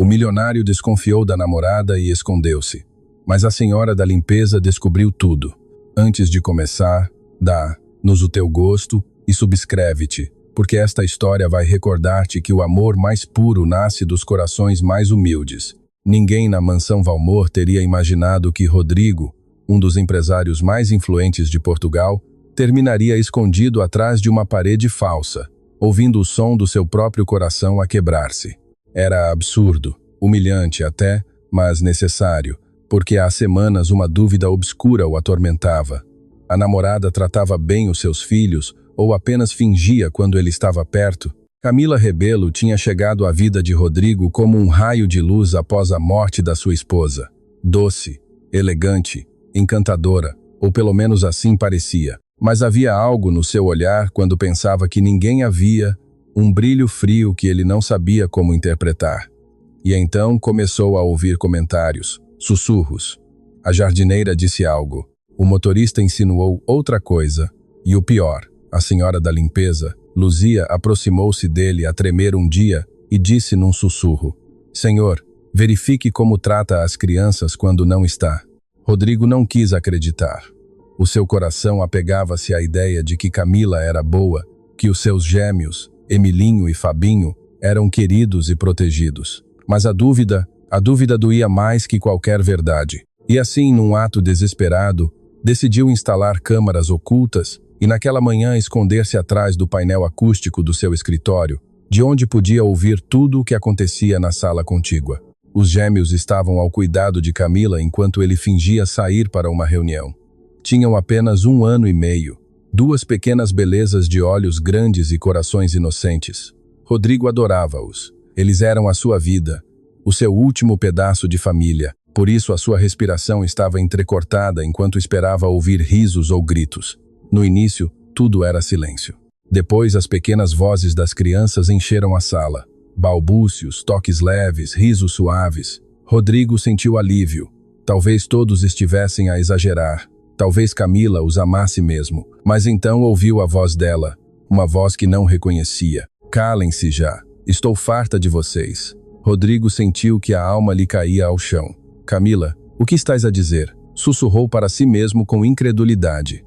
O milionário desconfiou da namorada e escondeu-se. Mas a senhora da limpeza descobriu tudo. Antes de começar, dá-nos o teu gosto e subscreve-te, porque esta história vai recordar-te que o amor mais puro nasce dos corações mais humildes. Ninguém na mansão Valmor teria imaginado que Rodrigo, um dos empresários mais influentes de Portugal, terminaria escondido atrás de uma parede falsa, ouvindo o som do seu próprio coração a quebrar-se. Era absurdo, humilhante até, mas necessário, porque há semanas uma dúvida obscura o atormentava. A namorada tratava bem os seus filhos ou apenas fingia quando ele estava perto? Camila Rebelo tinha chegado à vida de Rodrigo como um raio de luz após a morte da sua esposa. Doce, elegante, encantadora, ou pelo menos assim parecia. Mas havia algo no seu olhar quando pensava que ninguém a via, um brilho frio que ele não sabia como interpretar. E então começou a ouvir comentários, sussurros. A jardineira disse algo. O motorista insinuou outra coisa. E o pior, a senhora da limpeza, Luzia, aproximou-se dele a tremer um dia e disse num sussurro: Senhor, verifique como trata as crianças quando não está. Rodrigo não quis acreditar. O seu coração apegava-se à ideia de que Camila era boa, que os seus gêmeos, Emilinho e Fabinho, eram queridos e protegidos. Mas a dúvida doía mais que qualquer verdade. E assim, num ato desesperado, decidiu instalar câmaras ocultas e naquela manhã esconder-se atrás do painel acústico do seu escritório, de onde podia ouvir tudo o que acontecia na sala contígua. Os gêmeos estavam ao cuidado de Camila enquanto ele fingia sair para uma reunião. Tinham apenas 1 ano e meio, 2 pequenas belezas de olhos grandes e corações inocentes. Rodrigo adorava-os. Eles eram a sua vida, o seu último pedaço de família. Por isso a sua respiração estava entrecortada enquanto esperava ouvir risos ou gritos. No início, tudo era silêncio. Depois, as pequenas vozes das crianças encheram a sala. Balbúcios, toques leves, risos suaves. Rodrigo sentiu alívio. Talvez todos estivessem a exagerar. Talvez Camila os amasse mesmo. Mas então ouviu a voz dela, uma voz que não reconhecia. Calem-se já. Estou farta de vocês. Rodrigo sentiu que a alma lhe caía ao chão. Camila, o que estás a dizer? Sussurrou para si mesmo com incredulidade.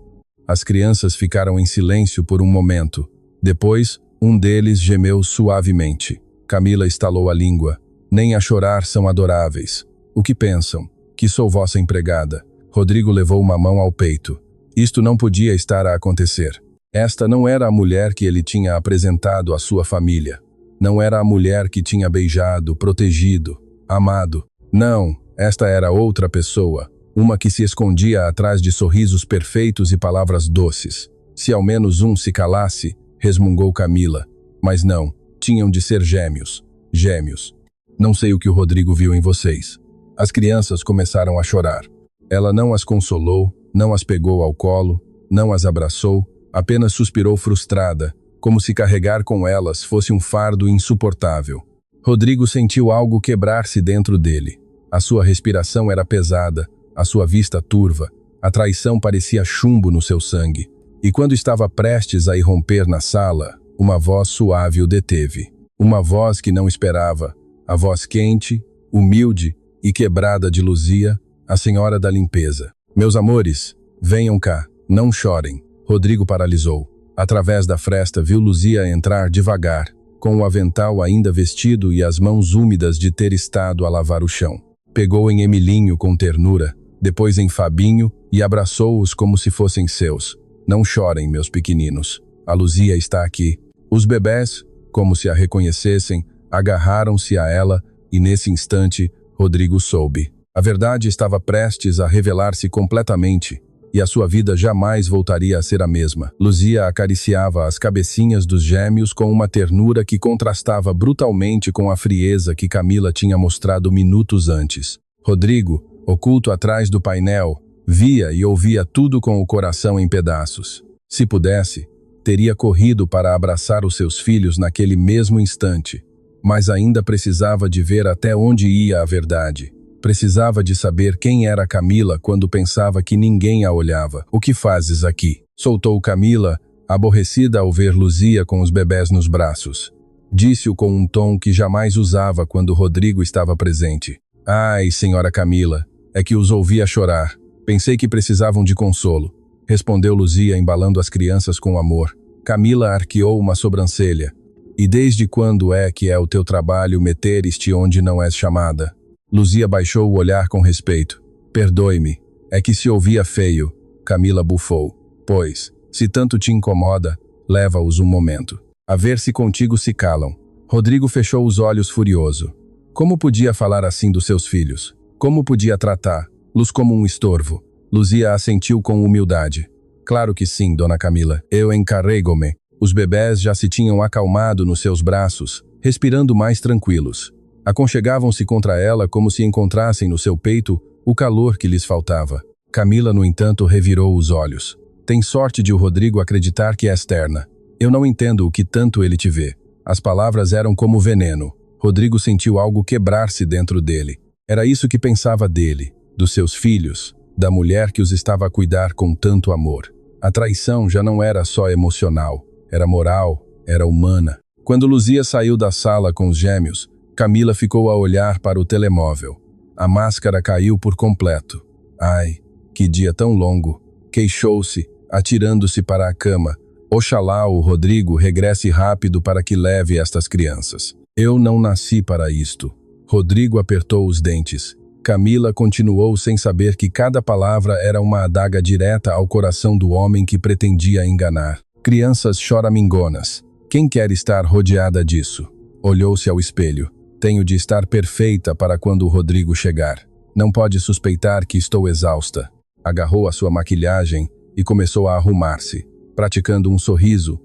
As crianças ficaram em silêncio por um momento. Depois, um deles gemeu suavemente. Camila estalou a língua. Nem a chorar são adoráveis. O que pensam? Que sou vossa empregada. Rodrigo levou uma mão ao peito. Isto não podia estar a acontecer. Esta não era a mulher que ele tinha apresentado à sua família. Não era a mulher que tinha beijado, protegido, amado. Não, esta era outra pessoa. Uma que se escondia atrás de sorrisos perfeitos e palavras doces. Se ao menos um se calasse, resmungou Camila. Mas não, tinham de ser gêmeos. Gêmeos. Não sei o que o Rodrigo viu em vocês. As crianças começaram a chorar. Ela não as consolou, não as pegou ao colo, não as abraçou, apenas suspirou frustrada, como se carregar com elas fosse um fardo insuportável. Rodrigo sentiu algo quebrar-se dentro dele. A sua respiração era pesada, a sua vista turva, a traição parecia chumbo no seu sangue. E quando estava prestes a irromper na sala, uma voz suave o deteve. Uma voz que não esperava, a voz quente, humilde e quebrada de Luzia, a senhora da limpeza. Meus amores, venham cá, não chorem. Rodrigo paralisou. Através da fresta viu Luzia entrar devagar, com o avental ainda vestido e as mãos úmidas de ter estado a lavar o chão. Pegou em Emilinho com ternura, depois em Fabinho e abraçou-os como se fossem seus. Não chorem, meus pequeninos. A Luzia está aqui. Os bebés, como se a reconhecessem, agarraram-se a ela e nesse instante Rodrigo soube. A verdade estava prestes a revelar-se completamente e a sua vida jamais voltaria a ser a mesma. Luzia acariciava as cabecinhas dos gêmeos com uma ternura que contrastava brutalmente com a frieza que Camila tinha mostrado minutos antes. Rodrigo, oculto atrás do painel, via e ouvia tudo com o coração em pedaços. Se pudesse, teria corrido para abraçar os seus filhos naquele mesmo instante, mas ainda precisava de ver até onde ia a verdade. Precisava de saber quem era Camila quando pensava que ninguém a olhava. O que fazes aqui? Soltou Camila, aborrecida ao ver Luzia com os bebés nos braços. Disse-o com um tom que jamais usava quando Rodrigo estava presente. Ai, senhora Camila, é que os ouvia chorar. Pensei que precisavam de consolo. Respondeu Luzia, embalando as crianças com amor. Camila arqueou uma sobrancelha. E desde quando é que é o teu trabalho meteres-te onde não és chamada? Luzia baixou o olhar com respeito. Perdoe-me, é que se ouvia feio. Camila bufou. Pois, se tanto te incomoda, leva-os um momento. A ver se contigo se calam. Rodrigo fechou os olhos furioso. Como podia falar assim dos seus filhos? Como podia tratá-los como um estorvo? Luzia assentiu com humildade. Claro que sim, dona Camila. Eu encarrego-me. Os bebés já se tinham acalmado nos seus braços, respirando mais tranquilos. Aconchegavam-se contra ela como se encontrassem no seu peito o calor que lhes faltava. Camila, no entanto, revirou os olhos. Tem sorte de o Rodrigo acreditar que és terna. Eu não entendo o que tanto ele te vê. As palavras eram como veneno. Rodrigo sentiu algo quebrar-se dentro dele. Era isso que pensava dele, dos seus filhos, da mulher que os estava a cuidar com tanto amor. A traição já não era só emocional, era moral, era humana. Quando Luzia saiu da sala com os gêmeos, Camila ficou a olhar para o telemóvel. A máscara caiu por completo. Ai, que dia tão longo! Queixou-se, atirando-se para a cama. Oxalá o Rodrigo regresse rápido para que leve estas crianças. Eu não nasci para isto. Rodrigo apertou os dentes. Camila continuou sem saber que cada palavra era uma adaga direta ao coração do homem que pretendia enganar. Crianças choramingonas. Quem quer estar rodeada disso? Olhou-se ao espelho. Tenho de estar perfeita para quando o Rodrigo chegar. Não pode suspeitar que estou exausta. Agarrou a sua maquilhagem e começou a arrumar-se, praticando um sorriso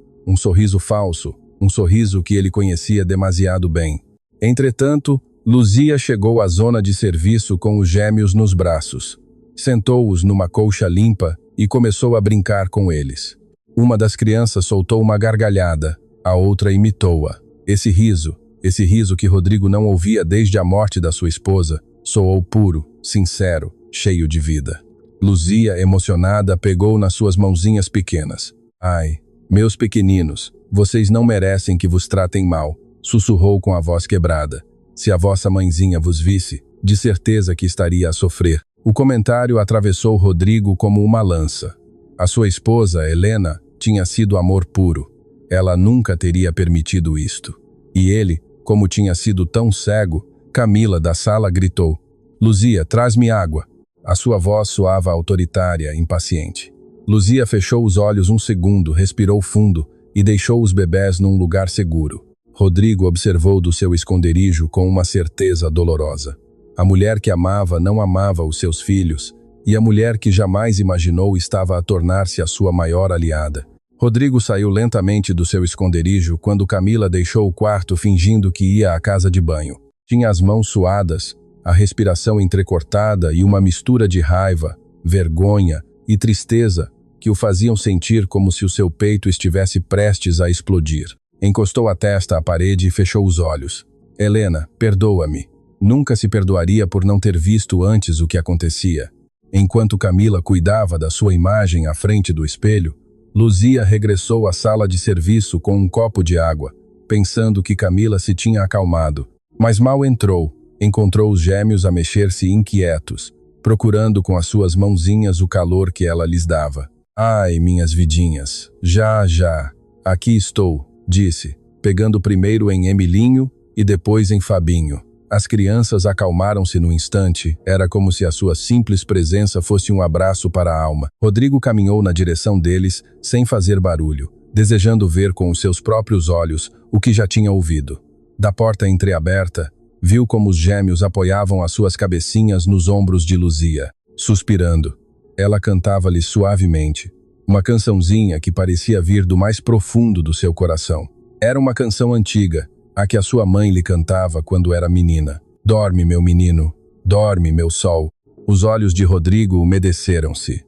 falso, um sorriso que ele conhecia demasiado bem. Entretanto, Luzia chegou à zona de serviço com os gêmeos nos braços. Sentou-os numa colcha limpa e começou a brincar com eles. Uma das crianças soltou uma gargalhada, a outra imitou-a. Esse riso que Rodrigo não ouvia desde a morte da sua esposa, soou puro, sincero, cheio de vida. Luzia, emocionada, pegou nas suas mãozinhas pequenas. Ai, meus pequeninos, vocês não merecem que vos tratem mal, sussurrou com a voz quebrada. Se a vossa mãezinha vos visse, de certeza que estaria a sofrer. O comentário atravessou Rodrigo como uma lança. A sua esposa, Helena, tinha sido amor puro. Ela nunca teria permitido isto. E ele, como tinha sido tão cego, Camila da sala gritou. Luzia, traz-me água. A sua voz soava autoritária, impaciente. Luzia fechou os olhos um segundo, respirou fundo e deixou os bebés num lugar seguro. Rodrigo observou do seu esconderijo com uma certeza dolorosa. A mulher que amava não amava os seus filhos, e a mulher que jamais imaginou estava a tornar-se a sua maior aliada. Rodrigo saiu lentamente do seu esconderijo quando Camila deixou o quarto fingindo que ia à casa de banho. Tinha as mãos suadas, a respiração entrecortada e uma mistura de raiva, vergonha e tristeza que o faziam sentir como se o seu peito estivesse prestes a explodir. Encostou a testa à parede e fechou os olhos. Helena, perdoa-me. Nunca se perdoaria por não ter visto antes o que acontecia. Enquanto Camila cuidava da sua imagem à frente do espelho, Luzia regressou à sala de serviço com um copo de água, pensando que Camila se tinha acalmado. Mas mal encontrou os gêmeos a mexer-se inquietos, procurando com as suas mãozinhas o calor que ela lhes dava. Ai, minhas vidinhas, já, aqui estou, disse, pegando primeiro em Emilinho e depois em Fabinho. As crianças acalmaram-se no instante, era como se a sua simples presença fosse um abraço para a alma. Rodrigo caminhou na direção deles, sem fazer barulho, desejando ver com os seus próprios olhos o que já tinha ouvido. Da porta entreaberta, viu como os gêmeos apoiavam as suas cabecinhas nos ombros de Luzia, suspirando. Ela cantava-lhes suavemente, uma cançãozinha que parecia vir do mais profundo do seu coração. Era uma canção antiga, a que a sua mãe lhe cantava quando era menina. Dorme, meu menino, dorme, meu sol. Os olhos de Rodrigo umedeceram-se.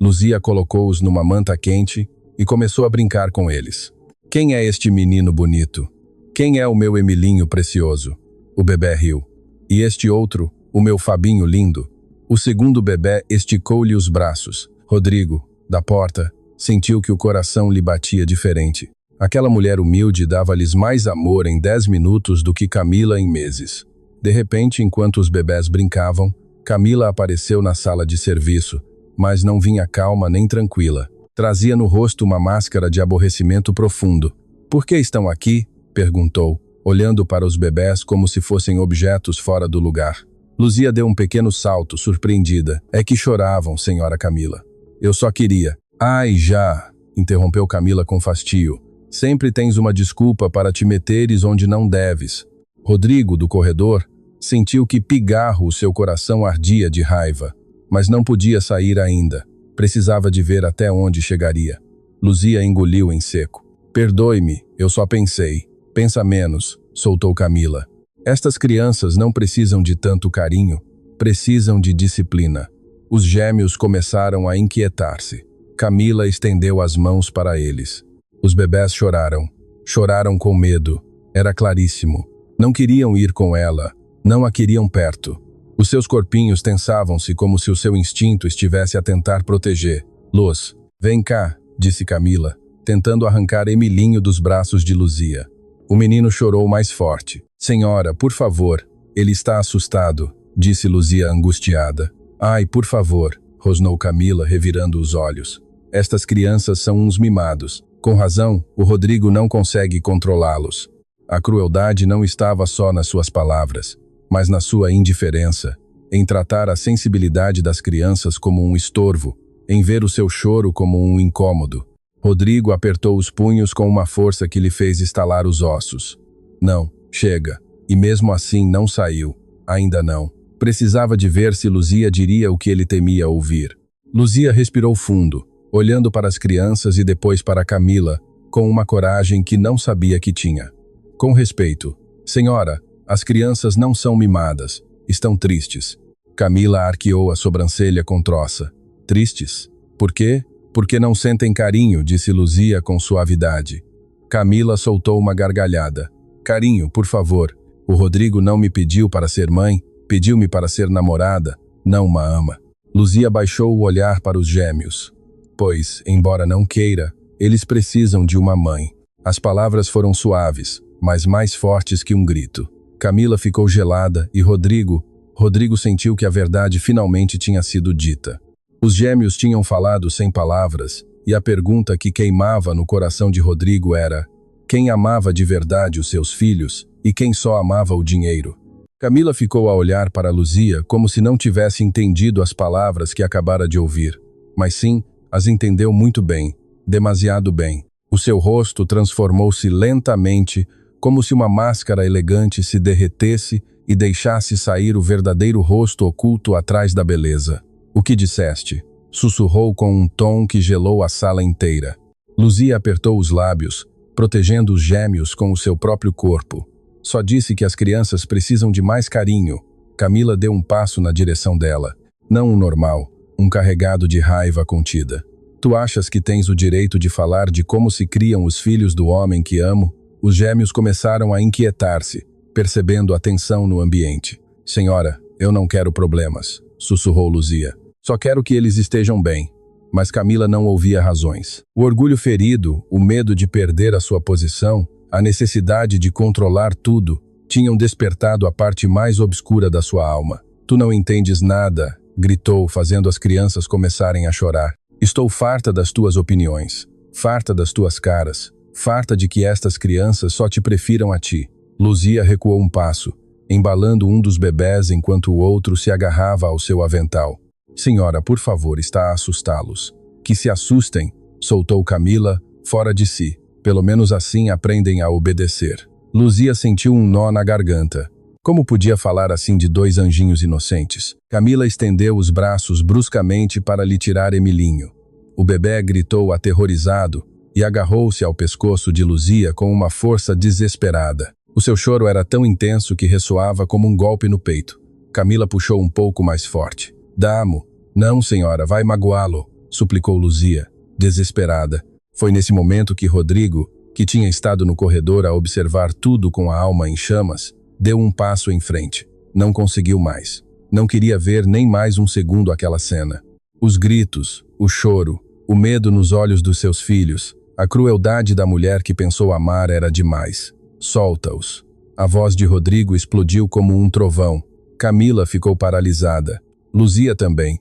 Luzia colocou-os numa manta quente e começou a brincar com eles. Quem é este menino bonito? Quem é o meu Emilinho precioso? O bebé riu. E este outro, o meu Fabinho lindo? O segundo bebé esticou-lhe os braços. Rodrigo, da porta, sentiu que o coração lhe batia diferente. Aquela mulher humilde dava-lhes mais amor em 10 minutos do que Camila em meses. De repente, enquanto os bebés brincavam, Camila apareceu na sala de serviço, mas não vinha calma nem tranquila. Trazia no rosto uma máscara de aborrecimento profundo. "Por que estão aqui?" perguntou, olhando para os bebés como se fossem objetos fora do lugar. Luzia deu um pequeno salto, surpreendida. "É que choravam, senhora Camila." "Eu só queria." "Ai, já!" interrompeu Camila com fastio. "Sempre tens uma desculpa para te meteres onde não deves." Rodrigo, do corredor, sentiu que pigarro o seu coração ardia de raiva, mas não podia sair ainda. Precisava de ver até onde chegaria. Luzia engoliu em seco. "Perdoe-me, eu só pensei." "Pensa menos", soltou Camila. "Estas crianças não precisam de tanto carinho, precisam de disciplina." Os gêmeos começaram a inquietar-se. Camila estendeu as mãos para eles. Os bebés choraram. Choraram com medo. Era claríssimo. Não queriam ir com ela. Não a queriam perto. Os seus corpinhos tensavam-se como se o seu instinto estivesse a tentar proteger. "Luz, vem cá", disse Camila, tentando arrancar Emilinho dos braços de Luzia. O menino chorou mais forte. "Senhora, por favor, ele está assustado", disse Luzia angustiada. "Ai, por favor", rosnou Camila, revirando os olhos. "Estas crianças são uns mimados. Com razão, o Rodrigo não consegue controlá-los." A crueldade não estava só nas suas palavras, mas na sua indiferença, em tratar a sensibilidade das crianças como um estorvo, em ver o seu choro como um incômodo. Rodrigo apertou os punhos com uma força que lhe fez estalar os ossos. "Não, chega." E mesmo assim não saiu. Ainda não. Precisava de ver se Luzia diria o que ele temia ouvir. Luzia respirou fundo, olhando para as crianças e depois para Camila, com uma coragem que não sabia que tinha. "Com respeito, senhora, as crianças não são mimadas, estão tristes." Camila arqueou a sobrancelha com troça. "Tristes? Por quê?" "Porque não sentem carinho", disse Luzia com suavidade. Camila soltou uma gargalhada. "Carinho, por favor. O Rodrigo não me pediu para ser mãe, pediu-me para ser namorada, não uma ama." Luzia baixou o olhar para os gêmeos. "Pois, embora não queira, eles precisam de uma mãe." As palavras foram suaves, mas mais fortes que um grito. Camila ficou gelada e Rodrigo sentiu que a verdade finalmente tinha sido dita. Os gêmeos tinham falado sem palavras, e a pergunta que queimava no coração de Rodrigo era: quem amava de verdade os seus filhos e quem só amava o dinheiro? Camila ficou a olhar para Luzia como se não tivesse entendido as palavras que acabara de ouvir, mas sim, as entendeu muito bem, demasiado bem. O seu rosto transformou-se lentamente, como se uma máscara elegante se derretesse e deixasse sair o verdadeiro rosto oculto atrás da beleza. "O que disseste?" sussurrou com um tom que gelou a sala inteira. Luzia apertou os lábios, protegendo os gêmeos com o seu próprio corpo. "Só disse que as crianças precisam de mais carinho." Camila deu um passo na direção dela. "Não um normal, um carregado de raiva contida." "Tu achas que tens o direito de falar de como se criam os filhos do homem que amo?" Os gêmeos começaram a inquietar-se, percebendo a tensão no ambiente. "Senhora, eu não quero problemas", sussurrou Luzia. "Só quero que eles estejam bem." Mas Camila não ouvia razões. O orgulho ferido, o medo de perder a sua posição, a necessidade de controlar tudo, tinham despertado a parte mais obscura da sua alma. "Tu não entendes nada", gritou, fazendo as crianças começarem a chorar. "Estou farta das tuas opiniões, farta das tuas caras, farta de que estas crianças só te prefiram a ti." Luzia recuou um passo, embalando um dos bebés enquanto o outro se agarrava ao seu avental. "Senhora, por favor, está a assustá-los." "Que se assustem", soltou Camila, fora de si. "Pelo menos assim aprendem a obedecer." Luzia sentiu um nó na garganta. Como podia falar assim de dois anjinhos inocentes? Camila estendeu os braços bruscamente para lhe tirar Emilinho. O bebê gritou aterrorizado e agarrou-se ao pescoço de Luzia com uma força desesperada. O seu choro era tão intenso que ressoava como um golpe no peito. Camila puxou um pouco mais forte. "Damo." "Não, senhora, vai magoá-lo", suplicou Luzia, desesperada. Foi nesse momento que Rodrigo, que tinha estado no corredor a observar tudo com a alma em chamas, deu um passo em frente. Não conseguiu mais. Não queria ver nem mais um segundo aquela cena. Os gritos, o choro, o medo nos olhos dos seus filhos, A crueldade da mulher que pensou amar era demais. Solta-os. A voz de Rodrigo explodiu como um trovão. Camila ficou paralisada. Luzia também.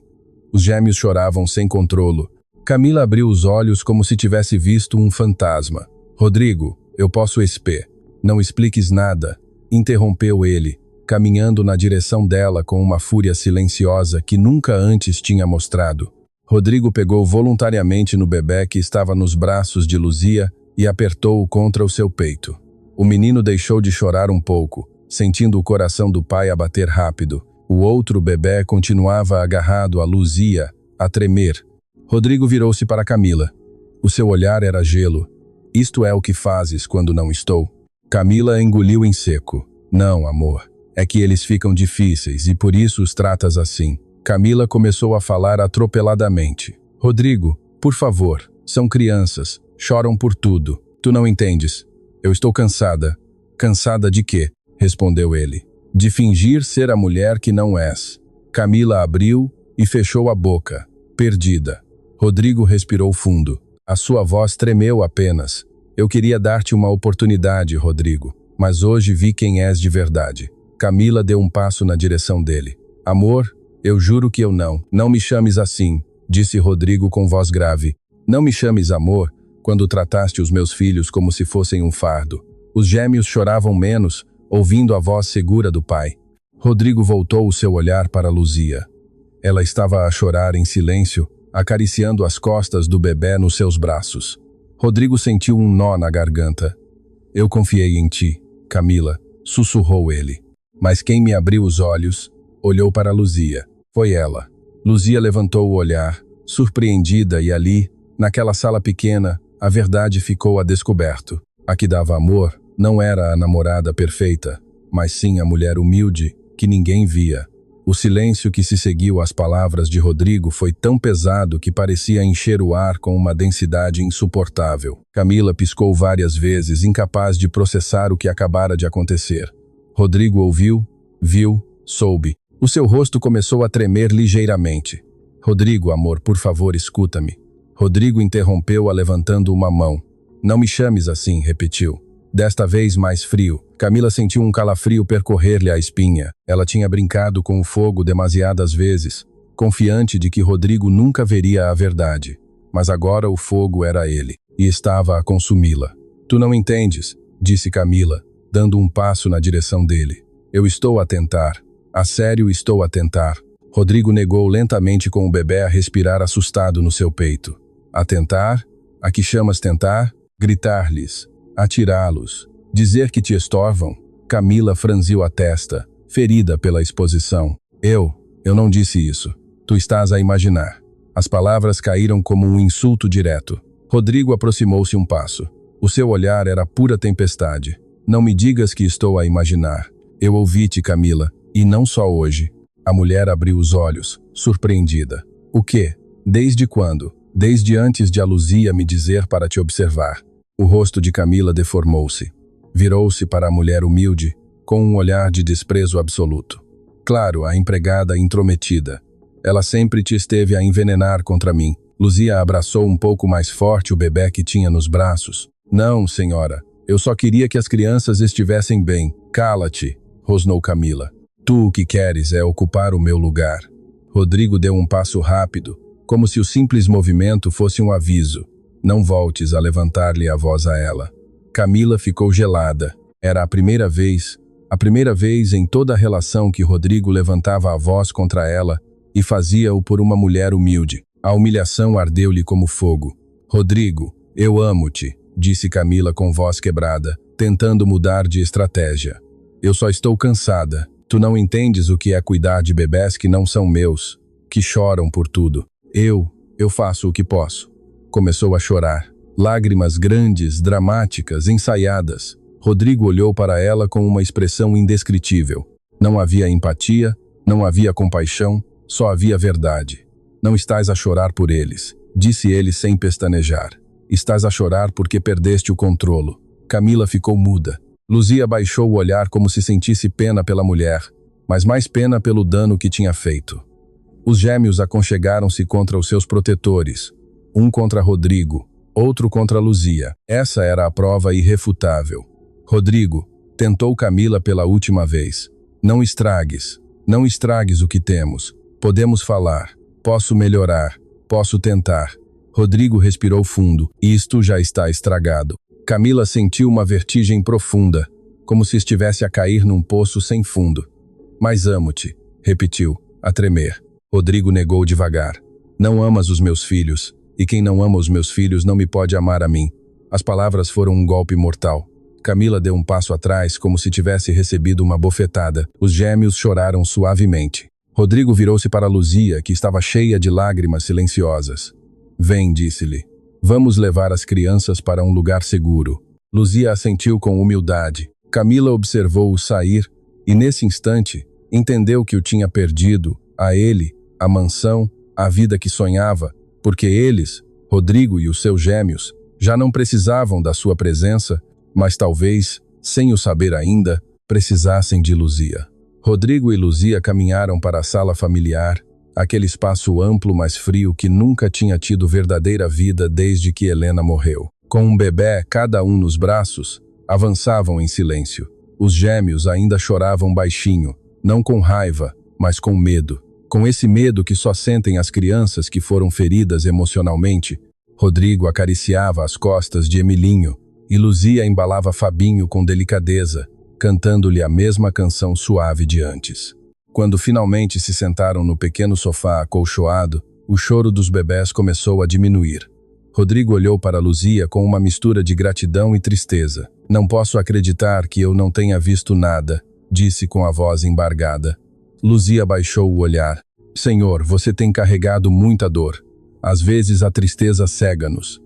Os gêmeos choravam sem controlo. Camila abriu os olhos como se tivesse visto um fantasma. Rodrigo, eu posso Não expliques nada, interrompeu ele, caminhando na direção dela com uma fúria silenciosa que nunca antes tinha mostrado. Rodrigo pegou voluntariamente no bebê que estava nos braços de Luzia e apertou-o contra o seu peito. O menino deixou de chorar um pouco, sentindo o coração do pai a bater rápido. O outro bebê continuava agarrado a Luzia, a tremer. Rodrigo virou-se para Camila. O seu olhar era gelo. Isto é o que fazes quando não estou? Camila engoliu em seco. Não, amor. É que eles ficam difíceis e por isso os tratas assim. Camila começou a falar atropeladamente. Rodrigo, por favor, são crianças, choram por tudo. Tu não entendes. Eu estou cansada. Cansada de quê? Respondeu ele. De fingir ser a mulher que não és. Camila abriu e fechou a boca, perdida. Rodrigo respirou fundo. A sua voz tremeu apenas. Eu queria dar-te uma oportunidade, Rodrigo, mas hoje vi quem és de verdade. Camila deu um passo na direção dele. Amor, eu juro que eu não. Não me chames assim, disse Rodrigo com voz grave. Não me chames amor, quando trataste os meus filhos como se fossem um fardo. Os gêmeos choravam menos, ouvindo a voz segura do pai. Rodrigo voltou o seu olhar para Luzia. Ela estava a chorar em silêncio, acariciando as costas do bebê nos seus braços. Rodrigo sentiu um nó na garganta. Eu confiei em ti, Camila, sussurrou ele. Mas quem me abriu os olhos, olhou para Luzia. Foi ela. Luzia levantou o olhar, surpreendida, e ali, naquela sala pequena, a verdade ficou a descoberto. A que dava amor não era a namorada perfeita, mas sim a mulher humilde que ninguém via. O silêncio que se seguiu às palavras de Rodrigo foi tão pesado que parecia encher o ar com uma densidade insuportável. Camila piscou várias vezes, incapaz de processar o que acabara de acontecer. Rodrigo ouviu, viu, soube. O seu rosto começou a tremer ligeiramente. Rodrigo, amor, por favor, escuta-me. Rodrigo interrompeu-a levantando uma mão. Não me chames assim, repetiu. Desta vez mais frio. Camila sentiu um calafrio percorrer-lhe a espinha. Ela tinha brincado com o fogo demasiadas vezes, confiante de que Rodrigo nunca veria a verdade. Mas agora o fogo era ele, e estava a consumi-la. Tu não entendes, disse Camila, dando um passo na direção dele. Eu estou a tentar. A sério estou a tentar. Rodrigo negou lentamente com o bebê a respirar assustado no seu peito. A tentar? A que chamas tentar? Gritar-lhes. Atirá-los. Dizer que te estorvam? Camila franziu a testa, ferida pela exposição. Eu não disse isso. Tu estás a imaginar. As palavras caíram como um insulto direto. Rodrigo aproximou-se um passo. O seu olhar era pura tempestade. Não me digas que estou a imaginar. Eu ouvi-te, Camila, e não só hoje. A mulher abriu os olhos, surpreendida. O quê? Desde quando? Desde antes de a Luzia me dizer para te observar. O rosto de Camila deformou-se. Virou-se para a mulher humilde, com um olhar de desprezo absoluto. Claro, a empregada intrometida. Ela sempre te esteve a envenenar contra mim. Luzia abraçou um pouco mais forte o bebê que tinha nos braços. Não, senhora. Eu só queria que as crianças estivessem bem. Cala-te, rosnou Camila. Tu o que queres é ocupar o meu lugar. Rodrigo deu um passo rápido, como se o simples movimento fosse um aviso. Não voltes a levantar-lhe a voz a ela. Camila ficou gelada. Era a primeira vez em toda a relação que Rodrigo levantava a voz contra ela e fazia-o por uma mulher humilde. A humilhação ardeu-lhe como fogo. Rodrigo, eu amo-te, disse Camila com voz quebrada, tentando mudar de estratégia. Eu só estou cansada. Tu não entendes o que é cuidar de bebés que não são meus, que choram por tudo. Eu faço o que posso. Começou a chorar. Lágrimas grandes, dramáticas, ensaiadas. Rodrigo olhou para ela com uma expressão indescritível. Não havia empatia, não havia compaixão, só havia verdade. Não estás a chorar por eles, disse ele sem pestanejar. Estás a chorar porque perdeste o controlo. Camila ficou muda. Luzia baixou o olhar como se sentisse pena pela mulher, mas mais pena pelo dano que tinha feito. Os gêmeos aconchegaram-se contra os seus protetores, um contra Rodrigo, outro contra Luzia. Essa era a prova irrefutável. Rodrigo tentou Camila pela última vez. Não estragues o que temos. Podemos falar, posso melhorar, posso tentar. Rodrigo respirou fundo. Isto já está estragado. Camila sentiu uma vertigem profunda, como se estivesse a cair num poço sem fundo. Mas amo-te, repetiu, a tremer. Rodrigo negou devagar. Não amas os meus filhos, e quem não ama os meus filhos não me pode amar a mim. As palavras foram um golpe mortal. Camila deu um passo atrás, como se tivesse recebido uma bofetada. Os gêmeos choraram suavemente. Rodrigo virou-se para Luzia, que estava cheia de lágrimas silenciosas. Vem, disse-lhe. Vamos levar as crianças para um lugar seguro. Luzia assentiu com humildade. Camila observou-o sair e, nesse instante, entendeu que o tinha perdido, a ele, a mansão, a vida que sonhava, porque eles, Rodrigo e os seus gêmeos, já não precisavam da sua presença, mas talvez, sem o saber ainda, precisassem de Luzia. Rodrigo e Luzia caminharam para a sala familiar, aquele espaço amplo mas frio que nunca tinha tido verdadeira vida desde que Helena morreu. Com um bebê, cada um nos braços, avançavam em silêncio. Os gêmeos ainda choravam baixinho, não com raiva, mas com medo. Com esse medo que só sentem as crianças que foram feridas emocionalmente, Rodrigo acariciava as costas de Emilinho e Luzia embalava Fabinho com delicadeza, cantando-lhe a mesma canção suave de antes. Quando finalmente se sentaram no pequeno sofá acolchoado, o choro dos bebés começou a diminuir. Rodrigo olhou para Luzia com uma mistura de gratidão e tristeza. Não posso acreditar que eu não tenha visto nada, disse com a voz embargada. Luzia baixou o olhar. Senhor, você tem carregado muita dor. Às vezes a tristeza cega-nos.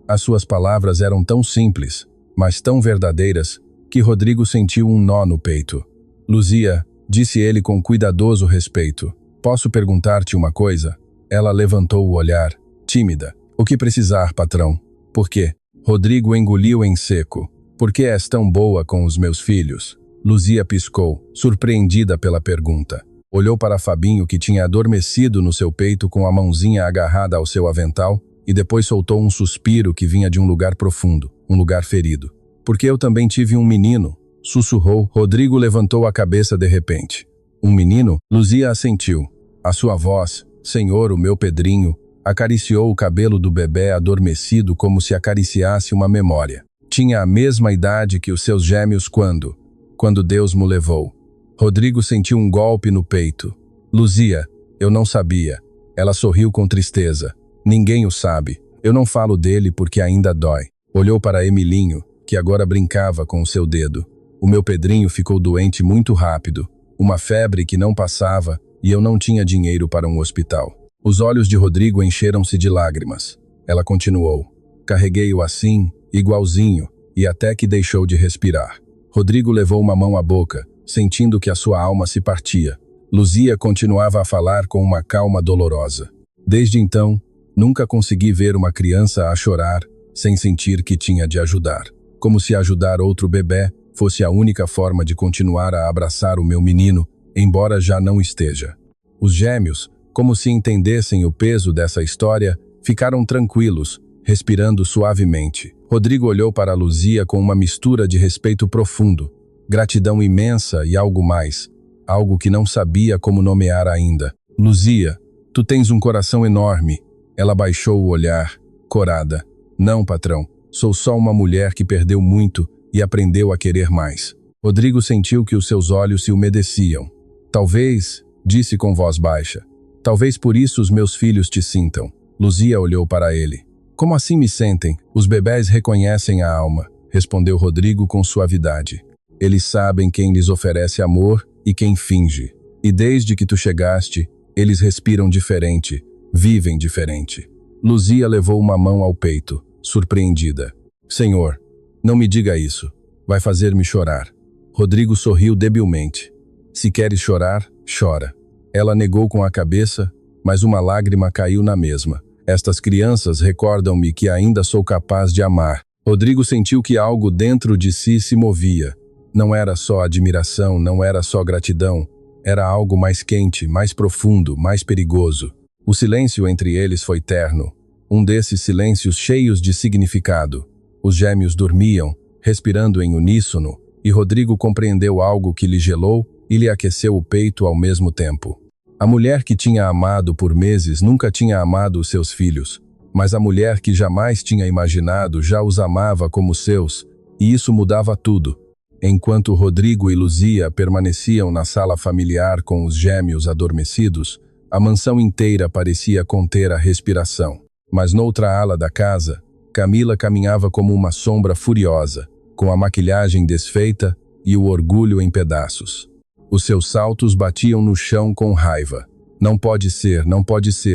As suas palavras eram tão simples, mas tão verdadeiras, que Rodrigo sentiu um nó no peito. Luzia, disse ele com cuidadoso respeito. Posso perguntar-te uma coisa? Ela levantou o olhar, tímida. O que precisar, patrão? Por quê? Rodrigo engoliu em seco. Por que és tão boa com os meus filhos? Luzia piscou, surpreendida pela pergunta. Olhou para Fabinho, que tinha adormecido no seu peito com a mãozinha agarrada ao seu avental, e depois soltou um suspiro que vinha de um lugar profundo, um lugar ferido. Porque eu também tive um menino, sussurrou. Rodrigo levantou a cabeça de repente. Um menino? Luzia assentiu. A sua voz, Senhor, o meu Pedrinho, acariciou o cabelo do bebê adormecido como se acariciasse uma memória. Tinha a mesma idade que os seus gêmeos quando Deus mo levou. Rodrigo sentiu um golpe no peito. Luzia, eu não sabia. Ela sorriu com tristeza. Ninguém o sabe. Eu não falo dele porque ainda dói. Olhou para Emilinho, que agora brincava com o seu dedo. O meu Pedrinho ficou doente muito rápido. Uma febre que não passava e eu não tinha dinheiro para um hospital. Os olhos de Rodrigo encheram-se de lágrimas. Ela continuou. Carreguei-o assim, igualzinho, e até que deixou de respirar. Rodrigo levou uma mão à boca, sentindo que a sua alma se partia. Luzia continuava a falar com uma calma dolorosa. Desde então, nunca consegui ver uma criança a chorar sem sentir que tinha de ajudar. Como se ajudar outro bebê fosse a única forma de continuar a abraçar o meu menino, embora já não esteja. Os gêmeos, como se entendessem o peso dessa história, ficaram tranquilos, respirando suavemente. Rodrigo olhou para Luzia com uma mistura de respeito profundo, gratidão imensa e algo mais, algo que não sabia como nomear ainda. Luzia, tu tens um coração enorme. Ela baixou o olhar, corada. Não, patrão, sou só uma mulher que perdeu muito e aprendeu a querer mais. Rodrigo sentiu que os seus olhos se umedeciam. Talvez, disse com voz baixa, talvez por isso os meus filhos te sintam. Luzia olhou para ele. Como assim me sentem? Os bebés reconhecem a alma, respondeu Rodrigo com suavidade. Eles sabem quem lhes oferece amor e quem finge. E desde que tu chegaste, eles respiram diferente, vivem diferente. Luzia levou uma mão ao peito, surpreendida. Senhor, não me diga isso. Vai fazer-me chorar. Rodrigo sorriu debilmente. Se queres chorar, chora. Ela negou com a cabeça, mas uma lágrima caiu na mesma. Estas crianças recordam-me que ainda sou capaz de amar. Rodrigo sentiu que algo dentro de si se movia. Não era só admiração, não era só gratidão. Era algo mais quente, mais profundo, mais perigoso. O silêncio entre eles foi terno. um desses silêncios cheios de significado. Os gêmeos dormiam, respirando em uníssono, e Rodrigo compreendeu algo que lhe gelou e lhe aqueceu o peito ao mesmo tempo. A mulher que tinha amado por meses nunca tinha amado os seus filhos, mas a mulher que jamais tinha imaginado já os amava como seus, e isso mudava tudo. Enquanto Rodrigo e Luzia permaneciam na sala familiar com os gêmeos adormecidos, a mansão inteira parecia conter a respiração. Mas noutra ala da casa, Camila caminhava como uma sombra furiosa, com a maquilhagem desfeita e o orgulho em pedaços. Os seus saltos batiam no chão com raiva. Não pode ser,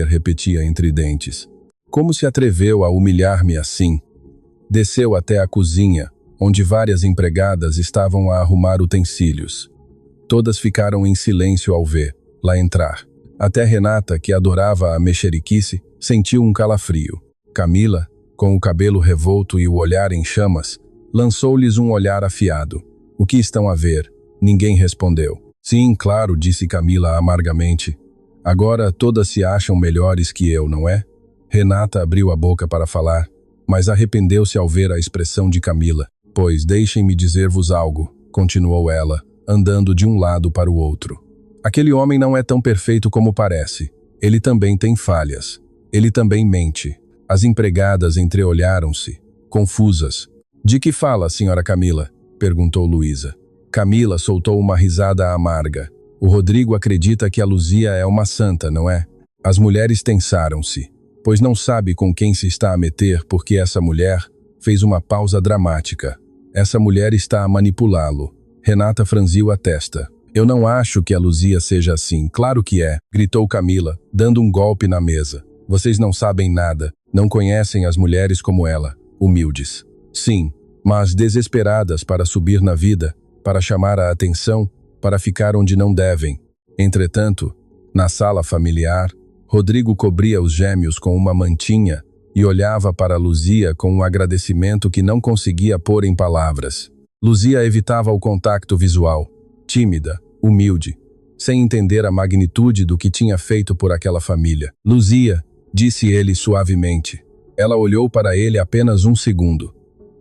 repetia entre dentes. Como se atreveu a humilhar-me assim? Desceu até a cozinha, onde várias empregadas estavam a arrumar utensílios. Todas ficaram em silêncio ao vê-la entrar. Até Renata, que adorava a mexeriquice, sentiu um calafrio. Camila, com o cabelo revolto e o olhar em chamas, lançou-lhes um olhar afiado. O que estão a ver? Ninguém respondeu. Sim, claro, disse Camila amargamente. Agora todas se acham melhores que eu, não é? Renata abriu a boca para falar, mas arrependeu-se ao ver a expressão de Camila. Pois deixem-me dizer-vos algo, continuou ela, andando de um lado para o outro. Aquele homem não é tão perfeito como parece. Ele também tem falhas. Ele também mente. As empregadas entreolharam-se, confusas. De que fala, senhora Camila? Perguntou Luísa. Camila soltou uma risada amarga. O Rodrigo acredita que a Luzia é uma santa, não é? As mulheres tensaram-se, pois não sabe com quem se está a meter porque essa mulher fez uma pausa dramática. Essa mulher está a manipulá-lo. Renata franziu a testa. Eu não acho que a Luzia seja assim. Claro que é, gritou Camila, dando um golpe na mesa. Vocês não sabem nada, não conhecem as mulheres como ela, humildes. Sim, mas desesperadas para subir na vida, para chamar a atenção, para ficar onde não devem. Entretanto, na sala familiar, Rodrigo cobria os gêmeos com uma mantinha e olhava para Luzia com um agradecimento que não conseguia pôr em palavras. Luzia evitava o contato visual, tímida, humilde, sem entender a magnitude do que tinha feito por aquela família. Luzia, disse ele suavemente. Ela olhou para ele apenas um segundo.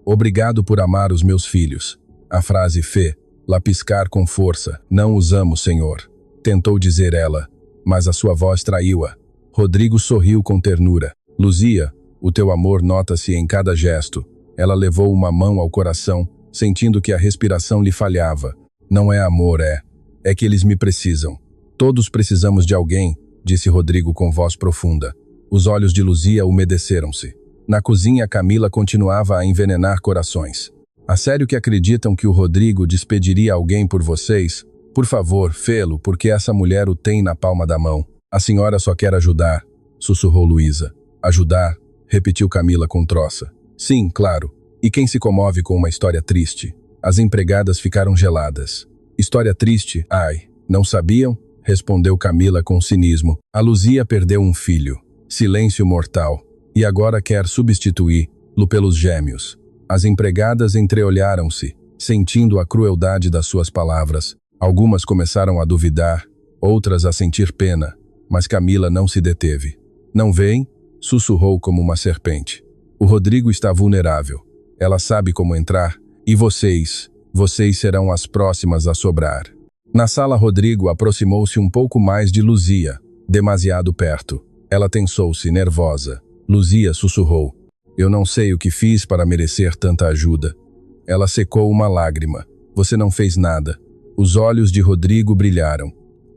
Obrigado por amar os meus filhos. A frase fê-la piscar com força. Não os amo, senhor, tentou dizer ela, mas a sua voz traiu-a. Rodrigo sorriu com ternura. Luzia, o teu amor nota-se em cada gesto. Ela levou uma mão ao coração, sentindo que a respiração lhe falhava. Não é amor, é que eles me precisam. Todos precisamos de alguém, disse Rodrigo com voz profunda. Os olhos de Luzia umedeceram-se. Na cozinha, Camila continuava a envenenar corações. A sério que acreditam que o Rodrigo despediria alguém por vocês? Por favor, fê-lo, porque essa mulher o tem na palma da mão. A senhora só quer ajudar, sussurrou Luísa. Ajudar? Repetiu Camila com troça. Sim, claro. E quem se comove com uma história triste? As empregadas ficaram geladas. História triste? Ai, não sabiam? Respondeu Camila com cinismo. A Luzia perdeu um filho. Silêncio mortal. E agora quer substituí-lo pelos gêmeos. As empregadas entreolharam-se, sentindo a crueldade das suas palavras. Algumas começaram a duvidar, outras a sentir pena, mas Camila não se deteve. Não veem? Sussurrou como uma serpente. O Rodrigo está vulnerável. Ela sabe como entrar. E vocês serão as próximas a sobrar. Na sala, Rodrigo aproximou-se um pouco mais de Luzia, demasiado perto. Ela tensou-se, nervosa. Luzia sussurrou. Eu não sei o que fiz para merecer tanta ajuda. Ela secou uma lágrima. Você não fez nada. Os olhos de Rodrigo brilharam.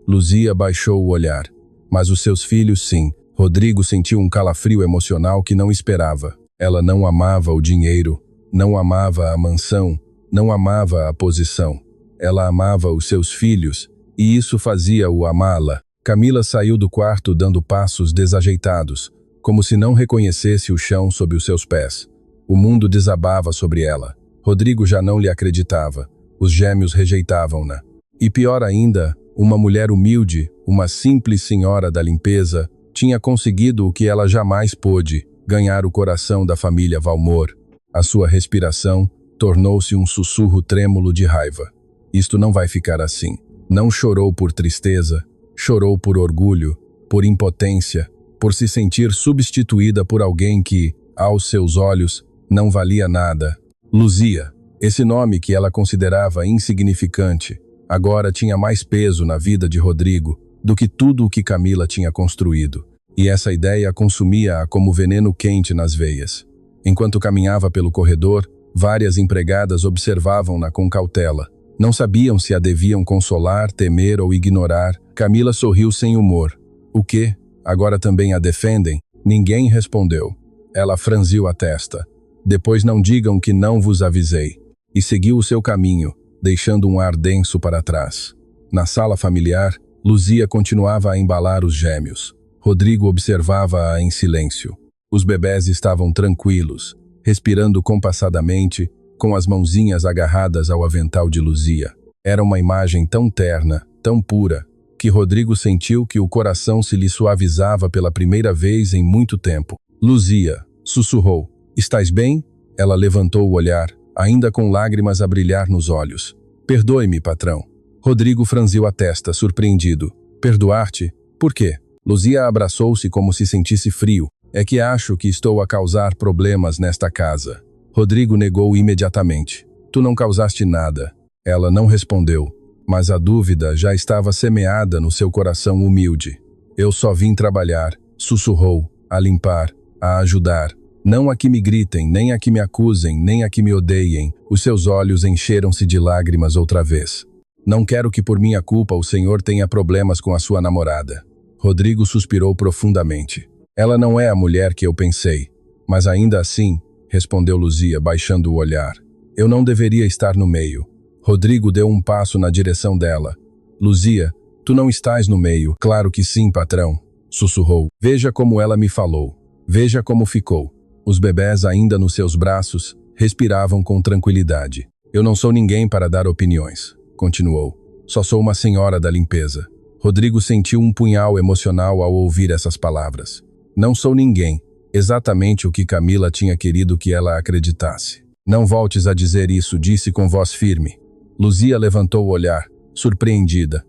Luzia baixou o olhar. Mas os seus filhos, sim. Rodrigo sentiu um calafrio emocional que não esperava. Ela não amava o dinheiro, não amava a mansão, não amava a posição. Ela amava os seus filhos, e isso fazia-o amá-la. Camila saiu do quarto dando passos desajeitados, como se não reconhecesse o chão sob os seus pés. O mundo desabava sobre ela. Rodrigo já não lhe acreditava. Os gêmeos rejeitavam-na. E pior ainda, uma mulher humilde, uma simples senhora da limpeza, tinha conseguido o que ela jamais pôde, ganhar o coração da família Valmor. A sua respiração tornou-se um sussurro trêmulo de raiva. Isto não vai ficar assim. Não chorou por tristeza, chorou por orgulho, por impotência, por se sentir substituída por alguém que, aos seus olhos, não valia nada. Luzia, esse nome que ela considerava insignificante, agora tinha mais peso na vida de Rodrigo do que tudo o que Camila tinha construído. E essa ideia consumia-a como veneno quente nas veias. Enquanto caminhava pelo corredor, várias empregadas observavam-na com cautela. Não sabiam se a deviam consolar, temer ou ignorar. Camila sorriu sem humor. O quê? Agora também a defendem? Ninguém respondeu. Ela franziu a testa. Depois não digam que não vos avisei. E seguiu o seu caminho, deixando um ar denso para trás. Na sala familiar, Luzia continuava a embalar os gêmeos. Rodrigo observava-a em silêncio. Os bebés estavam tranquilos, respirando compassadamente, com as mãozinhas agarradas ao avental de Luzia. Era uma imagem tão terna, tão pura, que Rodrigo sentiu que o coração se lhe suavizava pela primeira vez em muito tempo. Luzia, sussurrou. Estás bem? Ela levantou o olhar, ainda com lágrimas a brilhar nos olhos. Perdoe-me, patrão. Rodrigo franziu a testa, surpreendido. Perdoar-te? Por quê? Luzia abraçou-se como se sentisse frio. É que acho que estou a causar problemas nesta casa. Rodrigo negou imediatamente. Tu não causaste nada. Ela não respondeu, mas a dúvida já estava semeada no seu coração humilde. Eu só vim trabalhar, sussurrou, a limpar, a ajudar. Não a que me gritem, nem a que me acusem, nem a que me odeiem. Os seus olhos encheram-se de lágrimas outra vez. Não quero que por minha culpa o senhor tenha problemas com a sua namorada. Rodrigo suspirou profundamente. Ela não é a mulher que eu pensei, mas ainda assim, respondeu Luzia, baixando o olhar. Eu não deveria estar no meio. Rodrigo deu um passo na direção dela. Luzia, tu não estás no meio. Claro que sim, patrão, sussurrou. Veja como ela me falou. Veja como ficou. Os bebés ainda nos seus braços respiravam com tranquilidade. Eu não sou ninguém para dar opiniões, continuou. Só sou uma senhora da limpeza. Rodrigo sentiu um punhal emocional ao ouvir essas palavras. Não sou ninguém, exatamente o que Camila tinha querido que ela acreditasse. Não voltes a dizer isso, disse com voz firme. Luzia levantou o olhar, surpreendida.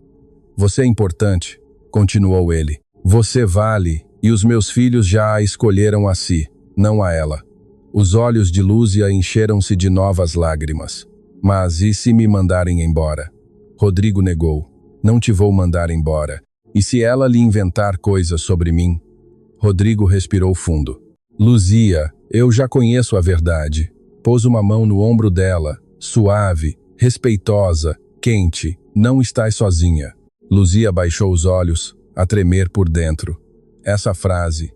Você é importante, continuou ele. Você vale, e os meus filhos já a escolheram a si, não a ela. Os olhos de Luzia encheram-se de novas lágrimas. Mas e se me mandarem embora? Rodrigo negou. Não te vou mandar embora. E se ela lhe inventar coisas sobre mim? Rodrigo respirou fundo. Luzia, eu já conheço a verdade. Pôs uma mão no ombro dela, suave, respeitosa, quente. Não estás sozinha. Luzia baixou os olhos, a tremer por dentro. Essa frase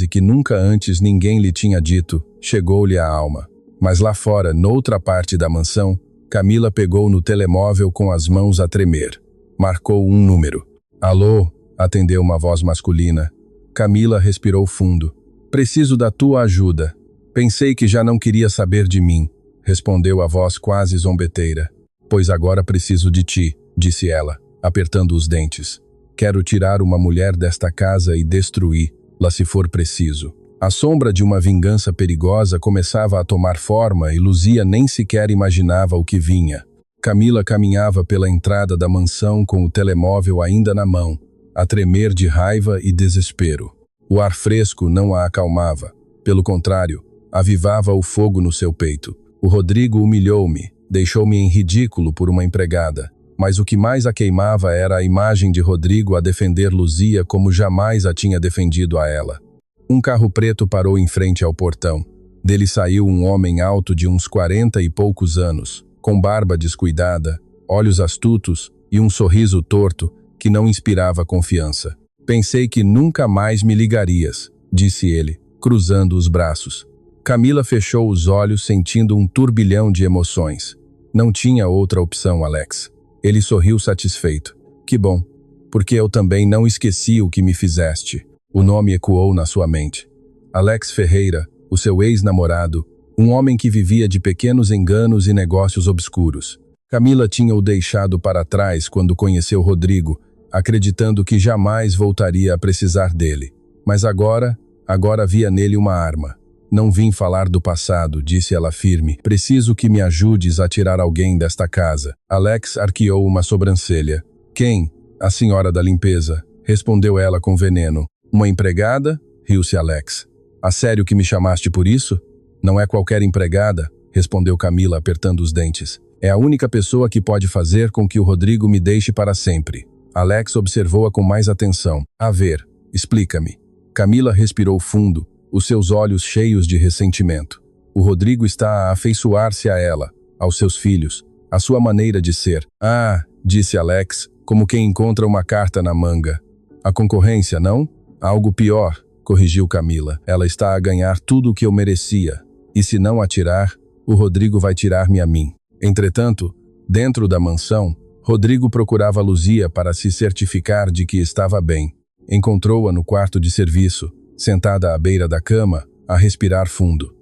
que nunca antes ninguém lhe tinha dito, chegou-lhe à alma. Mas lá fora, noutra parte da mansão, Camila pegou no telemóvel com as mãos a tremer. Marcou um número. Alô? Atendeu uma voz masculina. Camila respirou fundo. Preciso da tua ajuda. Pensei que já não queria saber de mim, respondeu a voz quase zombeteira. Pois agora preciso de ti, disse ela, apertando os dentes. Quero tirar uma mulher desta casa e destruí-la se for preciso. A sombra de uma vingança perigosa começava a tomar forma e Luzia nem sequer imaginava o que vinha. Camila caminhava pela entrada da mansão com o telemóvel ainda na mão, a tremer de raiva e desespero. O ar fresco não a acalmava. Pelo contrário, avivava o fogo no seu peito. O Rodrigo humilhou-me, deixou-me em ridículo por uma empregada. Mas o que mais a queimava era a imagem de Rodrigo a defender Luzia como jamais a tinha defendido a ela. Um carro preto parou em frente ao portão. Dele saiu um homem alto de uns 40 e poucos anos, com barba descuidada, olhos astutos e um sorriso torto que não inspirava confiança. Pensei que nunca mais me ligarias, disse ele, cruzando os braços. Camila fechou os olhos sentindo um turbilhão de emoções. Não tinha outra opção, Alex. Ele sorriu satisfeito. Que bom, porque eu também não esqueci o que me fizeste. O nome ecoou na sua mente. Alex Ferreira, o seu ex-namorado, um homem que vivia de pequenos enganos e negócios obscuros. Camila tinha o deixado para trás quando conheceu Rodrigo, acreditando que jamais voltaria a precisar dele. Mas agora via nele uma arma. Não vim falar do passado, disse ela firme. Preciso que me ajudes a tirar alguém desta casa. Alex arqueou uma sobrancelha. Quem? A senhora da limpeza, respondeu ela com veneno. Uma empregada? Riu-se Alex. A sério que me chamaste por isso? Não é qualquer empregada, respondeu Camila apertando os dentes. É a única pessoa que pode fazer com que o Rodrigo me deixe para sempre. Alex observou-a com mais atenção. A ver, explica-me. Camila respirou fundo, os seus olhos cheios de ressentimento. O Rodrigo está a afeiçoar-se a ela, aos seus filhos, à sua maneira de ser. Ah, disse Alex, como quem encontra uma carta na manga. A concorrência, não? Algo pior, corrigiu Camila. Ela está a ganhar tudo o que eu merecia. E se não a tirar, o Rodrigo vai tirar-me a mim. Entretanto, dentro da mansão, Rodrigo procurava Luzia para se certificar de que estava bem. Encontrou-a no quarto de serviço, sentada à beira da cama, a respirar fundo.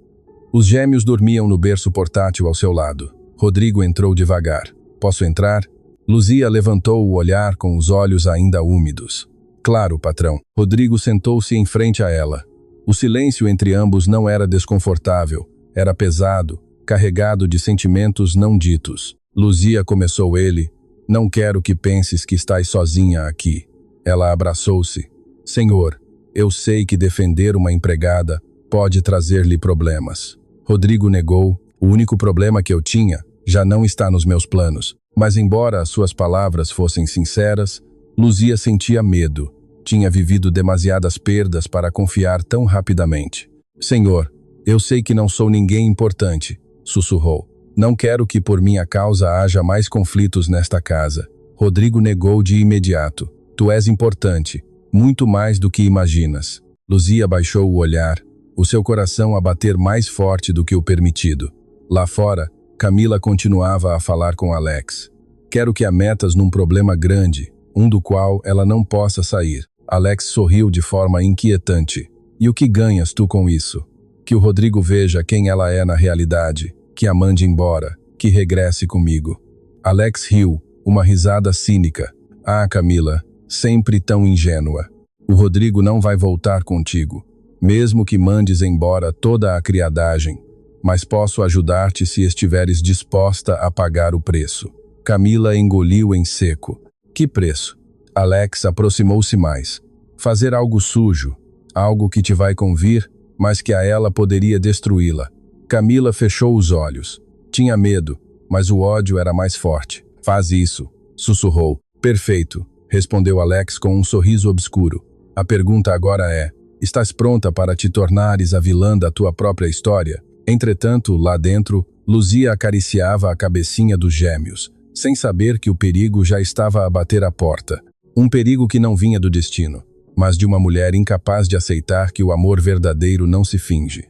Os gêmeos dormiam no berço portátil ao seu lado. Rodrigo entrou devagar. Posso entrar? Luzia levantou o olhar com os olhos ainda úmidos. Claro, patrão. Rodrigo sentou-se em frente a ela. O silêncio entre ambos não era desconfortável. Era pesado, carregado de sentimentos não ditos. Luzia, começou ele. Não quero que penses que estás sozinha aqui. Ela abraçou-se. Senhor, eu sei que defender uma empregada pode trazer-lhe problemas. Rodrigo negou. O único problema que eu tinha já não está nos meus planos. Mas embora as suas palavras fossem sinceras, Luzia sentia medo. Tinha vivido demasiadas perdas para confiar tão rapidamente. Senhor, eu sei que não sou ninguém importante, sussurrou. Não quero que por minha causa haja mais conflitos nesta casa. Rodrigo negou de imediato. Tu és importante, muito mais do que imaginas. Luzia baixou o olhar, o seu coração a bater mais forte do que o permitido. Lá fora, Camila continuava a falar com Alex. Quero que a metas num problema grande, um do qual ela não possa sair. Alex sorriu de forma inquietante. E o que ganhas tu com isso? Que o Rodrigo veja quem ela é na realidade, que a mande embora, que regresse comigo. Alex riu, uma risada cínica. Ah, Camila, sempre tão ingênua. O Rodrigo não vai voltar contigo, mesmo que mandes embora toda a criadagem, mas posso ajudar-te se estiveres disposta a pagar o preço. Camila engoliu em seco. Que preço? Alex aproximou-se mais. Fazer algo sujo, algo que te vai convir, mas que a ela poderia destruí-la. Camila fechou os olhos. Tinha medo, mas o ódio era mais forte. Faz isso, sussurrou. Perfeito, respondeu Alex com um sorriso obscuro. A pergunta agora é, estás pronta para te tornares a vilã da tua própria história? Entretanto, lá dentro, Luzia acariciava a cabecinha dos gêmeos, sem saber que o perigo já estava a bater à porta. Um perigo que não vinha do destino, mas de uma mulher incapaz de aceitar que o amor verdadeiro não se finge.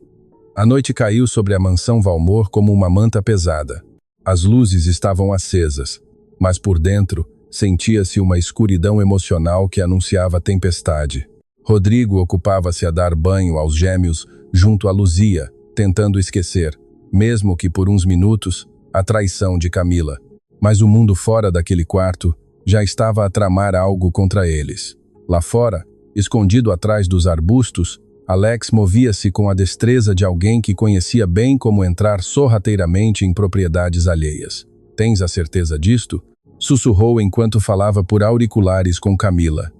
A noite caiu sobre a mansão Valmor como uma manta pesada. As luzes estavam acesas, mas por dentro sentia-se uma escuridão emocional que anunciava tempestade. Rodrigo ocupava-se a dar banho aos gêmeos junto a Luzia, tentando esquecer, mesmo que por uns minutos, a traição de Camila. Mas o mundo fora daquele quarto já estava a tramar algo contra eles. Lá fora, escondido atrás dos arbustos, Alex movia-se com a destreza de alguém que conhecia bem como entrar sorrateiramente em propriedades alheias. Tens a certeza disto? Sussurrou enquanto falava por auriculares com Camila.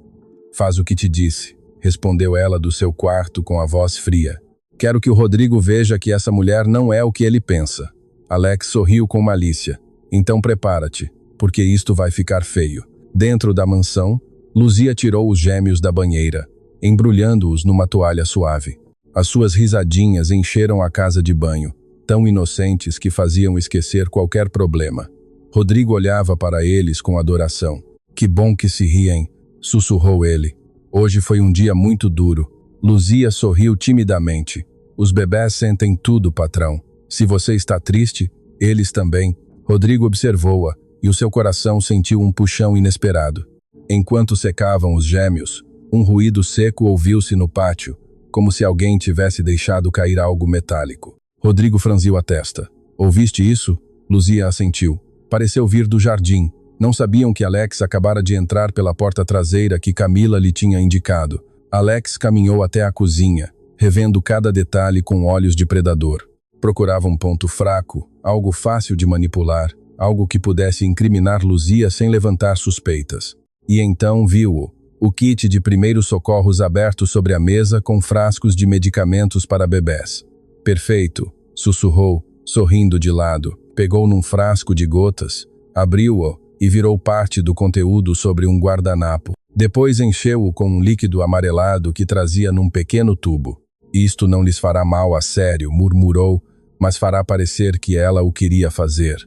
Faz o que te disse, respondeu ela do seu quarto com a voz fria. Quero que o Rodrigo veja que essa mulher não é o que ele pensa. Alex sorriu com malícia. Então prepara-te, porque isto vai ficar feio. Dentro da mansão, Luzia tirou os gêmeos da banheira, embrulhando-os numa toalha suave. As suas risadinhas encheram a casa de banho, tão inocentes que faziam esquecer qualquer problema. Rodrigo olhava para eles com adoração. Que bom que se riem, sussurrou ele. Hoje foi um dia muito duro. Luzia sorriu timidamente. Os bebés sentem tudo, patrão. Se você está triste, eles também. Rodrigo observou-a e o seu coração sentiu um puxão inesperado. Enquanto secavam os gêmeos, um ruído seco ouviu-se no pátio, como se alguém tivesse deixado cair algo metálico. Rodrigo franziu a testa. Ouviste isso? Luzia assentiu. Pareceu vir do jardim. Não sabiam que Alex acabara de entrar pela porta traseira que Camila lhe tinha indicado. Alex caminhou até a cozinha, revendo cada detalhe com olhos de predador. Procurava um ponto fraco, algo fácil de manipular, algo que pudesse incriminar Luzia sem levantar suspeitas. E então viu-o, o kit de primeiros socorros aberto sobre a mesa com frascos de medicamentos para bebés. Perfeito, sussurrou, sorrindo de lado. Pegou num frasco de gotas, abriu-o e virou parte do conteúdo sobre um guardanapo. Depois encheu-o com um líquido amarelado que trazia num pequeno tubo. Isto não lhes fará mal a sério, murmurou, mas fará parecer que ela o queria fazer.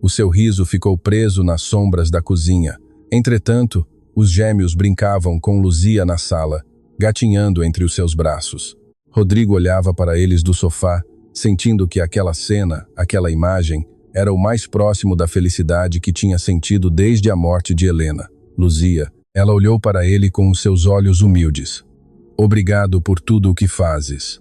O seu riso ficou preso nas sombras da cozinha. Entretanto, os gêmeos brincavam com Luzia na sala, gatinhando entre os seus braços. Rodrigo olhava para eles do sofá, sentindo que aquela cena, aquela imagem, era o mais próximo da felicidade que tinha sentido desde a morte de Helena. Luzia, ela olhou para ele com os seus olhos humildes. Obrigado por tudo o que fazes.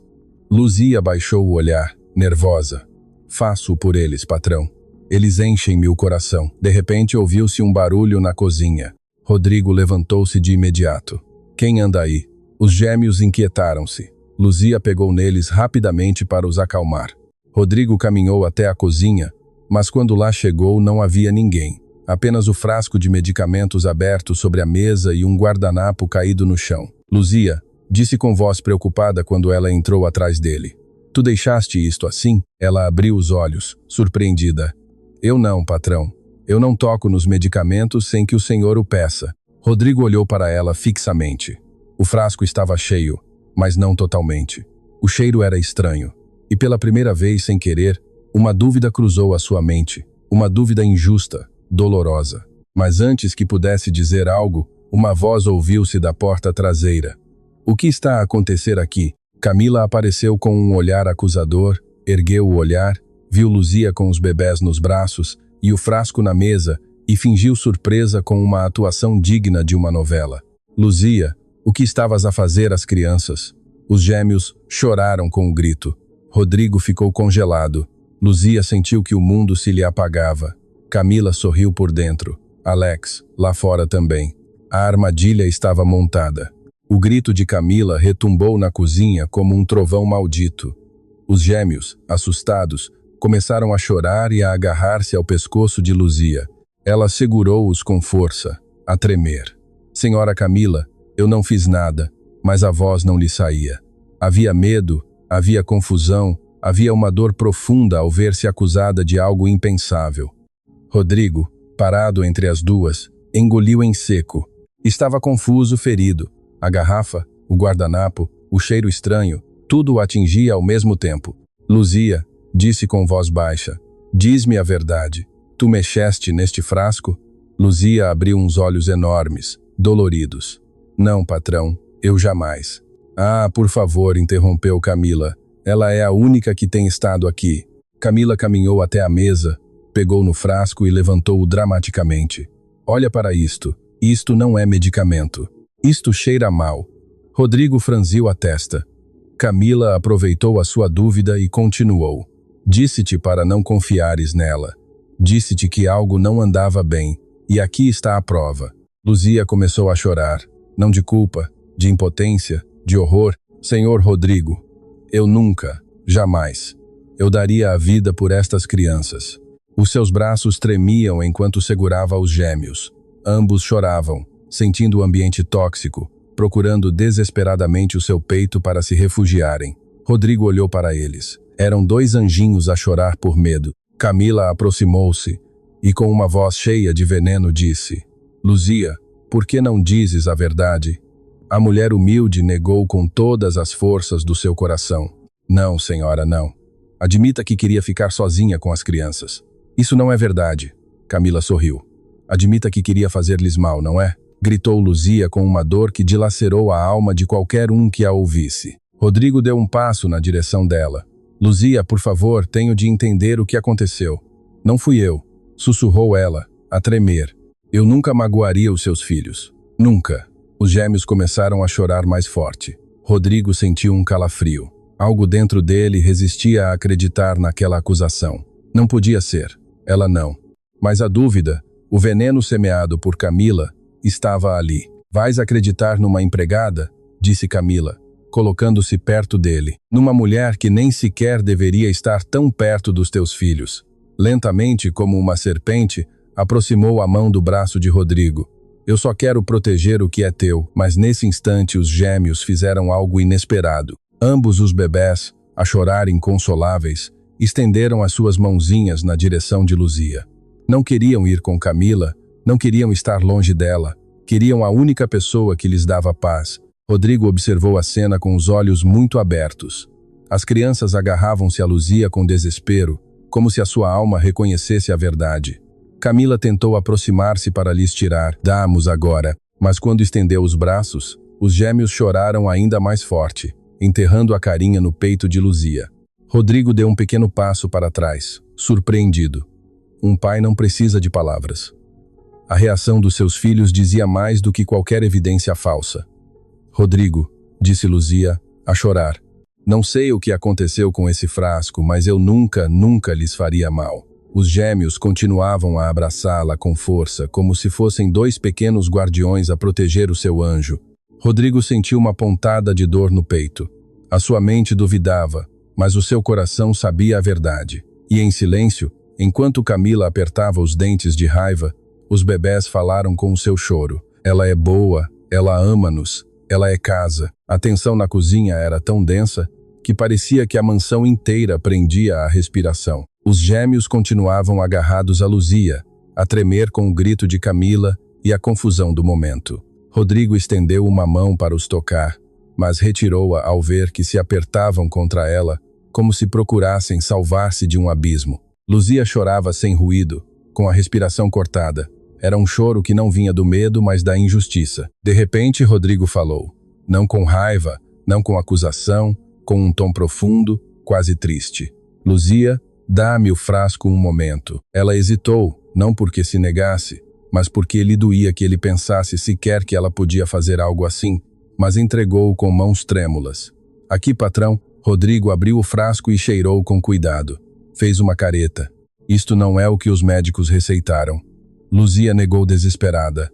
Luzia baixou o olhar, nervosa. Faço por eles, patrão. Eles enchem-me o coração. De repente ouviu-se um barulho na cozinha. Rodrigo levantou-se de imediato. Quem anda aí? Os gêmeos inquietaram-se. Luzia pegou neles rapidamente para os acalmar. Rodrigo caminhou até a cozinha, mas quando lá chegou não havia ninguém. Apenas o frasco de medicamentos aberto sobre a mesa e um guardanapo caído no chão. Luzia, disse com voz preocupada quando ela entrou atrás dele. Tu deixaste isto assim? Ela abriu os olhos, surpreendida. Eu não, patrão. Eu não toco nos medicamentos sem que o senhor o peça. Rodrigo olhou para ela fixamente. O frasco estava cheio, mas não totalmente. O cheiro era estranho. E pela primeira vez, sem querer, uma dúvida cruzou a sua mente. Uma dúvida injusta, dolorosa. Mas antes que pudesse dizer algo, uma voz ouviu-se da porta traseira. O que está a acontecer aqui? Camila apareceu com um olhar acusador, ergueu o olhar, viu Luzia com os bebés nos braços e o frasco na mesa e fingiu surpresa com uma atuação digna de uma novela. Luzia, o que estavas a fazer às crianças? Os gêmeos choraram com o grito. Rodrigo ficou congelado. Luzia sentiu que o mundo se lhe apagava. Camila sorriu por dentro. Alex, lá fora também. A armadilha estava montada. O grito de Camila retumbou na cozinha como um trovão maldito. Os gêmeos, assustados, começaram a chorar e a agarrar-se ao pescoço de Luzia. Ela segurou-os com força, a tremer. Senhora Camila, eu não fiz nada, mas a voz não lhe saía. Havia medo, havia confusão, havia uma dor profunda ao ver-se acusada de algo impensável. Rodrigo, parado entre as duas, engoliu em seco. Estava confuso, ferido. A garrafa, o guardanapo, o cheiro estranho, tudo o atingia ao mesmo tempo. Luzia, disse com voz baixa, diz-me a verdade. Tu mexeste neste frasco? Luzia abriu uns olhos enormes, doloridos. Não, patrão, eu jamais. Ah, por favor, interrompeu Camila. Ela é a única que tem estado aqui. Camila caminhou até a mesa, pegou no frasco e levantou-o dramaticamente. Olha para isto. Isto não é medicamento. Isto cheira mal. Rodrigo franziu a testa. Camila aproveitou a sua dúvida e continuou. Disse-te para não confiares nela. Disse-te que algo não andava bem. E aqui está a prova. Luzia começou a chorar. Não de culpa, de impotência, de horror. Senhor Rodrigo, eu nunca, jamais, eu daria a vida por estas crianças. Os seus braços tremiam enquanto segurava os gêmeos. Ambos choravam, sentindo o ambiente tóxico, procurando desesperadamente o seu peito para se refugiarem. Rodrigo olhou para eles. Eram dois anjinhos a chorar por medo. Camila aproximou-se e com uma voz cheia de veneno disse: Luzia, por que não dizes a verdade? A mulher humilde negou com todas as forças do seu coração. Não, senhora, não. Admita que queria ficar sozinha com as crianças. Isso não é verdade. Camila sorriu. Admita que queria fazer-lhes mal, não é? Gritou Luzia com uma dor que dilacerou a alma de qualquer um que a ouvisse. Rodrigo deu um passo na direção dela. Luzia, por favor, tenho de entender o que aconteceu. Não fui eu, sussurrou ela, a tremer. Eu nunca magoaria os seus filhos. Nunca. Os gêmeos começaram a chorar mais forte. Rodrigo sentiu um calafrio. Algo dentro dele resistia a acreditar naquela acusação. Não podia ser. Ela não. Mas a dúvida, o veneno semeado por Camila, estava ali. Vais acreditar numa empregada? Disse Camila, colocando-se perto dele. Numa mulher que nem sequer deveria estar tão perto dos teus filhos. Lentamente, como uma serpente, aproximou a mão do braço de Rodrigo. Eu só quero proteger o que é teu. Mas nesse instante os gêmeos fizeram algo inesperado. Ambos os bebés, a chorar inconsoláveis, estenderam as suas mãozinhas na direção de Luzia. Não queriam ir com Camila, não queriam estar longe dela, queriam a única pessoa que lhes dava paz. Rodrigo observou a cena com os olhos muito abertos. As crianças agarravam-se a Luzia com desespero, como se a sua alma reconhecesse a verdade. Camila tentou aproximar-se para lhes tirar. Damos agora, mas quando estendeu os braços, os gêmeos choraram ainda mais forte, enterrando a carinha no peito de Luzia. Rodrigo deu um pequeno passo para trás, surpreendido. Um pai não precisa de palavras. A reação dos seus filhos dizia mais do que qualquer evidência falsa. Rodrigo, disse Luzia, a chorar. Não sei o que aconteceu com esse frasco, mas eu nunca lhes faria mal. Os gêmeos continuavam a abraçá-la com força, como se fossem dois pequenos guardiões a proteger o seu anjo. Rodrigo sentiu uma pontada de dor no peito. A sua mente duvidava, mas o seu coração sabia a verdade. E em silêncio, enquanto Camila apertava os dentes de raiva, os bebés falaram com o seu choro. Ela é boa, ela ama-nos, ela é casa. A tensão na cozinha era tão densa que parecia que a mansão inteira prendia a respiração. Os gêmeos continuavam agarrados a Luzia, a tremer com o grito de Camila e a confusão do momento. Rodrigo estendeu uma mão para os tocar, mas retirou-a ao ver que se apertavam contra ela, como se procurassem salvar-se de um abismo. Luzia chorava sem ruído, com a respiração cortada. Era um choro que não vinha do medo, mas da injustiça. De repente, Rodrigo falou, não com raiva, não com acusação, com um tom profundo, quase triste. Luzia, dá-me o frasco um momento. Ela hesitou, não porque se negasse, mas porque lhe doía que ele pensasse sequer que ela podia fazer algo assim, mas entregou-o com mãos trêmulas. Aqui, patrão. Rodrigo abriu o frasco e cheirou com cuidado. Fez uma careta. Isto não é o que os médicos receitaram. Luzia negou desesperada.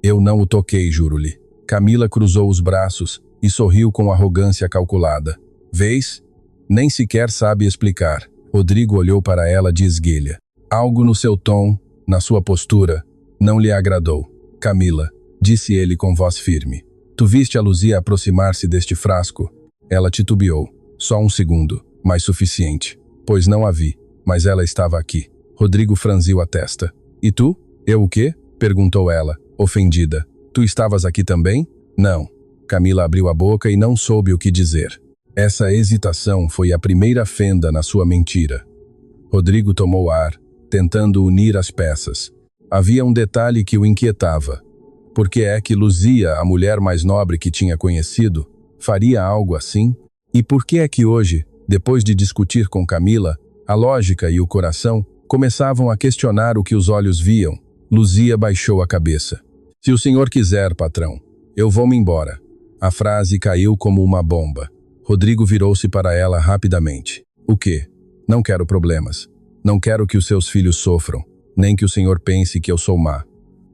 Eu não o toquei, juro-lhe. Camila cruzou os braços e sorriu com arrogância calculada. Vês? Nem sequer sabe explicar. Rodrigo olhou para ela de esguelha. Algo no seu tom, na sua postura, não lhe agradou. Camila, disse ele com voz firme. Tu viste a Luzia aproximar-se deste frasco? Ela titubeou. Só um segundo, mas suficiente. Pois não a vi, mas ela estava aqui. Rodrigo franziu a testa. E tu? Eu o quê? Perguntou ela, ofendida. Tu estavas aqui também? Não. Camila abriu a boca e não soube o que dizer. Essa hesitação foi a primeira fenda na sua mentira. Rodrigo tomou ar, tentando unir as peças. Havia um detalhe que o inquietava. Por que é que Luzia, a mulher mais nobre que tinha conhecido, faria algo assim? E por que é que hoje, depois de discutir com Camila, a lógica e o coração começavam a questionar o que os olhos viam? Luzia baixou a cabeça. Se o senhor quiser, patrão, eu vou-me embora. A frase caiu como uma bomba. Rodrigo virou-se para ela rapidamente. O quê? Não quero problemas. Não quero que os seus filhos sofram, nem que o senhor pense que eu sou má.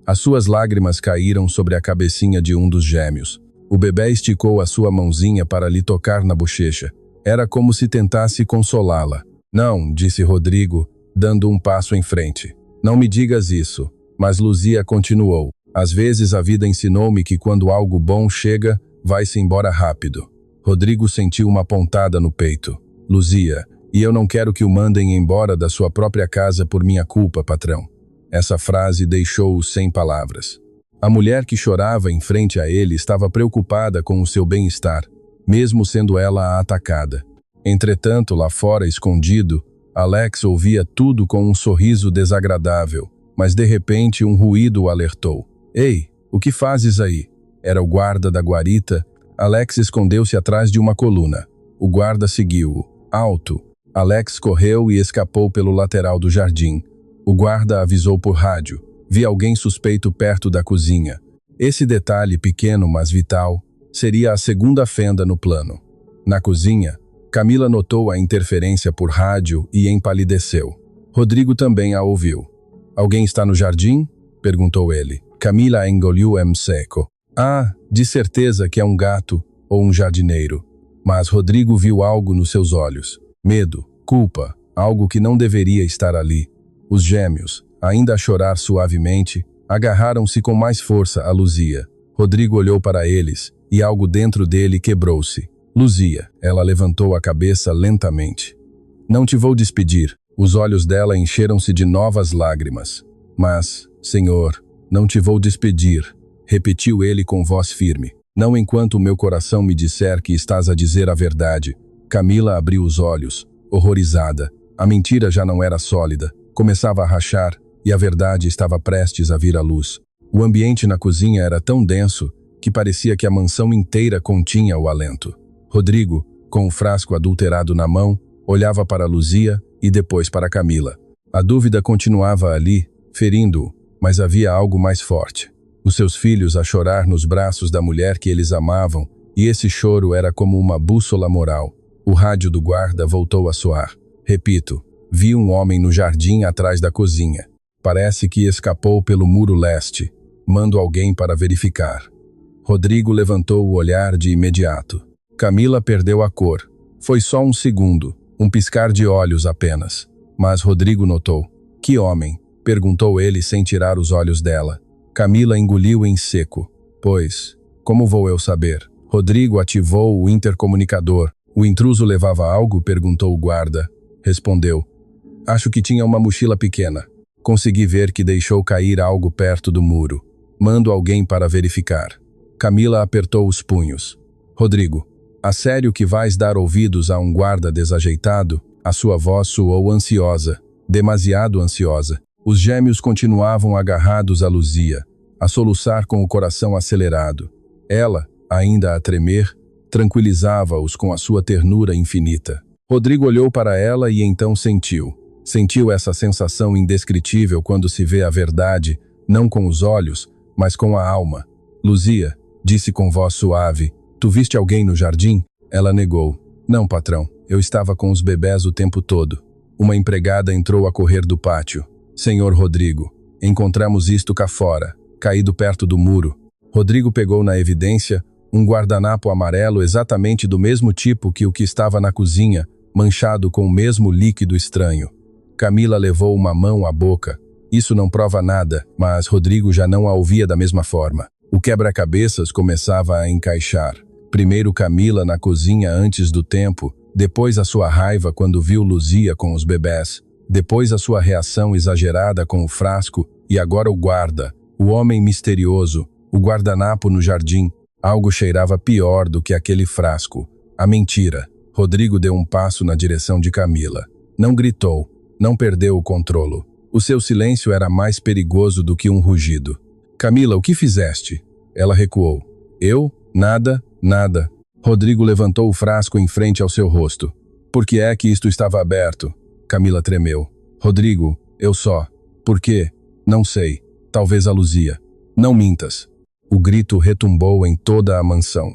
As suas lágrimas caíram sobre a cabecinha de um dos gêmeos. O bebê esticou a sua mãozinha para lhe tocar na bochecha. Era como se tentasse consolá-la. Não, disse Rodrigo, dando um passo em frente. Não me digas isso. Mas Luzia continuou. Às vezes a vida ensinou-me que quando algo bom chega, vai-se embora rápido. Rodrigo sentiu uma pontada no peito. Luzia, e eu não quero que o mandem embora da sua própria casa por minha culpa, patrão. Essa frase deixou-o sem palavras. A mulher que chorava em frente a ele estava preocupada com o seu bem-estar, mesmo sendo ela a atacada. Entretanto, lá fora, escondido, Alex ouvia tudo com um sorriso desagradável, mas de repente um ruído o alertou. Ei, o que fazes aí? Era o guarda da guarita. Alex escondeu-se atrás de uma coluna. O guarda seguiu-o. Alto. Alex correu e escapou pelo lateral do jardim. O guarda avisou por rádio. Vi alguém suspeito perto da cozinha. Esse detalhe pequeno, mas vital, seria a segunda fenda no plano. Na cozinha, Camila notou a interferência por rádio e empalideceu. Rodrigo também a ouviu. Alguém está no jardim? Perguntou ele. Camila engoliu em seco. Ah, de certeza que é um gato ou um jardineiro. Mas Rodrigo viu algo nos seus olhos. Medo, culpa, algo que não deveria estar ali. Os gêmeos, ainda a chorar suavemente, Agarraram-se com mais força a Luzia. Rodrigo olhou para eles, e algo dentro dele quebrou-se. Luzia, ela levantou a cabeça lentamente. Não te vou despedir. Os olhos dela encheram-se de novas lágrimas. Mas, Senhor, não te vou despedir, repetiu ele com voz firme. Não enquanto o meu coração me disser que estás a dizer a verdade. Camila abriu os olhos, horrorizada. A mentira já não era sólida, começava a rachar, e a verdade estava prestes a vir à luz. O ambiente na cozinha era tão denso que parecia que a mansão inteira continha o alento. Rodrigo, com o frasco adulterado na mão, olhava para Luzia e depois para Camila. A dúvida continuava ali, ferindo-o, mas havia algo mais forte. Os seus filhos a chorar nos braços da mulher que eles amavam, e esse choro era como uma bússola moral. O rádio do guarda voltou a soar. Repito, vi um homem no jardim atrás da cozinha. Parece que escapou pelo muro leste. Mando alguém para verificar. Rodrigo levantou o olhar de imediato. Camila perdeu a cor. Foi só um segundo, um piscar de olhos apenas. Mas Rodrigo notou. Que homem? Perguntou ele sem tirar os olhos dela. Camila engoliu em seco. Pois, como vou eu saber? Rodrigo ativou o intercomunicador. O intruso levava algo? Perguntou o guarda. Respondeu. Acho que tinha uma mochila pequena. Consegui ver que deixou cair algo perto do muro. Mando alguém para verificar. Camila apertou os punhos. Rodrigo, a sério que vais dar ouvidos a um guarda desajeitado? A sua voz soou ansiosa, demasiado ansiosa. Os gêmeos continuavam agarrados a Luzia, a soluçar com o coração acelerado. Ela, ainda a tremer, tranquilizava-os com a sua ternura infinita. Rodrigo olhou para ela e então sentiu. Sentiu essa sensação indescritível quando se vê a verdade, não com os olhos, mas com a alma. Luzia, disse com voz suave, tu viste alguém no jardim? Ela negou. Não, patrão, eu estava com os bebés o tempo todo. Uma empregada entrou a correr do pátio. Senhor Rodrigo, encontramos isto cá fora, caído perto do muro. Rodrigo pegou na evidência um guardanapo amarelo exatamente do mesmo tipo que o que estava na cozinha, manchado com o mesmo líquido estranho. Camila levou uma mão à boca. Isso não prova nada, mas Rodrigo já não a ouvia da mesma forma. O quebra-cabeças começava a encaixar. Primeiro Camila na cozinha antes do tempo, depois a sua raiva quando viu Luzia com os bebés, depois a sua reação exagerada com o frasco e agora o guarda, o homem misterioso, o guardanapo no jardim. Algo cheirava pior do que aquele frasco. A mentira. Rodrigo deu um passo na direção de Camila. Não gritou, não perdeu o controle. O seu silêncio era mais perigoso do que um rugido. Camila, o que fizeste? Ela recuou. Eu? Nada, nada. Rodrigo levantou o frasco em frente ao seu rosto. Por que é que isto estava aberto? Camila tremeu. Rodrigo, eu só. Por quê? Não sei. Talvez a Luzia. Não mintas. O grito retumbou em toda a mansão.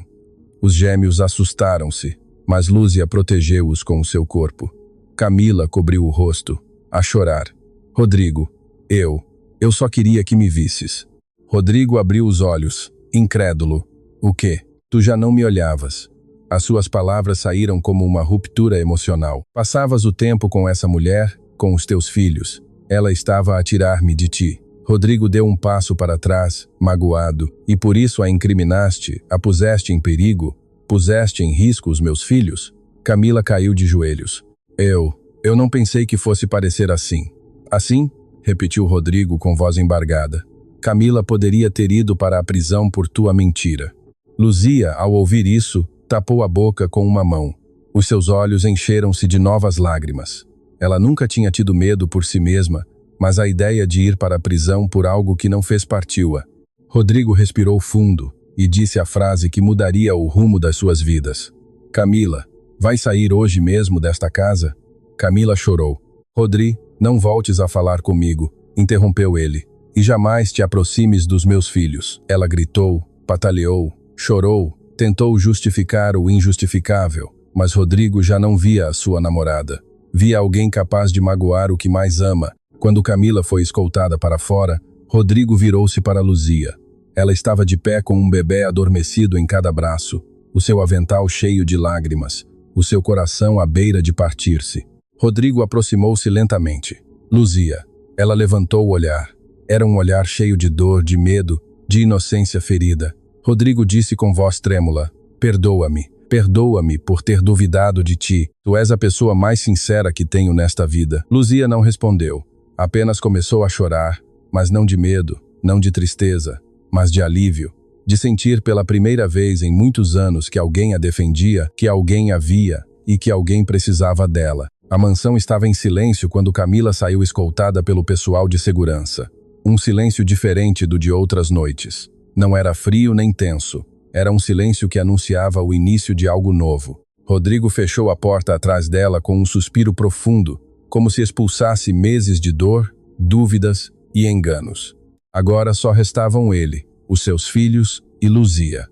Os gêmeos assustaram-se, mas Luzia protegeu-os com o seu corpo. Camila cobriu o rosto, a chorar. Rodrigo, eu só queria que me visses. Rodrigo abriu os olhos, incrédulo. O quê? Tu já não me olhavas. As suas palavras saíram como uma ruptura emocional. Passavas o tempo com essa mulher, com os teus filhos. Ela estava a tirar-me de ti. Rodrigo deu um passo para trás, magoado, e por isso a incriminaste, a puseste em perigo, puseste em risco os meus filhos? Camila caiu de joelhos. Eu não pensei que fosse parecer assim. Assim? Repetiu Rodrigo com voz embargada. Camila poderia ter ido para a prisão por tua mentira. Luzia, ao ouvir isso, tapou a boca com uma mão. Os seus olhos encheram-se de novas lágrimas. Ela nunca tinha tido medo por si mesma, mas a ideia de ir para a prisão por algo que não fez partiu-a. Rodrigo respirou fundo e disse a frase que mudaria o rumo das suas vidas. Camila, vai sair hoje mesmo desta casa? Camila chorou. Rodri, não voltes a falar comigo, interrompeu ele, e jamais te aproximes dos meus filhos. Ela gritou, pataleou, chorou, tentou justificar o injustificável, mas Rodrigo já não via a sua namorada. Via alguém capaz de magoar o que mais ama. Quando Camila foi escoltada para fora, Rodrigo virou-se para Luzia. Ela estava de pé com um bebê adormecido em cada braço, o seu avental cheio de lágrimas, o seu coração à beira de partir-se. Rodrigo aproximou-se lentamente. Luzia. Ela levantou o olhar. Era um olhar cheio de dor, de medo, de inocência ferida. Rodrigo disse com voz trêmula: "Perdoa-me. Perdoa-me por ter duvidado de ti. Tu és a pessoa mais sincera que tenho nesta vida." Luzia não respondeu. Apenas começou a chorar, mas não de medo, não de tristeza, mas de alívio. De sentir pela primeira vez em muitos anos que alguém a defendia, que alguém a via e que alguém precisava dela. A mansão estava em silêncio quando Camila saiu escoltada pelo pessoal de segurança. Um silêncio diferente do de outras noites. Não era frio nem tenso. Era um silêncio que anunciava o início de algo novo. Rodrigo fechou a porta atrás dela com um suspiro profundo, como se expulsasse meses de dor, dúvidas e enganos. Agora só restavam ele, os seus filhos e Luzia.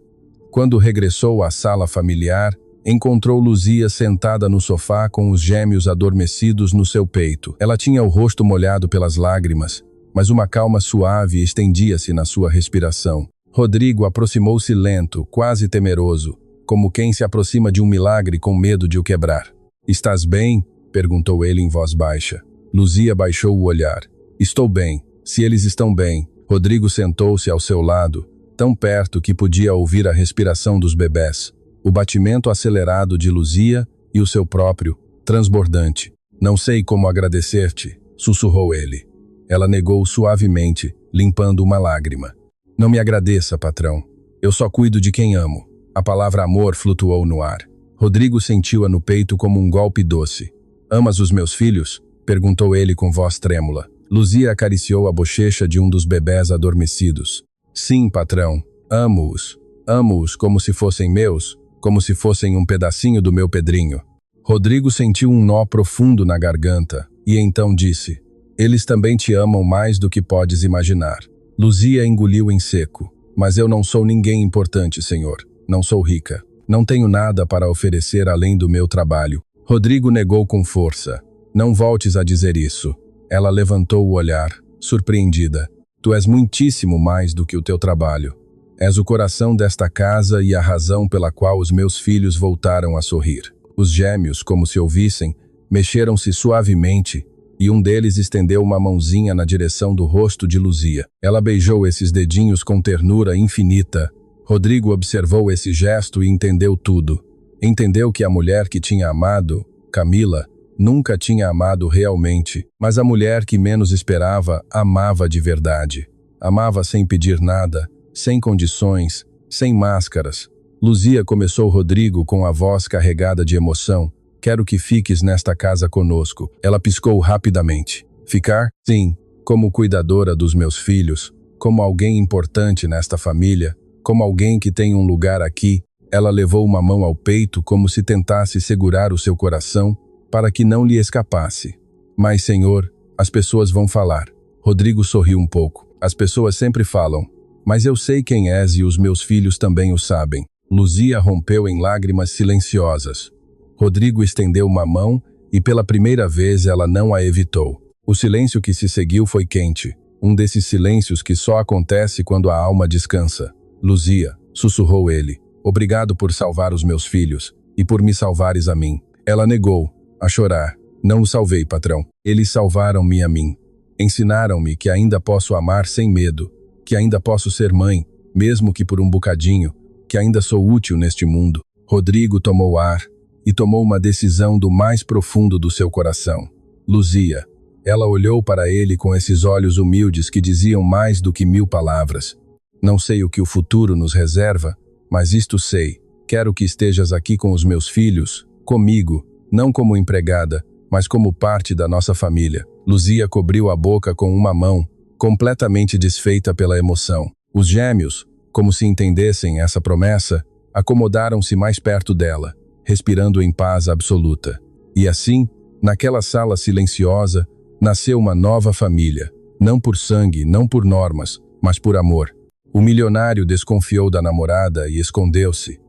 Quando regressou à sala familiar, encontrou Luzia sentada no sofá com os gêmeos adormecidos no seu peito. Ela tinha o rosto molhado pelas lágrimas, mas uma calma suave estendia-se na sua respiração. Rodrigo aproximou-se lento, quase temeroso, como quem se aproxima de um milagre com medo de o quebrar. "Estás bem?" perguntou ele em voz baixa. Luzia baixou o olhar. "Estou bem. Se eles estão bem." Rodrigo sentou-se ao seu lado, tão perto que podia ouvir a respiração dos bebés, o batimento acelerado de Luzia e o seu próprio, transbordante. "Não sei como agradecer-te", sussurrou ele. Ela negou suavemente, limpando uma lágrima. "Não me agradeça, patrão. Eu só cuido de quem amo." A palavra amor flutuou no ar. Rodrigo sentiu-a no peito como um golpe doce. "Amas os meus filhos?" perguntou ele com voz trêmula. Luzia acariciou a bochecha de um dos bebés adormecidos. "Sim, patrão. Amo-os. Amo-os como se fossem meus, como se fossem um pedacinho do meu Pedrinho." Rodrigo sentiu um nó profundo na garganta e então disse: "Eles também te amam mais do que podes imaginar." Luzia engoliu em seco. "Mas eu não sou ninguém importante, senhor. Não sou rica. Não tenho nada para oferecer além do meu trabalho." Rodrigo negou com força. "Não voltes a dizer isso." Ela levantou o olhar, surpreendida. "Tu és muitíssimo mais do que o teu trabalho. És o coração desta casa e a razão pela qual os meus filhos voltaram a sorrir." Os gêmeos, como se ouvissem, mexeram-se suavemente e um deles estendeu uma mãozinha na direção do rosto de Luzia. Ela beijou esses dedinhos com ternura infinita. Rodrigo observou esse gesto e entendeu tudo. Entendeu que a mulher que tinha amado, Camila, nunca tinha amado realmente, mas a mulher que menos esperava amava de verdade. Amava sem pedir nada, sem condições, sem máscaras. Luzia começou Rodrigo com a voz carregada de emoção. "Quero que fiques nesta casa conosco." Ela piscou rapidamente. "Ficar? Sim, como cuidadora dos meus filhos, como alguém importante nesta família, como alguém que tem um lugar aqui." Ela levou uma mão ao peito como se tentasse segurar o seu coração para que não lhe escapasse. "Mas, senhor, as pessoas vão falar." Rodrigo sorriu um pouco. "As pessoas sempre falam. Mas eu sei quem és e os meus filhos também o sabem." Luzia rompeu em lágrimas silenciosas. Rodrigo estendeu uma mão e pela primeira vez ela não a evitou. O silêncio que se seguiu foi quente, um desses silêncios que só acontece quando a alma descansa. "Luzia", sussurrou ele, "obrigado por salvar os meus filhos e por me salvares a mim." Ela negou, a chorar. "Não os salvei, patrão. Eles salvaram-me a mim. Ensinaram-me que ainda posso amar sem medo, que ainda posso ser mãe, mesmo que por um bocadinho, que ainda sou útil neste mundo." Rodrigo tomou ar e tomou uma decisão do mais profundo do seu coração. "Luzia." Ela olhou para ele com esses olhos humildes que diziam mais do que 1000 palavras. "Não sei o que o futuro nos reserva, mas isto sei. Quero que estejas aqui com os meus filhos, comigo, não como empregada, mas como parte da nossa família." Luzia cobriu a boca com uma mão, completamente desfeita pela emoção. Os gêmeos, como se entendessem essa promessa, acomodaram-se mais perto dela, respirando em paz absoluta. E assim, naquela sala silenciosa, nasceu uma nova família, não por sangue, não por normas, mas por amor. O milionário desconfiou da namorada e escondeu-se,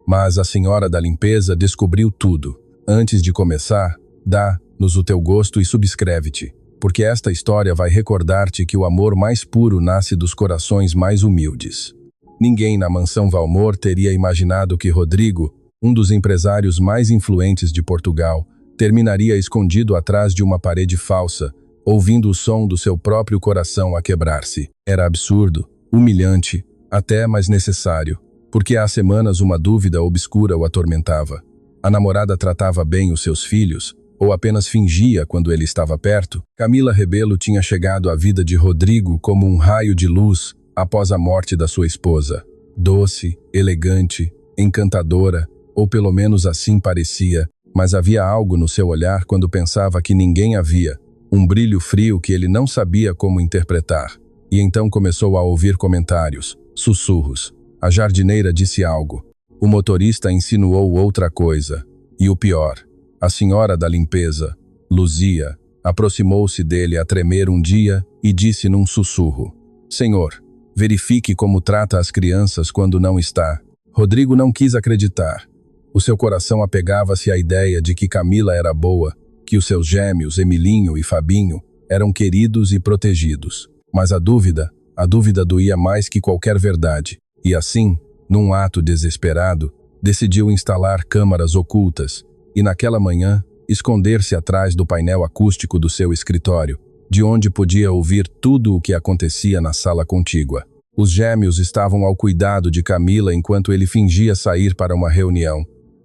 mas a senhora da limpeza descobriu tudo. Antes de começar, dá-nos o teu gosto e subscreve-te, porque esta história vai recordar-te que o amor mais puro nasce dos corações mais humildes. Ninguém na mansão Valmor teria imaginado que Rodrigo, um dos empresários mais influentes de Portugal, terminaria escondido atrás de uma parede falsa, ouvindo o som do seu próprio coração a quebrar-se. Era absurdo, humilhante, até mais necessário, porque há semanas uma dúvida obscura o atormentava. A namorada tratava bem os seus filhos, ou apenas fingia quando ele estava perto? Camila Rebelo tinha chegado à vida de Rodrigo como um raio de luz após a morte da sua esposa. Doce, elegante, encantadora, ou pelo menos assim parecia, mas havia algo no seu olhar quando pensava que ninguém a via, um brilho frio que ele não sabia como interpretar. E então começou a ouvir comentários, sussurros. A jardineira disse algo. O motorista insinuou outra coisa. E o pior, a senhora da limpeza, Luzia, aproximou-se dele a tremer um dia e disse num sussurro: Senhor, verifique como trata as crianças quando não está. Rodrigo não quis acreditar. O seu coração apegava-se à ideia de que Camila era boa, que os seus gêmeos, Emilinho e Fabinho, eram queridos e protegidos. Mas a dúvida doía mais que qualquer verdade. E assim, num ato desesperado, decidiu instalar câmaras ocultas e naquela manhã esconder-se atrás do painel acústico do seu escritório, de onde podia ouvir tudo o que acontecia na sala contígua. Os gêmeos estavam ao cuidado de Camila enquanto ele fingia sair para uma reunião.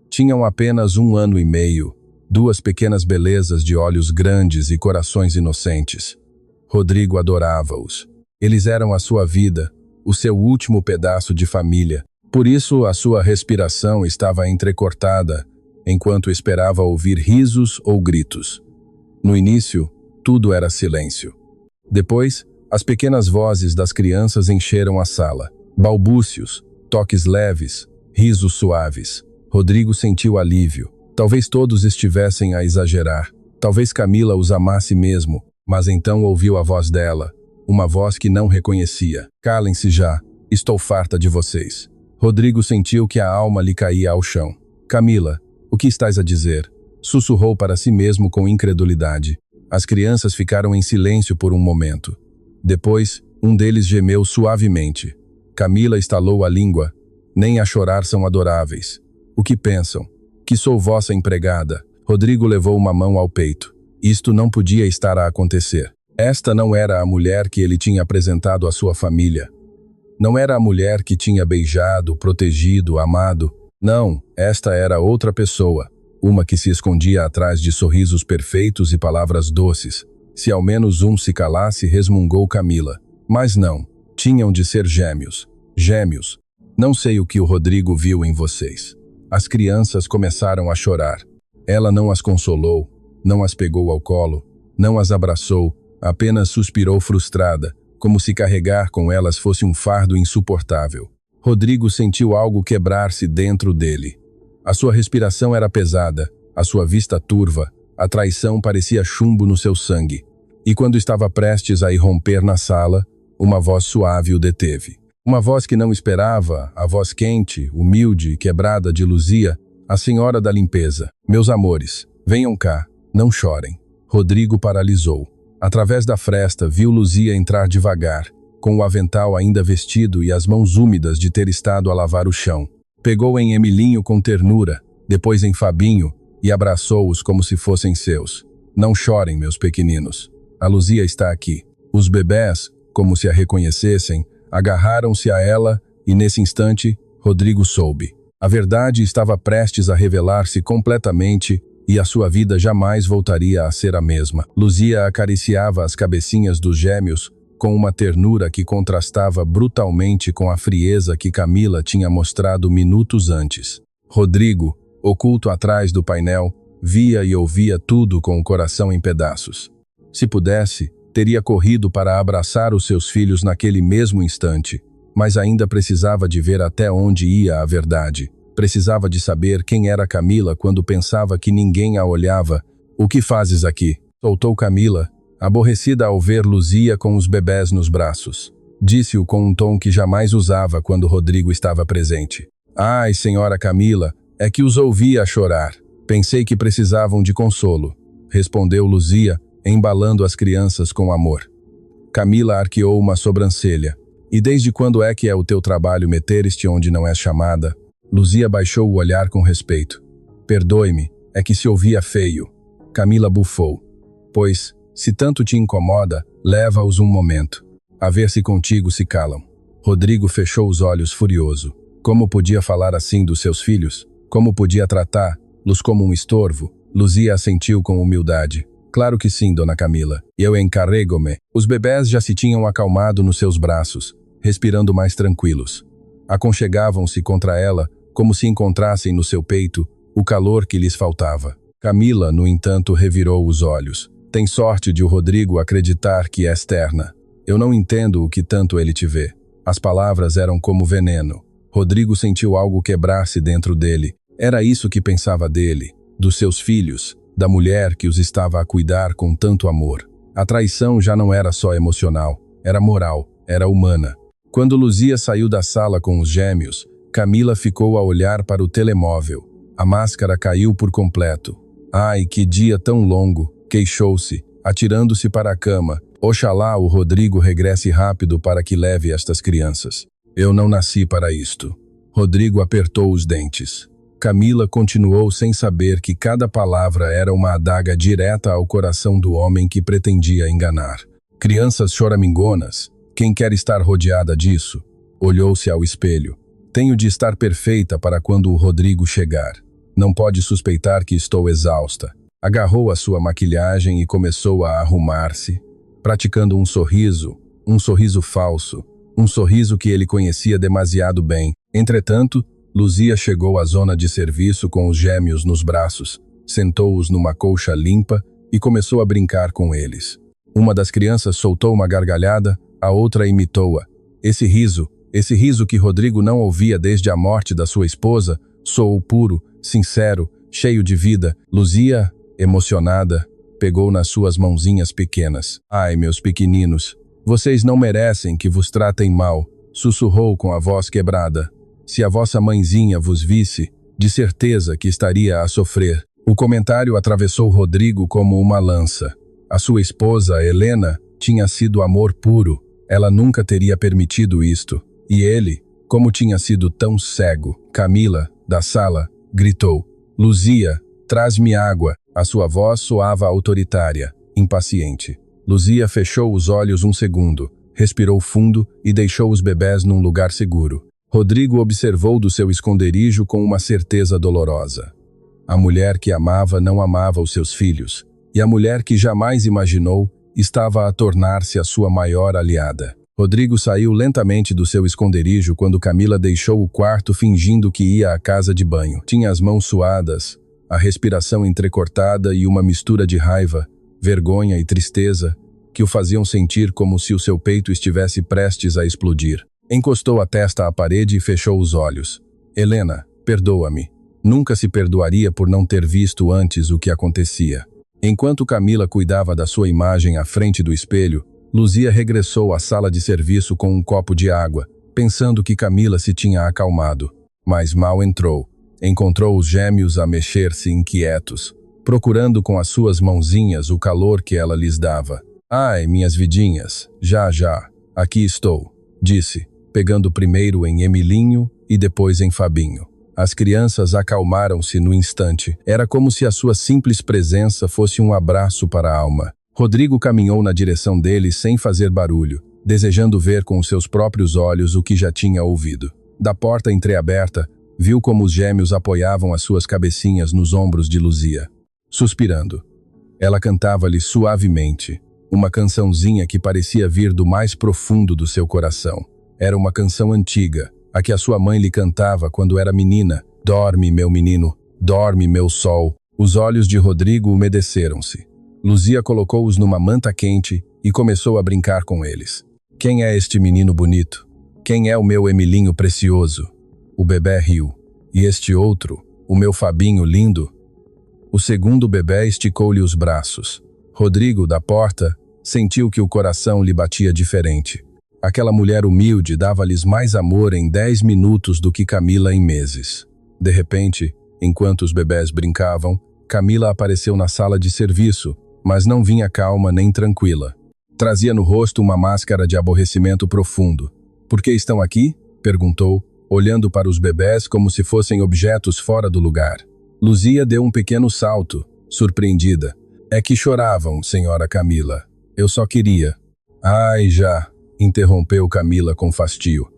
Tinham apenas 1 ano e meio, 2 pequenas belezas de olhos grandes e corações inocentes. Rodrigo adorava-os. Eles eram a sua vida, o seu último pedaço de família. Por isso, a sua respiração estava entrecortada, enquanto esperava ouvir risos ou gritos. No início, tudo era silêncio. Depois, as pequenas vozes das crianças encheram a sala. Balbúcios, toques leves, risos suaves. Rodrigo sentiu alívio. Talvez todos estivessem a exagerar. Talvez Camila os amasse mesmo, mas então ouviu a voz dela, uma voz que não reconhecia. Calem-se já, estou farta de vocês. Rodrigo sentiu que a alma lhe caía ao chão. Camila, o que estás a dizer? Sussurrou para si mesmo com incredulidade. As crianças ficaram em silêncio por um momento. Depois, um deles gemeu suavemente. Camila estalou a língua. Nem a chorar são adoráveis. O que pensam? Que sou vossa empregada. Rodrigo levou uma mão ao peito. Isto não podia estar a acontecer. Esta não era a mulher que ele tinha apresentado à sua família. Não era a mulher que tinha beijado, protegido, amado. Não, esta era outra pessoa. Uma que se escondia atrás de sorrisos perfeitos e palavras doces. Se ao menos um se calasse, resmungou Camila. Mas não, tinham de ser gêmeos. Gêmeos. Não sei o que o Rodrigo viu em vocês. As crianças começaram a chorar. Ela não as consolou, não as pegou ao colo, não as abraçou, apenas suspirou frustrada, como se carregar com elas fosse um fardo insuportável. Rodrigo sentiu algo quebrar-se dentro dele. A sua respiração era pesada, a sua vista turva, a traição parecia chumbo no seu sangue. E quando estava prestes a irromper na sala, uma voz suave o deteve. Uma voz que não esperava, a voz quente, humilde e quebrada de Luzia, a senhora da limpeza. Meus amores, venham cá, não chorem. Rodrigo paralisou. Através da fresta, viu Luzia entrar devagar, com o avental ainda vestido e as mãos úmidas de ter estado a lavar o chão. Pegou em Emilinho com ternura, depois em Fabinho, e abraçou-os como se fossem seus. Não chorem, meus pequeninos. A Luzia está aqui. Os bebés, como se a reconhecessem, agarraram-se a ela e, nesse instante, Rodrigo soube. A verdade estava prestes a revelar-se completamente e a sua vida jamais voltaria a ser a mesma. Luzia acariciava as cabecinhas dos gêmeos com uma ternura que contrastava brutalmente com a frieza que Camila tinha mostrado minutos antes. Rodrigo, oculto atrás do painel, via e ouvia tudo com o coração em pedaços. Se pudesse, teria corrido para abraçar os seus filhos naquele mesmo instante, mas ainda precisava de ver até onde ia a verdade. Precisava de saber quem era Camila quando pensava que ninguém a olhava. O que fazes aqui? Soltou Camila, aborrecida ao ver Luzia com os bebés nos braços. Disse-o com um tom que jamais usava quando Rodrigo estava presente. Ai, senhora Camila, é que os ouvia chorar. Pensei que precisavam de consolo, respondeu Luzia, embalando as crianças com amor. Camila arqueou uma sobrancelha. E desde quando é que é o teu trabalho meter-te onde não és chamada? Luzia baixou o olhar com respeito. Perdoe-me, é que se ouvia feio. Camila bufou. Pois, Se tanto te incomoda, leva-os um momento. A ver se contigo se calam. Rodrigo fechou os olhos furioso. Como podia falar assim dos seus filhos? Como podia tratá-los como um estorvo? Luzia assentiu com humildade. Claro que sim, dona Camila. Eu encarrego-me. Os bebés já se tinham acalmado nos seus braços, respirando mais tranquilos. Aconchegavam-se contra ela, como se encontrassem no seu peito o calor que lhes faltava. Camila, no entanto, revirou os olhos. Tem sorte de o Rodrigo acreditar que és terna. Eu não entendo o que tanto ele te vê. As palavras eram como veneno. Rodrigo sentiu algo quebrar-se dentro dele. Era isso que pensava dele, dos seus filhos, da mulher que os estava a cuidar com tanto amor. A traição já não era só emocional, era moral, era humana. Quando Luzia saiu da sala com os gêmeos, Camila ficou a olhar para o telemóvel. A máscara caiu por completo. Ai, que dia tão longo, queixou-se, atirando-se para a cama. Oxalá o Rodrigo regresse rápido para que leve estas crianças. Eu não nasci para isto. Rodrigo apertou os dentes. Camila continuou sem saber que cada palavra era uma adaga direta ao coração do homem que pretendia enganar. Crianças choramingonas, quem quer estar rodeada disso? Olhou-se ao espelho. Tenho de estar perfeita para quando o Rodrigo chegar. Não pode suspeitar que estou exausta. Agarrou a sua maquilhagem e começou a arrumar-se, praticando um sorriso falso, um sorriso que ele conhecia demasiado bem. Entretanto, Luzia chegou à zona de serviço com os gêmeos nos braços, sentou-os numa colcha limpa e começou a brincar com eles. Uma das crianças soltou uma gargalhada, a outra imitou-a. Esse riso que Rodrigo não ouvia desde a morte da sua esposa, soou puro, sincero, cheio de vida. Luzia, emocionada, pegou nas suas mãozinhas pequenas. Ai, meus pequeninos, vocês não merecem que vos tratem mal, sussurrou com a voz quebrada. Se a vossa mãezinha vos visse, de certeza que estaria a sofrer. O comentário atravessou Rodrigo como uma lança. A sua esposa, Helena, tinha sido amor puro. Ela nunca teria permitido isto. E ele, como tinha sido tão cego? Camila, da sala, gritou. Luzia, traz-me água. A sua voz soava autoritária, impaciente. Luzia fechou os olhos um segundo, respirou fundo e deixou os bebés num lugar seguro. Rodrigo observou do seu esconderijo com uma certeza dolorosa. A mulher que amava não amava os seus filhos, e a mulher que jamais imaginou estava a tornar-se a sua maior aliada. Rodrigo saiu lentamente do seu esconderijo quando Camila deixou o quarto fingindo que ia à casa de banho. Tinha as mãos suadas, a respiração entrecortada e uma mistura de raiva, vergonha e tristeza que o faziam sentir como se o seu peito estivesse prestes a explodir. Encostou a testa à parede e fechou os olhos. Helena, perdoa-me. Nunca se perdoaria por não ter visto antes o que acontecia. Enquanto Camila cuidava da sua imagem à frente do espelho, Luzia regressou à sala de serviço com um copo de água, pensando que Camila se tinha acalmado. Mas mal entrou. Encontrou os gêmeos a mexer-se inquietos, procurando com as suas mãozinhas o calor que ela lhes dava. Ai, minhas vidinhas, já, aqui estou, disse, pegando primeiro em Emilinho e depois em Fabinho. As crianças acalmaram-se no instante. Era como se a sua simples presença fosse um abraço para a alma. Rodrigo caminhou na direção deles sem fazer barulho, desejando ver com os seus próprios olhos o que já tinha ouvido. Da porta entreaberta, viu como os gêmeos apoiavam as suas cabecinhas nos ombros de Luzia. Suspirando, ela cantava-lhe suavemente, uma cançãozinha que parecia vir do mais profundo do seu coração. Era uma canção antiga, a que a sua mãe lhe cantava quando era menina. Dorme, meu menino, dorme, meu sol. Os olhos de Rodrigo umedeceram-se. Luzia colocou-os numa manta quente e começou a brincar com eles. Quem é este menino bonito? Quem é o meu Emilinho precioso? O bebé riu. E este outro, o meu Fabinho lindo? O segundo bebé esticou-lhe os braços. Rodrigo, da porta, sentiu que o coração lhe batia diferente. Aquela mulher humilde dava-lhes mais amor em 10 minutos do que Camila em meses. De repente, enquanto os bebés brincavam, Camila apareceu na sala de serviço, mas não vinha calma nem tranquila. Trazia no rosto uma máscara de aborrecimento profundo. Por que estão aqui? Perguntou, olhando para os bebés como se fossem objetos fora do lugar. Luzia deu um pequeno salto, surpreendida. É que choravam, senhora Camila. Eu só queria. Ai, já, interrompeu Camila com fastio.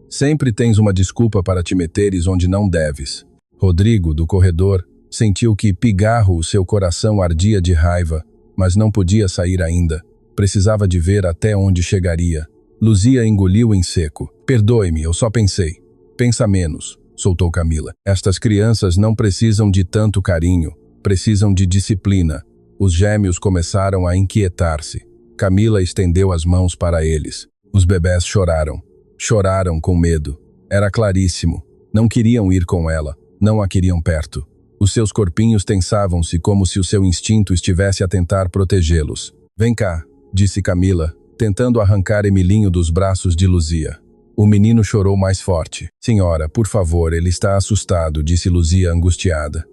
Sempre tens uma desculpa para te meteres onde não deves. Rodrigo, do corredor, sentiu que pigarro o seu coração ardia de raiva, mas não podia sair ainda. Precisava de ver até onde chegaria. Luzia engoliu em seco. Perdoe-me, eu só pensei. Pensa menos, soltou Camila. Estas crianças não precisam de tanto carinho, precisam de disciplina. Os gêmeos começaram a inquietar-se. Camila estendeu as mãos para eles. Os bebés choraram. Choraram com medo. Era claríssimo. Não queriam ir com ela. Não a queriam perto. Os seus corpinhos tensavam-se como se o seu instinto estivesse a tentar protegê-los. Vem cá, disse Camila, tentando arrancar Emilinho dos braços de Luzia. O menino chorou mais forte. Senhora, por favor, ele está assustado, disse Luzia angustiada.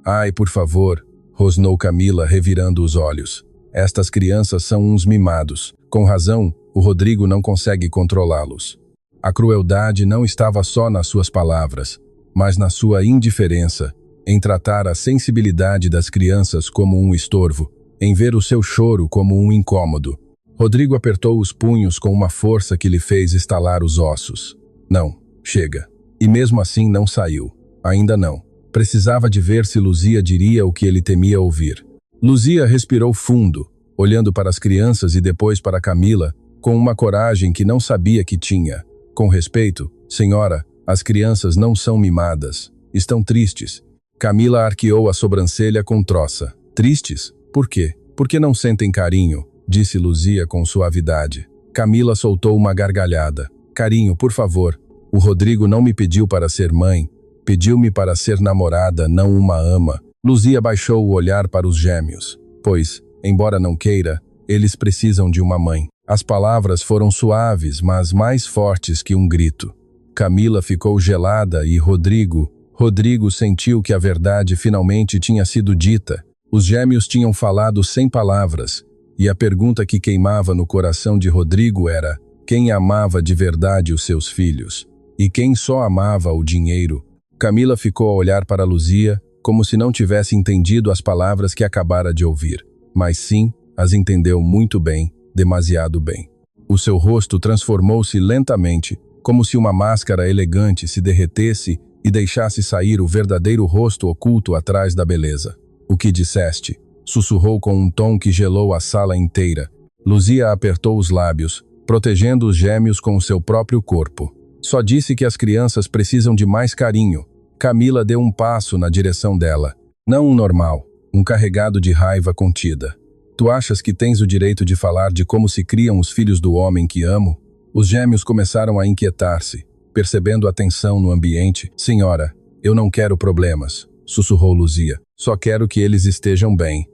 Ai, por favor, rosnou Camila, revirando os olhos. Estas crianças são uns mimados. Com razão, o Rodrigo não consegue controlá-los. A crueldade não estava só nas suas palavras, mas na sua indiferença, em tratar a sensibilidade das crianças como um estorvo, em ver o seu choro como um incômodo. Rodrigo apertou os punhos com uma força que lhe fez estalar os ossos. Não, chega. E mesmo assim não saiu. Ainda não. Precisava de ver se Luzia diria o que ele temia ouvir. Luzia respirou fundo, olhando para as crianças e depois para Camila, com uma coragem que não sabia que tinha. Com respeito, senhora, as crianças não são mimadas. Estão tristes. Camila arqueou a sobrancelha com troça. Tristes? Por quê? Porque não sentem carinho, disse Luzia com suavidade. Camila soltou uma gargalhada. Carinho, por favor. O Rodrigo não me pediu para ser mãe. Pediu-me para ser namorada, não uma ama. Luzia baixou o olhar para os gêmeos. Pois, embora não queira, eles precisam de uma mãe. As palavras foram suaves, mas mais fortes que um grito. Camila ficou gelada e Rodrigo sentiu que a verdade finalmente tinha sido dita. Os gêmeos tinham falado sem palavras, e a pergunta que queimava no coração de Rodrigo era: quem amava de verdade os seus filhos? E quem só amava o dinheiro? Camila ficou a olhar para Luzia, como se não tivesse entendido as palavras que acabara de ouvir. Mas sim, as entendeu muito bem, demasiado bem. O seu rosto transformou-se lentamente, como se uma máscara elegante se derretesse e deixasse sair o verdadeiro rosto oculto atrás da beleza. O que disseste? Sussurrou com um tom que gelou a sala inteira. Luzia apertou os lábios, protegendo os gêmeos com o seu próprio corpo. Só disse que as crianças precisam de mais carinho. Camila deu um passo na direção dela. Não um normal, um carregado de raiva contida. Tu achas que tens o direito de falar de como se criam os filhos do homem que amo? Os gêmeos começaram a inquietar-se, percebendo a tensão no ambiente. Senhora, eu não quero problemas, sussurrou Luzia. Só quero que eles estejam bem.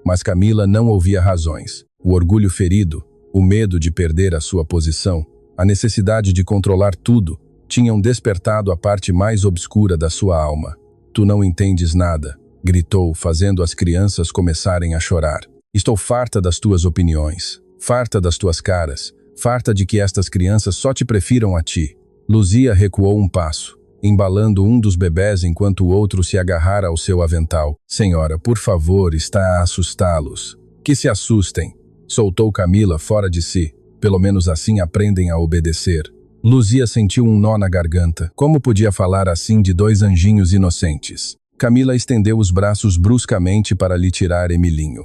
Mas Camila não ouvia razões. O orgulho ferido, o medo de perder a sua posição, a necessidade de controlar tudo, tinham despertado a parte mais obscura da sua alma. Tu não entendes nada, gritou, fazendo as crianças começarem a chorar. Estou farta das tuas opiniões, farta das tuas caras, farta de que estas crianças só te prefiram a ti. Luzia recuou um passo, embalando um dos bebés enquanto o outro se agarrara ao seu avental. Senhora, por favor, está a assustá-los. Que se assustem, soltou Camila fora de si. Pelo menos assim aprendem a obedecer. Luzia sentiu um nó na garganta. Como podia falar assim de dois anjinhos inocentes? Camila estendeu os braços bruscamente para lhe tirar Emilinho.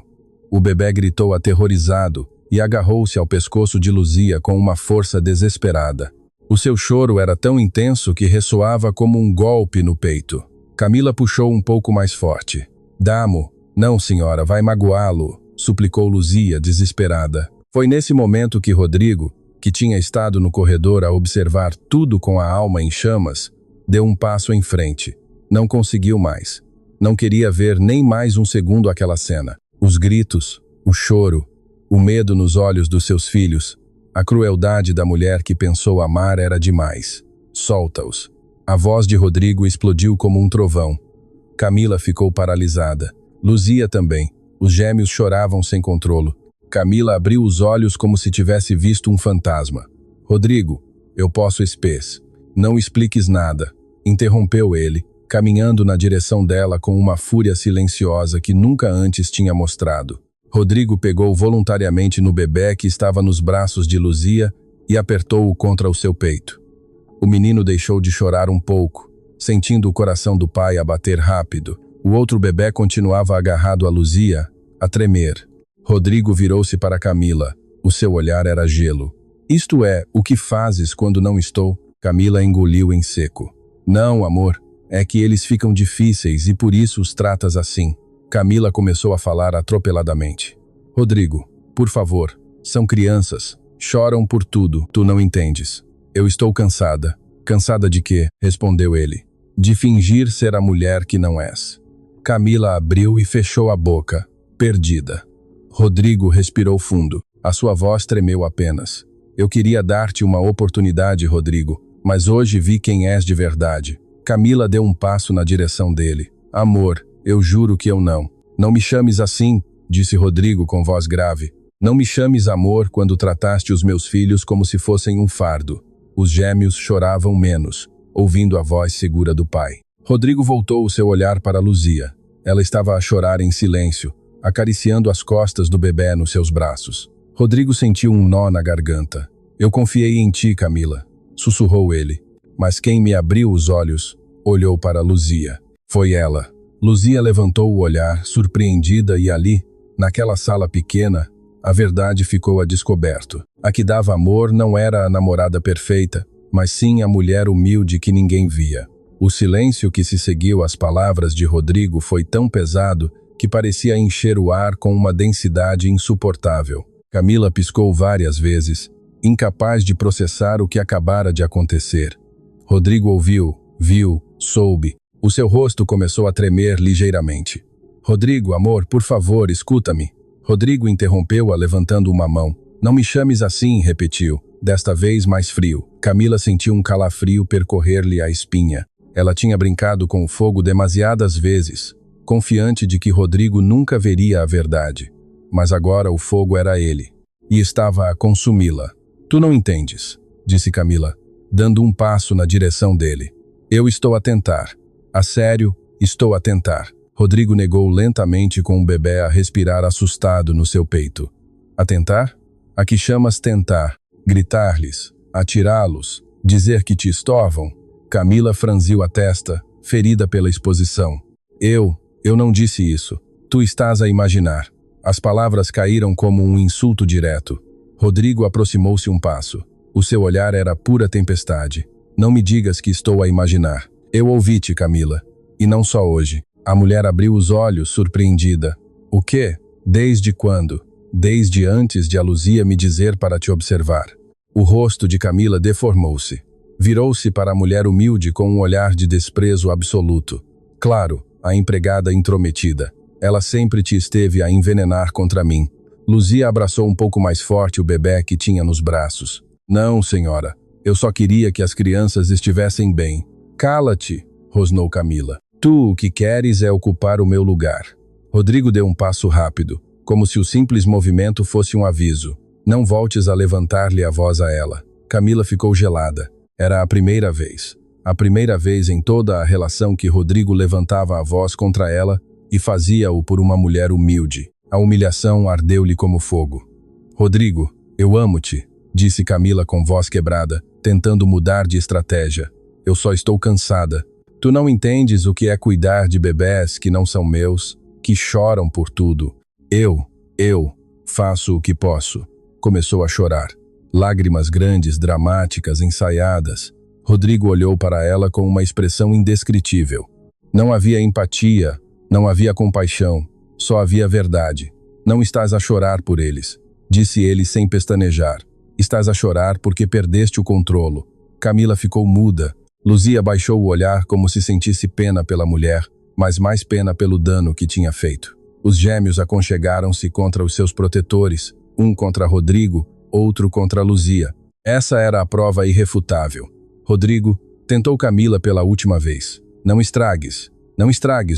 O bebê gritou aterrorizado e agarrou-se ao pescoço de Luzia com uma força desesperada. O seu choro era tão intenso que ressoava como um golpe no peito. Camila puxou um pouco mais forte. Damo, não senhora, vai magoá-lo, suplicou Luzia, desesperada. Foi nesse momento que Rodrigo, que tinha estado no corredor a observar tudo com a alma em chamas, deu um passo em frente. Não conseguiu mais. Não queria ver nem mais um segundo aquela cena. Os gritos, o choro, o medo nos olhos dos seus filhos, a crueldade da mulher que pensou amar era demais. Solta-os. A voz de Rodrigo explodiu como um trovão. Camila ficou paralisada. Luzia também. Os gêmeos choravam sem controlo. Camila abriu os olhos como se tivesse visto um fantasma. Rodrigo, eu posso espes. Não expliques nada. Interrompeu ele, caminhando na direção dela com uma fúria silenciosa que nunca antes tinha mostrado. Rodrigo pegou voluntariamente no bebê que estava nos braços de Luzia e apertou-o contra o seu peito. O menino deixou de chorar um pouco, sentindo o coração do pai a bater rápido. O outro bebê continuava agarrado a Luzia, a tremer. Rodrigo virou-se para Camila. O seu olhar era gelo. Isto é, o que fazes quando não estou? Camila engoliu em seco. Não, amor, é que eles ficam difíceis e por isso os tratas assim. Camila começou a falar atropeladamente. Rodrigo, por favor, são crianças, choram por tudo, tu não entendes. Eu estou cansada. Cansada de quê? Respondeu ele. De fingir ser a mulher que não és. Camila abriu e fechou a boca, perdida. Rodrigo respirou fundo. A sua voz tremeu apenas. Eu queria dar-te uma oportunidade, Rodrigo, mas hoje vi quem és de verdade. Camila deu um passo na direção dele. Amor, eu juro que eu não. Não me chames assim, disse Rodrigo com voz grave. Não me chames amor quando trataste os meus filhos como se fossem um fardo. Os gêmeos choravam menos, ouvindo a voz segura do pai. Rodrigo voltou o seu olhar para Luzia. Ela estava a chorar em silêncio, acariciando as costas do bebê nos seus braços. Rodrigo sentiu um nó na garganta. Eu confiei em ti, Camila, sussurrou ele. Mas quem me abriu os olhos, olhou para Luzia. Foi ela. Luzia levantou o olhar, surpreendida, e ali, naquela sala pequena, a verdade ficou a descoberto. A que dava amor não era a namorada perfeita, mas sim a mulher humilde que ninguém via. O silêncio que se seguiu às palavras de Rodrigo foi tão pesado que parecia encher o ar com uma densidade insuportável. Camila piscou várias vezes, incapaz de processar o que acabara de acontecer. Rodrigo ouviu, viu, soube. O seu rosto começou a tremer ligeiramente. Rodrigo, amor, por favor, escuta-me. Rodrigo interrompeu-a levantando uma mão. Não me chames assim, repetiu, desta vez mais frio. Camila sentiu um calafrio percorrer-lhe a espinha. Ela tinha brincado com o fogo demasiadas vezes, confiante de que Rodrigo nunca veria a verdade. Mas agora o fogo era ele, e estava a consumi-la. Tu não entendes, disse Camila, dando um passo na direção dele. Eu estou a tentar. A sério, estou a tentar. Rodrigo negou lentamente com o bebê a respirar assustado no seu peito. A tentar? A que chamas tentar? Gritar-lhes? Atirá-los? Dizer que te estorvam? Camila franziu a testa, ferida pela exposição. Eu não disse isso. Tu estás a imaginar. As palavras caíram como um insulto direto. Rodrigo aproximou-se um passo. O seu olhar era pura tempestade. Não me digas que estou a imaginar. Eu ouvi-te, Camila. E não só hoje. A mulher abriu os olhos, surpreendida. O quê? Desde quando? Desde antes de a Luzia me dizer para te observar. O rosto de Camila deformou-se. Virou-se para a mulher humilde com um olhar de desprezo absoluto. Claro, a empregada intrometida. Ela sempre te esteve a envenenar contra mim. Luzia abraçou um pouco mais forte o bebê que tinha nos braços. Não, senhora. Eu só queria que as crianças estivessem bem. Cala-te, rosnou Camila. Tu o que queres é ocupar o meu lugar. Rodrigo deu um passo rápido, como se o simples movimento fosse um aviso. Não voltes a levantar-lhe a voz a ela. Camila ficou gelada. Era a primeira vez. A primeira vez em toda a relação que Rodrigo levantava a voz contra ela e fazia-o por uma mulher humilde. A humilhação ardeu-lhe como fogo. Rodrigo, eu amo-te, disse Camila com voz quebrada, tentando mudar de estratégia. Eu só estou cansada. Tu não entendes o que é cuidar de bebés que não são meus, que choram por tudo. Eu faço o que posso. Começou a chorar. Lágrimas grandes, dramáticas, ensaiadas. Rodrigo olhou para ela com uma expressão indescritível. Não havia empatia, não havia compaixão, só havia verdade. Não estás a chorar por eles, disse ele sem pestanejar. Estás a chorar porque perdeste o controlo. Camila ficou muda. Luzia baixou o olhar como se sentisse pena pela mulher, mas mais pena pelo dano que tinha feito. Os gêmeos aconchegaram-se contra os seus protetores, um contra Rodrigo, outro contra Luzia. Essa era a prova irrefutável. Rodrigo tentou Camila pela última vez. Não estragues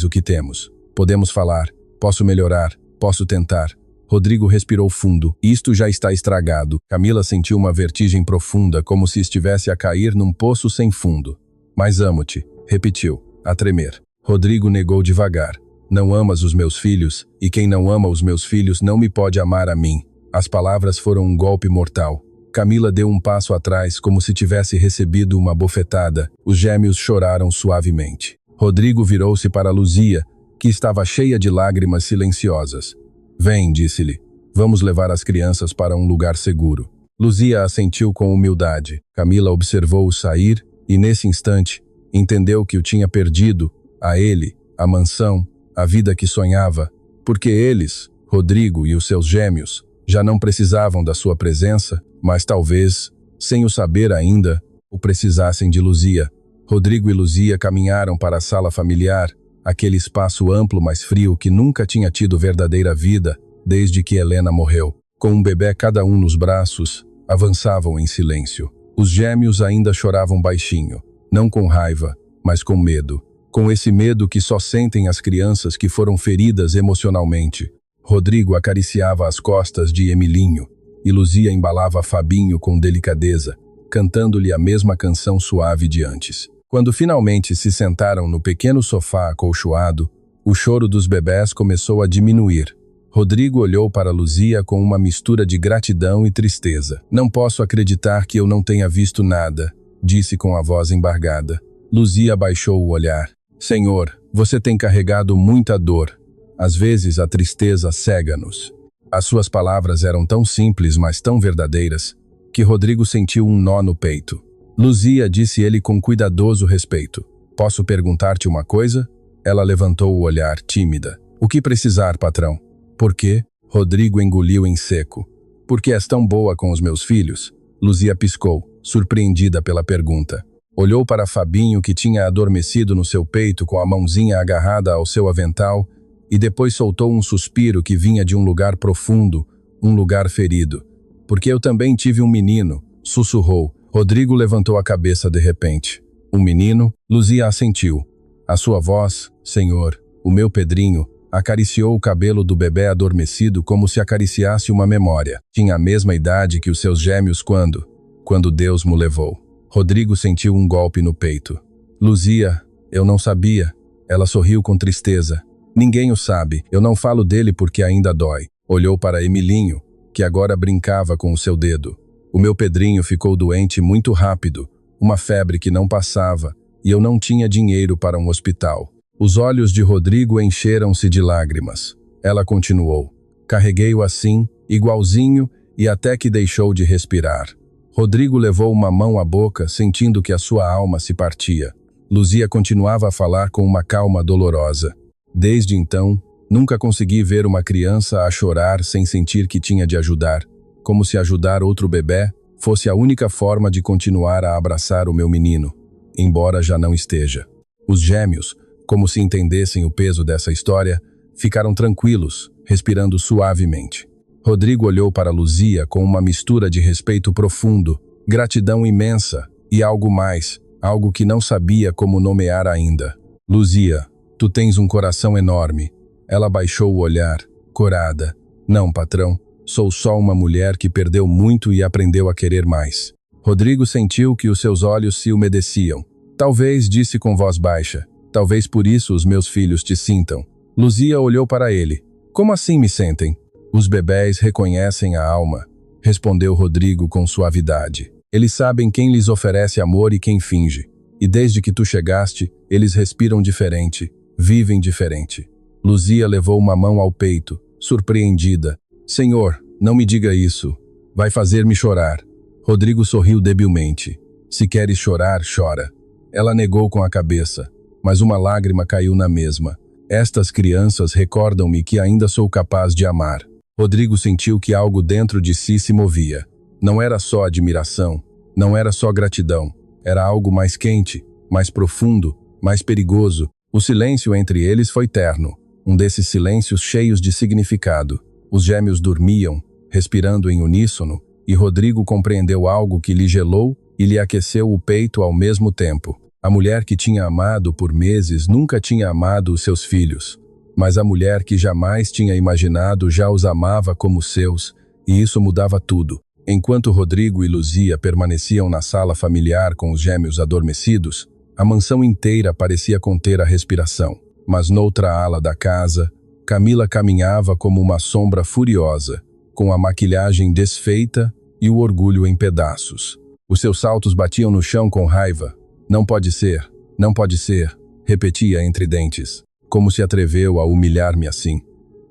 o que temos. Podemos falar, posso melhorar, posso tentar. Rodrigo respirou fundo. Isto já está estragado. Camila sentiu uma vertigem profunda, como se estivesse a cair num poço sem fundo. Mas amo-te, repetiu. a tremer. Rodrigo negou devagar. Não amas os meus filhos, e quem não ama os meus filhos não me pode amar a mim. As palavras foram um golpe mortal. Camila deu um passo atrás como se tivesse recebido uma bofetada. Os gêmeos choraram suavemente. Rodrigo virou-se para Luzia, que estava cheia de lágrimas silenciosas. Vem, disse-lhe. Vamos levar as crianças para um lugar seguro. Luzia assentiu com humildade. Camila observou-o sair e, nesse instante, entendeu que o tinha perdido, a ele, a mansão, a vida que sonhava, porque eles, Rodrigo e os seus gêmeos, já não precisavam da sua presença, mas talvez, sem o saber ainda, o precisassem de Luzia. Rodrigo e Luzia caminharam para a sala familiar, aquele espaço amplo mas frio que nunca tinha tido verdadeira vida desde que Helena morreu. Com um bebê cada um nos braços, avançavam em silêncio. Os gêmeos ainda choravam baixinho, não com raiva, mas com medo. Com esse medo que só sentem as crianças que foram feridas emocionalmente. Rodrigo acariciava as costas de Emilinho e Luzia embalava Fabinho com delicadeza, cantando-lhe a mesma canção suave de antes. Quando finalmente se sentaram no pequeno sofá acolchoado, o choro dos bebés começou a diminuir. Rodrigo olhou para Luzia com uma mistura de gratidão e tristeza. Não posso acreditar que eu não tenha visto nada, disse com a voz embargada. Luzia baixou o olhar. Senhor, você tem carregado muita dor. Às vezes a tristeza cega-nos. As suas palavras eram tão simples, mas tão verdadeiras, que Rodrigo sentiu um nó no peito. Luzia, disse ele com cuidadoso respeito. Posso perguntar-te uma coisa? Ela levantou o olhar, tímida. O que precisar, patrão? Por quê? Rodrigo engoliu em seco. Porque és tão boa com os meus filhos? Luzia piscou, surpreendida pela pergunta. Olhou para Fabinho, que tinha adormecido no seu peito com a mãozinha agarrada ao seu avental, e depois soltou um suspiro que vinha de um lugar profundo, um lugar ferido. Porque eu também tive um menino, sussurrou. Rodrigo levantou a cabeça de repente. Um menino? Luzia assentiu. A sua voz, senhor, o meu Pedrinho, acariciou o cabelo do bebê adormecido como se acariciasse uma memória. Tinha a mesma idade que os seus gêmeos quando Deus mo levou. Rodrigo sentiu um golpe no peito. Luzia, eu não sabia. Ela sorriu com tristeza. Ninguém o sabe, eu não falo dele porque ainda dói. Olhou para Emilinho, que agora brincava com o seu dedo. O meu Pedrinho ficou doente muito rápido, uma febre que não passava, e eu não tinha dinheiro para um hospital. Os olhos de Rodrigo encheram-se de lágrimas. Ela continuou. Carreguei-o assim, igualzinho, e até que deixou de respirar. Rodrigo levou uma mão à boca, sentindo que a sua alma se partia. Luzia continuava a falar com uma calma dolorosa. Desde então, nunca consegui ver uma criança a chorar sem sentir que tinha de ajudar, como se ajudar outro bebê fosse a única forma de continuar a abraçar o meu menino, embora já não esteja. Os gêmeos, como se entendessem o peso dessa história, ficaram tranquilos, respirando suavemente. Rodrigo olhou para Luzia com uma mistura de respeito profundo, gratidão imensa e algo mais, algo que não sabia como nomear ainda. Luzia, tu tens um coração enorme. Ela baixou o olhar, corada. Não, patrão, sou só uma mulher que perdeu muito e aprendeu a querer mais. Rodrigo sentiu que os seus olhos se umedeciam. Talvez, disse com voz baixa, talvez por isso os meus filhos te sintam. Luzia olhou para ele. Como assim me sentem? Os bebés reconhecem a alma, respondeu Rodrigo com suavidade. Eles sabem quem lhes oferece amor e quem finge. E desde que tu chegaste, eles respiram diferente, vivem diferente. Luzia levou uma mão ao peito, surpreendida. Senhor, não me diga isso. Vai fazer-me chorar. Rodrigo sorriu debilmente. Se queres chorar, chora. Ela negou com a cabeça, mas uma lágrima caiu na mesma. Estas crianças recordam-me que ainda sou capaz de amar. Rodrigo sentiu que algo dentro de si se movia. Não era só admiração, não era só gratidão. Era algo mais quente, mais profundo, mais perigoso. O silêncio entre eles foi terno, um desses silêncios cheios de significado. Os gêmeos dormiam, respirando em uníssono, e Rodrigo compreendeu algo que lhe gelou e lhe aqueceu o peito ao mesmo tempo. A mulher que tinha amado por meses nunca tinha amado os seus filhos, mas a mulher que jamais tinha imaginado já os amava como seus, e isso mudava tudo. Enquanto Rodrigo e Luzia permaneciam na sala familiar com os gêmeos adormecidos, A mansão inteira parecia conter a respiração, mas noutra ala da casa, Camila caminhava como uma sombra furiosa, com a maquilhagem desfeita e o orgulho em pedaços. Os seus saltos batiam no chão com raiva. Não pode ser, não pode ser, repetia entre dentes. Como se atreveu a humilhar-me assim?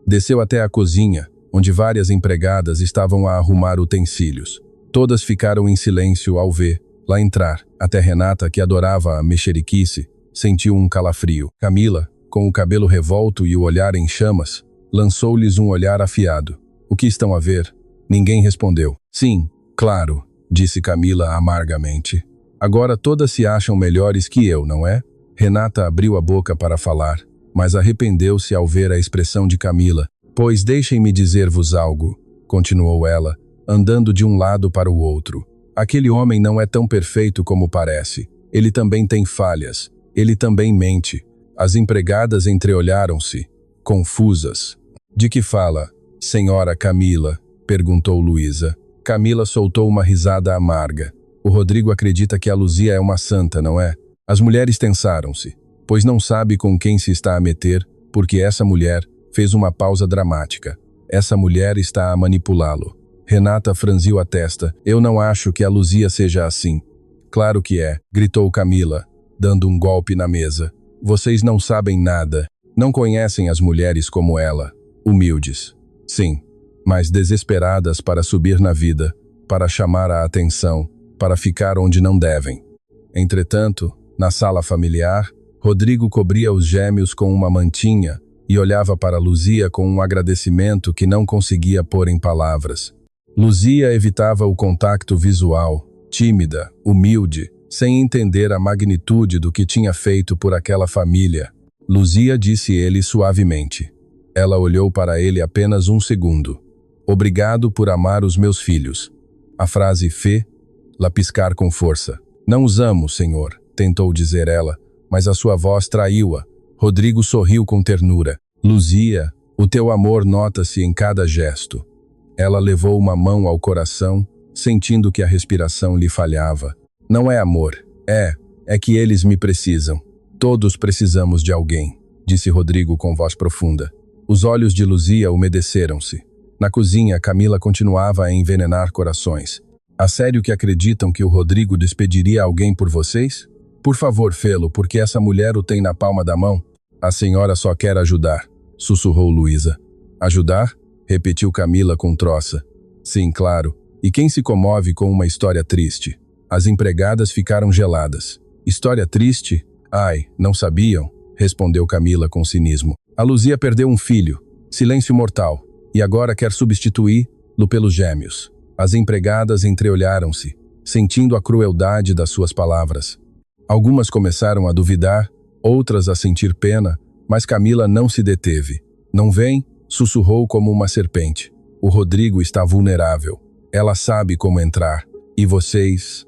Desceu até a cozinha, onde várias empregadas estavam a arrumar utensílios. Todas ficaram em silêncio ao ver lá entrar. Até Renata, que adorava a mexeriquice, sentiu um calafrio. Camila, com o cabelo revolto e o olhar em chamas, lançou-lhes um olhar afiado. O que estão a ver? Ninguém respondeu. Sim, claro, disse Camila amargamente. Agora todas se acham melhores que eu, não é? Renata abriu a boca para falar, mas arrependeu-se ao ver a expressão de Camila. Pois deixem-me dizer-vos algo, continuou ela, andando de um lado para o outro. Aquele homem não é tão perfeito como parece. Ele também tem falhas. Ele também mente. As empregadas entreolharam-se, confusas. De que fala, senhora Camila? Perguntou Luísa. Camila soltou uma risada amarga. O Rodrigo acredita que a Luzia é uma santa, não é? As mulheres tensaram-se, pois não sabe com quem se está a meter, porque essa mulher fez uma pausa dramática. Essa mulher está a manipulá-lo. Renata franziu a testa. Eu não acho que a Luzia seja assim. Claro que é, gritou Camila, dando um golpe na mesa. Vocês não sabem nada. Não conhecem as mulheres como ela. Humildes. Sim, mas desesperadas para subir na vida, para chamar a atenção, para ficar onde não devem. Entretanto, na sala familiar, Rodrigo cobria os gêmeos com uma mantinha e olhava para Luzia com um agradecimento que não conseguia pôr em palavras. Luzia evitava o contato visual, tímida, humilde, sem entender a magnitude do que tinha feito por aquela família. Luzia, disse ele suavemente. Ela olhou para ele apenas um segundo. Obrigado por amar os meus filhos. A frase fê-la piscar com força. Não os amo, senhor, tentou dizer ela, mas a sua voz traiu-a. Rodrigo sorriu com ternura. Luzia, o teu amor nota-se em cada gesto. Ela levou uma mão ao coração, sentindo que a respiração lhe falhava. Não é amor, é que eles me precisam. Todos precisamos de alguém, disse Rodrigo com voz profunda. Os olhos de Luzia umedeceram-se. Na cozinha, Camila continuava a envenenar corações. A sério que acreditam que o Rodrigo despediria alguém por vocês? Por favor, fê-lo, porque essa mulher o tem na palma da mão. A senhora só quer ajudar, sussurrou Luísa. Ajudar? Repetiu Camila com troça. Sim, claro. E quem se comove com uma história triste? As empregadas ficaram geladas. História triste? Ai, não sabiam? Respondeu Camila com cinismo. A Luzia perdeu um filho. Silêncio mortal. E agora quer substituí-lo pelos gêmeos. As empregadas entreolharam-se, sentindo a crueldade das suas palavras. Algumas começaram a duvidar, outras a sentir pena, mas Camila não se deteve. Não vem? Sussurrou como uma serpente. O Rodrigo está vulnerável. Ela sabe como entrar. E vocês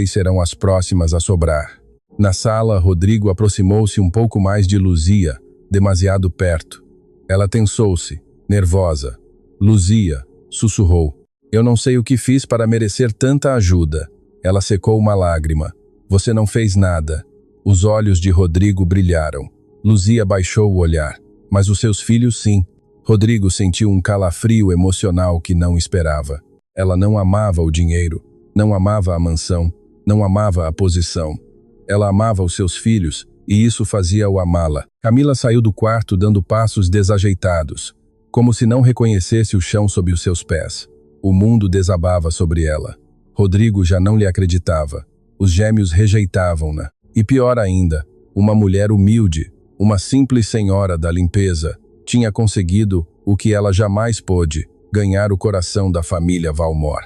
serão as próximas a sobrar. Na sala, Rodrigo aproximou-se um pouco mais de Luzia, demasiado perto. Ela tensou-se, nervosa. Luzia, sussurrou. Eu não sei o que fiz para merecer tanta ajuda. Ela secou uma lágrima. Você não fez nada. Os olhos de Rodrigo brilharam. Luzia baixou o olhar. Mas os seus filhos, sim. Rodrigo sentiu um calafrio emocional que não esperava. Ela não amava o dinheiro, não amava a mansão, não amava a posição. Ela amava os seus filhos, e isso fazia-o amá-la. Camila saiu do quarto dando passos desajeitados, como se não reconhecesse o chão sob os seus pés. O mundo desabava sobre ela. Rodrigo já não lhe acreditava. Os gêmeos rejeitavam-na. E pior ainda, uma mulher humilde, uma simples senhora da limpeza, tinha conseguido o que ela jamais pôde, ganhar o coração da família Valmor.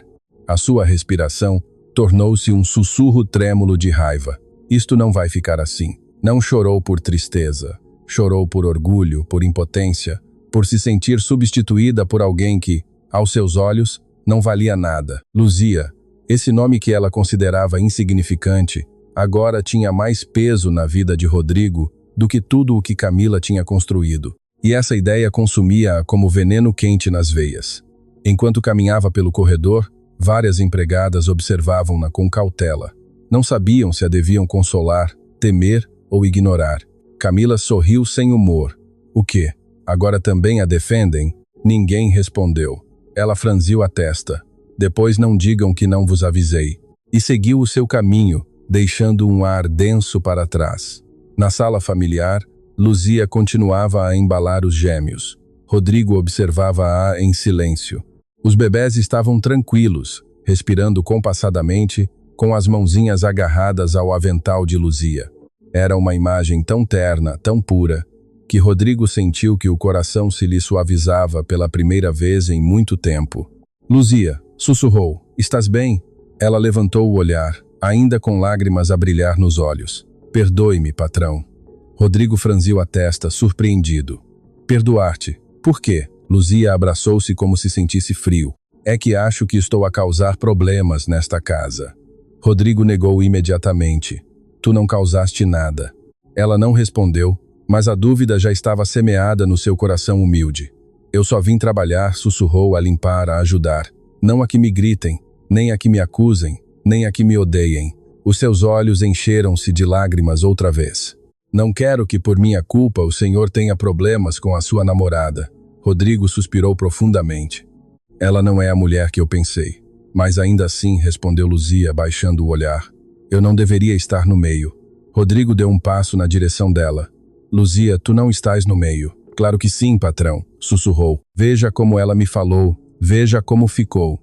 A sua respiração tornou-se um sussurro trêmulo de raiva. Isto não vai ficar assim. Não chorou por tristeza. Chorou por orgulho, por impotência, por se sentir substituída por alguém que, aos seus olhos, não valia nada. Luzia, esse nome que ela considerava insignificante, agora tinha mais peso na vida de Rodrigo do que tudo o que Camila tinha construído. E essa ideia consumia-a como veneno quente nas veias. Enquanto caminhava pelo corredor, várias empregadas observavam-na com cautela. Não sabiam se a deviam consolar, temer ou ignorar. Camila sorriu sem humor. O quê? Agora também a defendem? Ninguém respondeu. Ela franziu a testa. Depois não digam que não vos avisei. E seguiu o seu caminho, deixando um ar denso para trás. Na sala familiar, Luzia continuava a embalar os gêmeos. Rodrigo observava-a em silêncio. Os bebés estavam tranquilos, respirando compassadamente, com as mãozinhas agarradas ao avental de Luzia. Era uma imagem tão terna, tão pura, que Rodrigo sentiu que o coração se lhe suavizava pela primeira vez em muito tempo. Luzia, sussurrou, estás bem? Ela levantou o olhar, ainda com lágrimas a brilhar nos olhos. Perdoe-me, patrão. Rodrigo franziu a testa, surpreendido. Perdoar-te? Por quê? Luzia abraçou-se como se sentisse frio. É que acho que estou a causar problemas nesta casa. Rodrigo negou imediatamente. Tu não causaste nada. Ela não respondeu, mas a dúvida já estava semeada no seu coração humilde. Eu só vim trabalhar, sussurrou, a limpar, a ajudar. Não a que me gritem, nem a que me acusem, nem a que me odeiem. Os seus olhos encheram-se de lágrimas outra vez. Não quero que por minha culpa o senhor tenha problemas com a sua namorada. Rodrigo suspirou profundamente. Ela não é a mulher que eu pensei. Mas ainda assim, respondeu Luzia, baixando o olhar. Eu não deveria estar no meio. Rodrigo deu um passo na direção dela. Luzia, tu não estás no meio. Claro que sim, patrão, sussurrou. Veja como ela me falou, veja como ficou.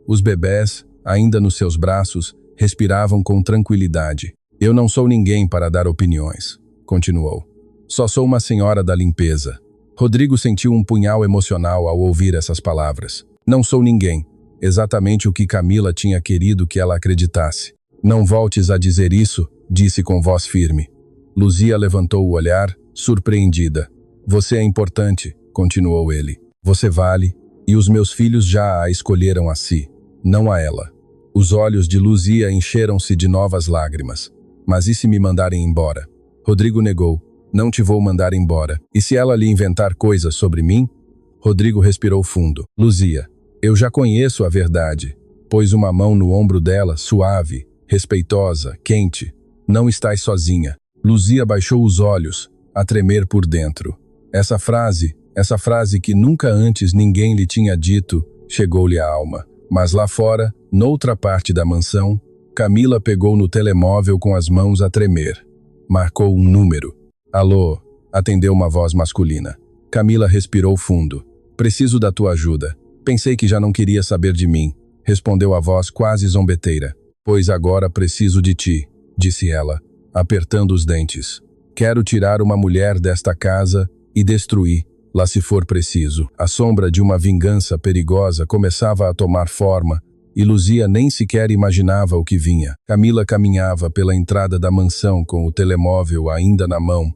Os bebés, ainda nos seus braços, respiravam com tranquilidade. Eu não sou ninguém para dar opiniões, continuou. Só sou uma senhora da limpeza. Rodrigo sentiu um punhal emocional ao ouvir essas palavras. Não sou ninguém. Exatamente o que Camila tinha querido que ela acreditasse. Não voltes a dizer isso, disse com voz firme. Luzia levantou o olhar, surpreendida. Você é importante, continuou ele. Você vale, e os meus filhos já a escolheram a si, não a ela. Os olhos de Luzia encheram-se de novas lágrimas. Mas e se me mandarem embora? Rodrigo negou. Não te vou mandar embora. E se ela lhe inventar coisas sobre mim? Rodrigo respirou fundo. Luzia, eu já conheço a verdade. Pôs uma mão no ombro dela, suave, respeitosa, quente. Não estás sozinha. Luzia baixou os olhos, a tremer por dentro. Essa frase que nunca antes ninguém lhe tinha dito, chegou-lhe à alma. Mas lá fora, noutra parte da mansão, Camila pegou no telemóvel com as mãos a tremer. Marcou um número. Alô, atendeu uma voz masculina. Camila respirou fundo. Preciso da tua ajuda. Pensei que já não queria saber de mim, respondeu a voz quase zombeteira. Pois agora preciso de ti, disse ela, apertando os dentes. Quero tirar uma mulher desta casa e destruir, lá se for preciso. A sombra de uma vingança perigosa começava a tomar forma, e Luzia nem sequer imaginava o que vinha. Camila caminhava pela entrada da mansão com o telemóvel ainda na mão,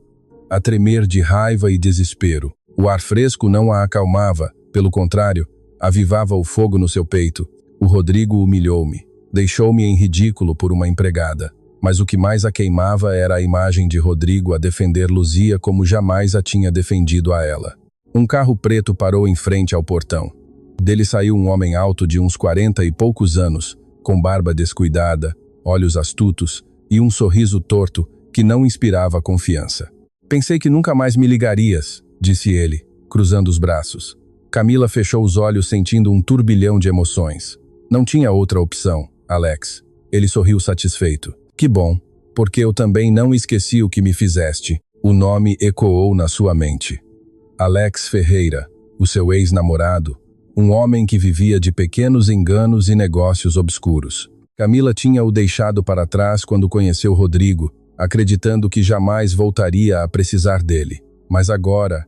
a tremer de raiva e desespero. O ar fresco não a acalmava, pelo contrário, avivava o fogo no seu peito. O Rodrigo humilhou-me, deixou-me em ridículo por uma empregada. Mas o que mais a queimava era a imagem de Rodrigo a defender Luzia como jamais a tinha defendido a ela. Um carro preto parou em frente ao portão. Dele saiu um homem alto de uns 40 e poucos anos, com barba descuidada, olhos astutos e um sorriso torto que não inspirava confiança. Pensei que nunca mais me ligarias, disse ele, cruzando os braços. Camila fechou os olhos sentindo um turbilhão de emoções. Não tinha outra opção, Alex. Ele sorriu satisfeito. Que bom, porque eu também não esqueci o que me fizeste. O nome ecoou na sua mente. Alex Ferreira, o seu ex-namorado, um homem que vivia de pequenos enganos e negócios obscuros. Camila tinha o deixado para trás quando conheceu Rodrigo, acreditando que jamais voltaria a precisar dele. Mas agora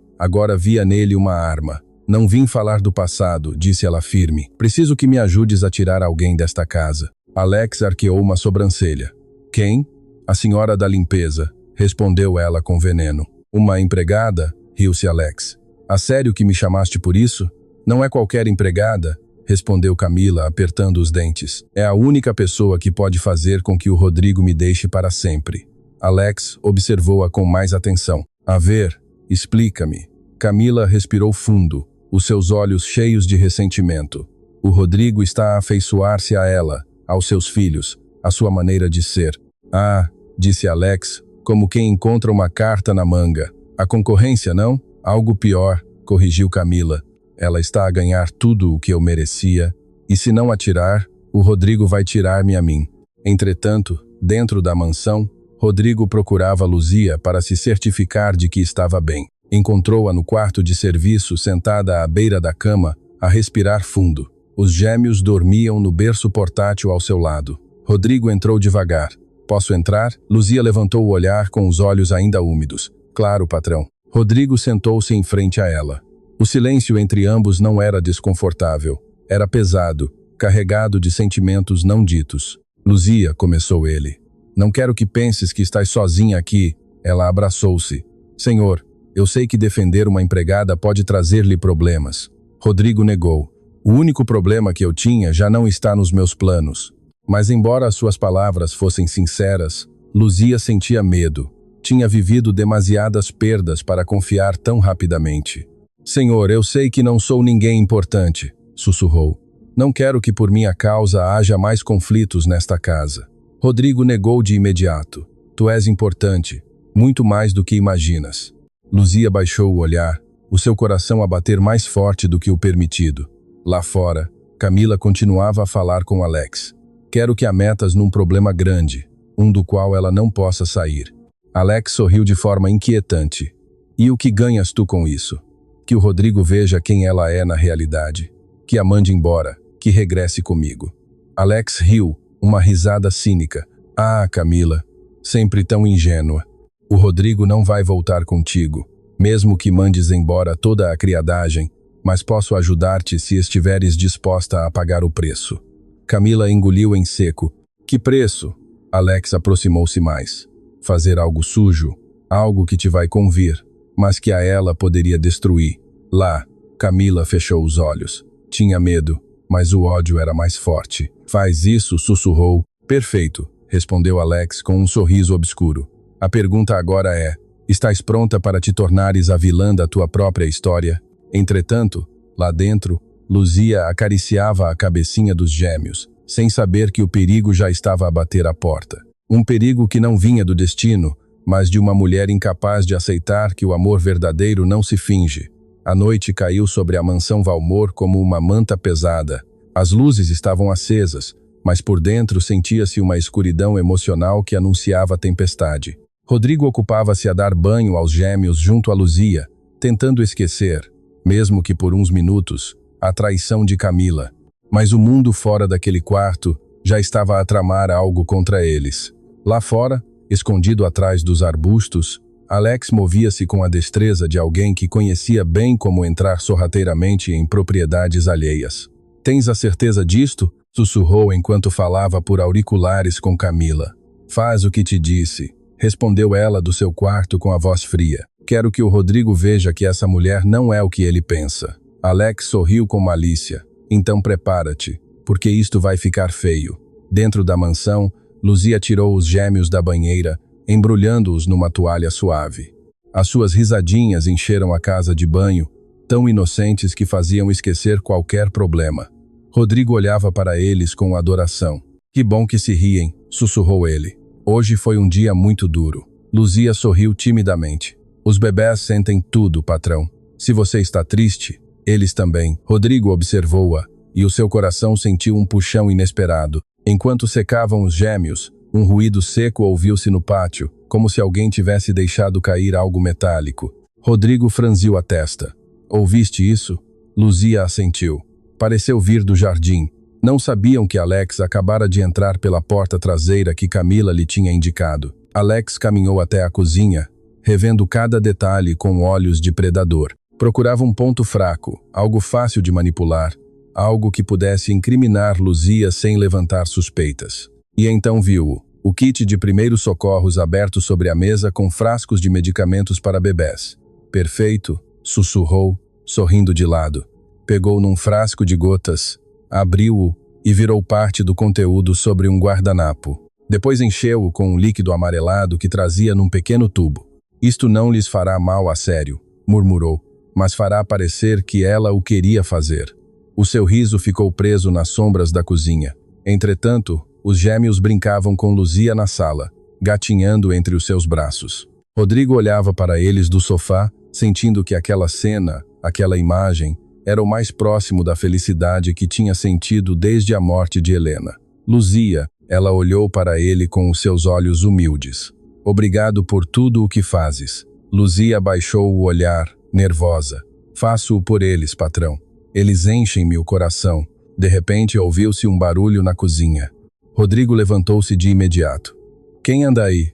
via nele uma arma. Não vim falar do passado, disse ela firme. Preciso que me ajudes a tirar alguém desta casa. Alex arqueou uma sobrancelha. Quem? A senhora da limpeza, respondeu ela com veneno. Uma empregada? Riu-se Alex. A sério que me chamaste por isso? Não é qualquer empregada, respondeu Camila, apertando os dentes. É a única pessoa que pode fazer com que o Rodrigo me deixe para sempre. Alex observou-a com mais atenção. A ver, explica-me. Camila respirou fundo, os seus olhos cheios de ressentimento. O Rodrigo está a afeiçoar-se a ela, aos seus filhos, à sua maneira de ser. Ah, disse Alex, como quem encontra uma carta na manga. A concorrência, não? Algo pior, corrigiu Camila. Ela está a ganhar tudo o que eu merecia, e se não atirar, o Rodrigo vai tirar-me a mim. Entretanto, dentro da mansão, Rodrigo procurava Luzia para se certificar de que estava bem. Encontrou-a no quarto de serviço, sentada à beira da cama, a respirar fundo. Os gêmeos dormiam no berço portátil ao seu lado. Rodrigo entrou devagar. Posso entrar? Luzia levantou o olhar com os olhos ainda úmidos. Claro, patrão. Rodrigo sentou-se em frente a ela. O silêncio entre ambos não era desconfortável. Era pesado, carregado de sentimentos não ditos. Luzia, começou ele. Não quero que penses que estás sozinha aqui. Ela abraçou-se. Senhor, eu sei que defender uma empregada pode trazer-lhe problemas. Rodrigo negou. O único problema que eu tinha já não está nos meus planos. Mas embora as suas palavras fossem sinceras, Luzia sentia medo. Tinha vivido demasiadas perdas para confiar tão rapidamente. Senhor, eu sei que não sou ninguém importante, sussurrou. Não quero que por minha causa haja mais conflitos nesta casa. Rodrigo negou de imediato. Tu és importante, muito mais do que imaginas. Luzia baixou o olhar, o seu coração a bater mais forte do que o permitido. Lá fora, Camila continuava a falar com Alex. Quero que a metas num problema grande, do qual ela não possa sair. Alex sorriu de forma inquietante. E o que ganhas tu com isso? Que o Rodrigo veja quem ela é na realidade. Que a mande embora, que regresse comigo. Alex riu, uma risada cínica. Ah, Camila, sempre tão ingênua. O Rodrigo não vai voltar contigo, mesmo que mandes embora toda a criadagem, mas posso ajudar-te se estiveres disposta a pagar o preço. Camila engoliu em seco. Que preço? Alex aproximou-se mais. Fazer algo sujo, algo que te vai convir, mas que a ela poderia destruir. Lá, Camila fechou os olhos. Tinha medo, mas o ódio era mais forte. Faz isso, sussurrou. Perfeito, respondeu Alex com um sorriso obscuro. A pergunta agora é, estás pronta para te tornares a vilã da tua própria história? Entretanto, lá dentro, Luzia acariciava a cabecinha dos gêmeos, sem saber que o perigo já estava a bater à porta. Um perigo que não vinha do destino, mas de uma mulher incapaz de aceitar que o amor verdadeiro não se finge. A noite caiu sobre a mansão Valmor como uma manta pesada. As luzes estavam acesas, mas por dentro sentia-se uma escuridão emocional que anunciava a tempestade. Rodrigo ocupava-se a dar banho aos gêmeos junto a Luzia, tentando esquecer, mesmo que por uns minutos, a traição de Camila. Mas o mundo fora daquele quarto já estava a tramar algo contra eles. Lá fora, escondido atrás dos arbustos, Alex movia-se com a destreza de alguém que conhecia bem como entrar sorrateiramente em propriedades alheias. Tens a certeza disto? Sussurrou enquanto falava por auriculares com Camila. Faz o que te disse, respondeu ela do seu quarto com a voz fria. Quero que o Rodrigo veja que essa mulher não é o que ele pensa. Alex sorriu com malícia. Então prepara-te, porque isto vai ficar feio. Dentro da mansão, Luzia tirou os gêmeos da banheira, embrulhando-os numa toalha suave. As suas risadinhas encheram a casa de banho, tão inocentes que faziam esquecer qualquer problema. Rodrigo olhava para eles com adoração. Que bom que se riem, sussurrou ele. Hoje foi um dia muito duro. Luzia sorriu timidamente. Os bebés sentem tudo, patrão. Se você está triste, eles também. Rodrigo observou-a, e o seu coração sentiu um puxão inesperado. Enquanto secavam os gêmeos, um ruído seco ouviu-se no pátio, como se alguém tivesse deixado cair algo metálico. Rodrigo franziu a testa. Ouviste isso? Luzia assentiu. Pareceu vir do jardim. Não sabiam que Alex acabara de entrar pela porta traseira que Camila lhe tinha indicado. Alex caminhou até a cozinha, revendo cada detalhe com olhos de predador. Procurava um ponto fraco, algo fácil de manipular, algo que pudesse incriminar Luzia sem levantar suspeitas. E então viu o kit de primeiros socorros aberto sobre a mesa com frascos de medicamentos para bebés. Perfeito, sussurrou, sorrindo de lado. Pegou num frasco de gotas, abriu-o e virou parte do conteúdo sobre um guardanapo. Depois encheu-o com um líquido amarelado que trazia num pequeno tubo. Isto não lhes fará mal a sério, murmurou, mas fará parecer que ela o queria fazer. O seu riso ficou preso nas sombras da cozinha. Entretanto, os gêmeos brincavam com Luzia na sala, gatinhando entre os seus braços. Rodrigo olhava para eles do sofá, sentindo que aquela cena, aquela imagem, era o mais próximo da felicidade que tinha sentido desde a morte de Helena. Luzia, ela olhou para ele com os seus olhos humildes. Obrigado por tudo o que fazes. Luzia baixou o olhar, nervosa. Faço-o por eles, patrão. Eles enchem-me o coração. De repente ouviu-se um barulho na cozinha. Rodrigo levantou-se de imediato. Quem anda aí?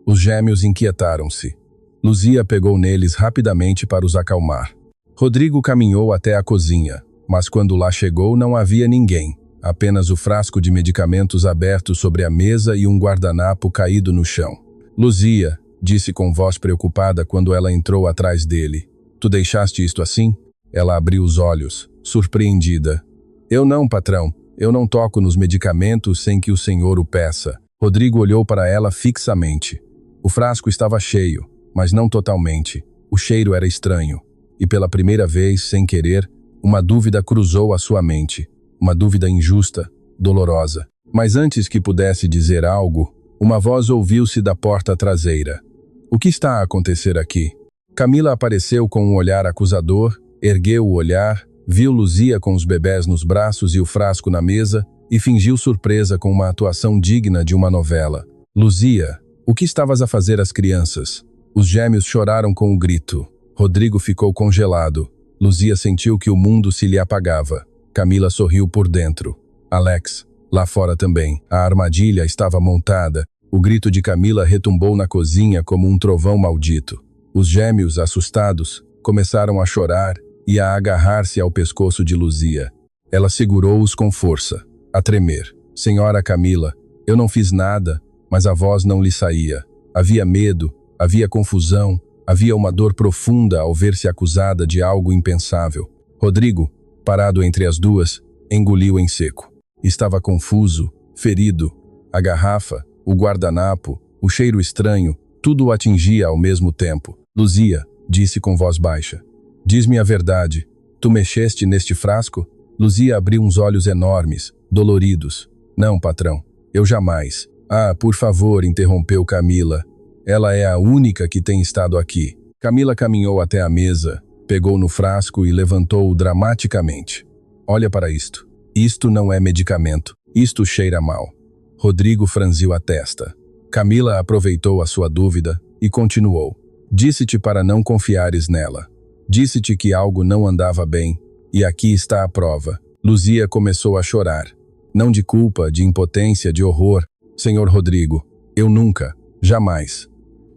Os gêmeos inquietaram-se. Luzia pegou neles rapidamente para os acalmar. Rodrigo caminhou até a cozinha, mas quando lá chegou não havia ninguém. Apenas o frasco de medicamentos aberto sobre a mesa e um guardanapo caído no chão. Luzia, disse com voz preocupada quando ela entrou atrás dele. Tu deixaste isto assim? Ela abriu os olhos, surpreendida. Eu não, patrão. Eu não toco nos medicamentos sem que o senhor o peça. Rodrigo olhou para ela fixamente. O frasco estava cheio, mas não totalmente. O cheiro era estranho. E pela primeira vez, sem querer, uma dúvida cruzou a sua mente. Uma dúvida injusta, dolorosa. Mas antes que pudesse dizer algo, uma voz ouviu-se da porta traseira. O que está a acontecer aqui? Camila apareceu com um olhar acusador, ergueu o olhar, viu Luzia com os bebés nos braços e o frasco na mesa e fingiu surpresa com uma atuação digna de uma novela. Luzia, o que estavas a fazer às crianças? Os gêmeos choraram com o grito. Rodrigo ficou congelado. Luzia sentiu que o mundo se lhe apagava. Camila sorriu por dentro. Alex, lá fora também. A armadilha estava montada. O grito de Camila retumbou na cozinha como um trovão maldito. Os gêmeos, assustados, começaram a chorar e a agarrar-se ao pescoço de Luzia. Ela segurou-os com força, a tremer. Senhora Camila, eu não fiz nada, mas a voz não lhe saía. Havia medo, havia confusão, havia uma dor profunda ao ver-se acusada de algo impensável. Rodrigo, parado entre as duas, engoliu em seco. Estava confuso, ferido. A garrafa, o guardanapo, o cheiro estranho, tudo o atingia ao mesmo tempo. Luzia, disse com voz baixa. Diz-me a verdade. Tu mexeste neste frasco? Luzia abriu uns olhos enormes, doloridos. Não, patrão. Eu jamais. Ah, por favor, interrompeu Camila. Ela é a única que tem estado aqui. Camila caminhou até a mesa, pegou no frasco e levantou-o dramaticamente. Olha para isto. Isto não é medicamento. Isto cheira mal. Rodrigo franziu a testa. Camila aproveitou a sua dúvida e continuou. Disse-te para não confiares nela. Disse-te que algo não andava bem, e aqui está a prova. Luzia começou a chorar. Não de culpa, de impotência, de horror. Senhor Rodrigo, eu nunca, jamais.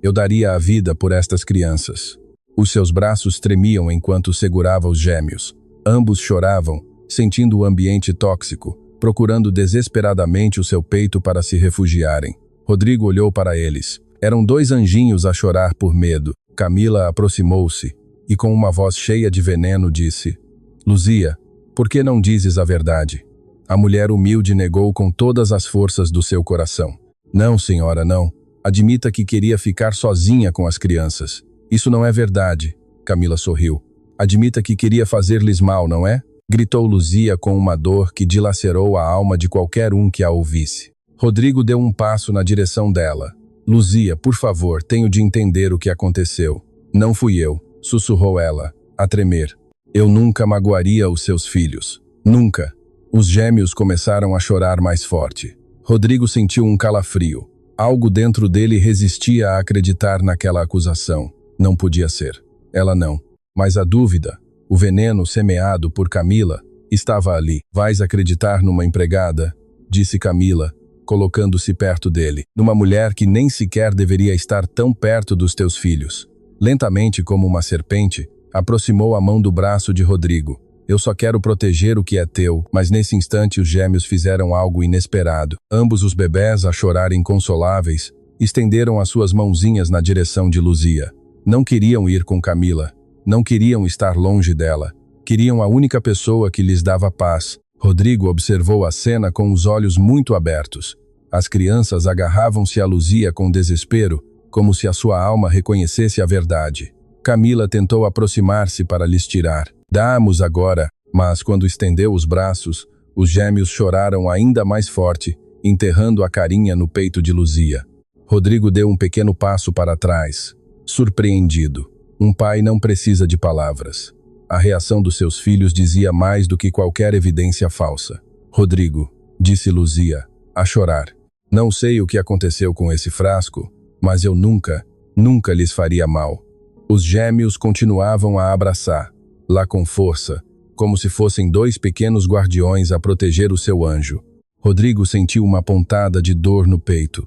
Eu daria a vida por estas crianças. Os seus braços tremiam enquanto segurava os gêmeos. Ambos choravam, sentindo o ambiente tóxico, procurando desesperadamente o seu peito para se refugiarem. Rodrigo olhou para eles. Eram dois anjinhos a chorar por medo. Camila aproximou-se e com uma voz cheia de veneno disse: Luzia, por que não dizes a verdade? A mulher humilde negou com todas as forças do seu coração. Não, senhora, não. Admita que queria ficar sozinha com as crianças. Isso não é verdade. Camila sorriu. Admita que queria fazer-lhes mal, não é? Gritou Luzia com uma dor que dilacerou a alma de qualquer um que a ouvisse. Rodrigo deu um passo na direção dela. Luzia, por favor, tenho de entender o que aconteceu. Não fui eu, sussurrou ela, a tremer. Eu nunca magoaria os seus filhos. Nunca. Os gêmeos começaram a chorar mais forte. Rodrigo sentiu um calafrio. Algo dentro dele resistia a acreditar naquela acusação. Não podia ser. Ela não. Mas a dúvida, o veneno semeado por Camila, estava ali. Vais acreditar numa empregada? Disse Camila, colocando-se perto dele. Numa mulher que nem sequer deveria estar tão perto dos teus filhos. Lentamente como uma serpente, aproximou a mão do braço de Rodrigo. Eu só quero proteger o que é teu, mas nesse instante os gêmeos fizeram algo inesperado. Ambos os bebés, a chorar inconsoláveis, estenderam as suas mãozinhas na direção de Luzia. Não queriam ir com Camila. Não queriam estar longe dela. Queriam a única pessoa que lhes dava paz. Rodrigo observou a cena com os olhos muito abertos. As crianças agarravam-se a Luzia com desespero, como se a sua alma reconhecesse a verdade. Camila tentou aproximar-se para lhes tirar. Dá-nos agora, mas quando estendeu os braços, os gêmeos choraram ainda mais forte, enterrando a carinha no peito de Luzia. Rodrigo deu um pequeno passo para trás, surpreendido. Um pai não precisa de palavras. A reação dos seus filhos dizia mais do que qualquer evidência falsa. Rodrigo, disse Luzia, a chorar. Não sei o que aconteceu com esse frasco, mas eu nunca lhes faria mal. Os gêmeos continuavam a abraçar, lá com força, como se fossem dois pequenos guardiões a proteger o seu anjo. Rodrigo sentiu uma pontada de dor no peito.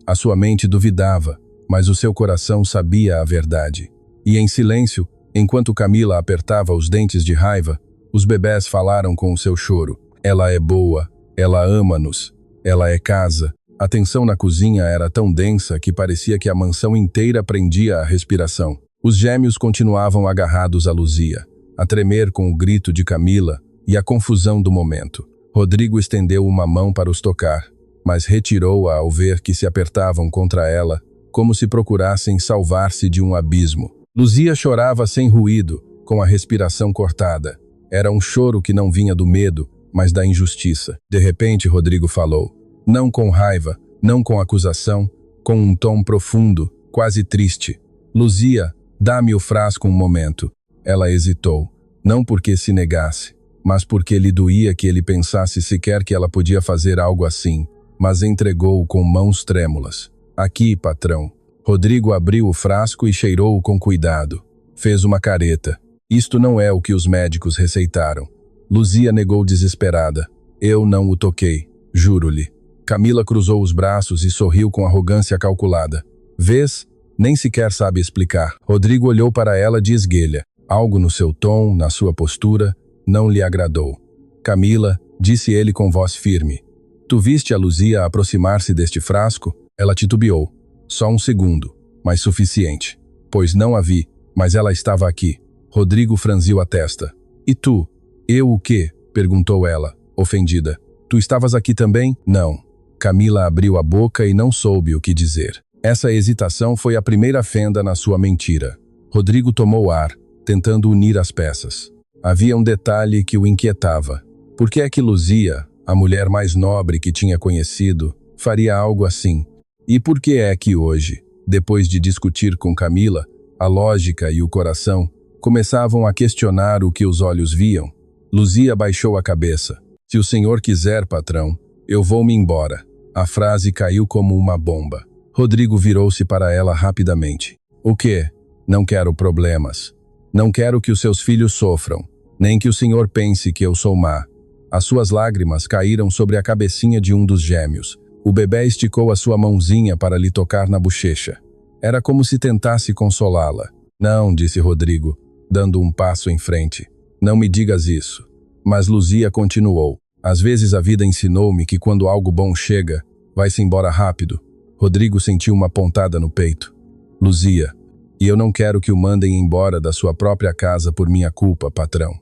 A sua mente duvidava, mas o seu coração sabia a verdade. E em silêncio, enquanto Camila apertava os dentes de raiva, os bebés falaram com o seu choro. Ela é boa, ela ama-nos, ela é casa. A tensão na cozinha era tão densa que parecia que a mansão inteira prendia a respiração. Os gêmeos continuavam agarrados a Luzia, a tremer com o grito de Camila e a confusão do momento. Rodrigo estendeu uma mão para os tocar, mas retirou-a ao ver que se apertavam contra ela, como se procurassem salvar-se de um abismo. Luzia chorava sem ruído, com a respiração cortada. Era um choro que não vinha do medo, mas da injustiça. De repente, Rodrigo falou, não com raiva, não com acusação, com um tom profundo, quase triste. Luzia, dá-me o frasco um momento. Ela hesitou, não porque se negasse, mas porque lhe doía que ele pensasse sequer que ela podia fazer algo assim, mas entregou-o com mãos trêmulas. Aqui, patrão. Rodrigo abriu o frasco e cheirou-o com cuidado. Fez uma careta. Isto não é o que os médicos receitaram. Luzia negou desesperada. Eu não o toquei, juro-lhe. Camila cruzou os braços e sorriu com arrogância calculada. Vês? Nem sequer sabe explicar. Rodrigo olhou para ela de esguelha. Algo no seu tom, na sua postura, não lhe agradou. Camila, disse ele com voz firme. Tu viste a Luzia aproximar-se deste frasco? Ela titubeou. Só um segundo, mas suficiente. Pois não a vi, mas ela estava aqui. Rodrigo franziu a testa. E tu? Eu o quê? Perguntou ela, ofendida. Tu estavas aqui também? Não. Camila abriu a boca e não soube o que dizer. Essa hesitação foi a primeira fenda na sua mentira. Rodrigo tomou ar, tentando unir as peças. Havia um detalhe que o inquietava. Por que é que Luzia, a mulher mais nobre que tinha conhecido, faria algo assim? E por que é que hoje, depois de discutir com Camila, a lógica e o coração começavam a questionar o que os olhos viam? Luzia baixou a cabeça. Se o senhor quiser, patrão, eu vou-me embora. A frase caiu como uma bomba. Rodrigo virou-se para ela rapidamente. O quê? Não quero problemas. Não quero que os seus filhos sofram, nem que o senhor pense que eu sou má. As suas lágrimas caíram sobre a cabecinha de um dos gêmeos. O bebê esticou a sua mãozinha para lhe tocar na bochecha. Era como se tentasse consolá-la. Não, disse Rodrigo, dando um passo em frente. Não me digas isso. Mas Luzia continuou. Às vezes a vida ensinou-me que quando algo bom chega, vai-se embora rápido. Rodrigo sentiu uma pontada no peito. Luzia, e eu não quero que o mandem embora da sua própria casa por minha culpa, patrão.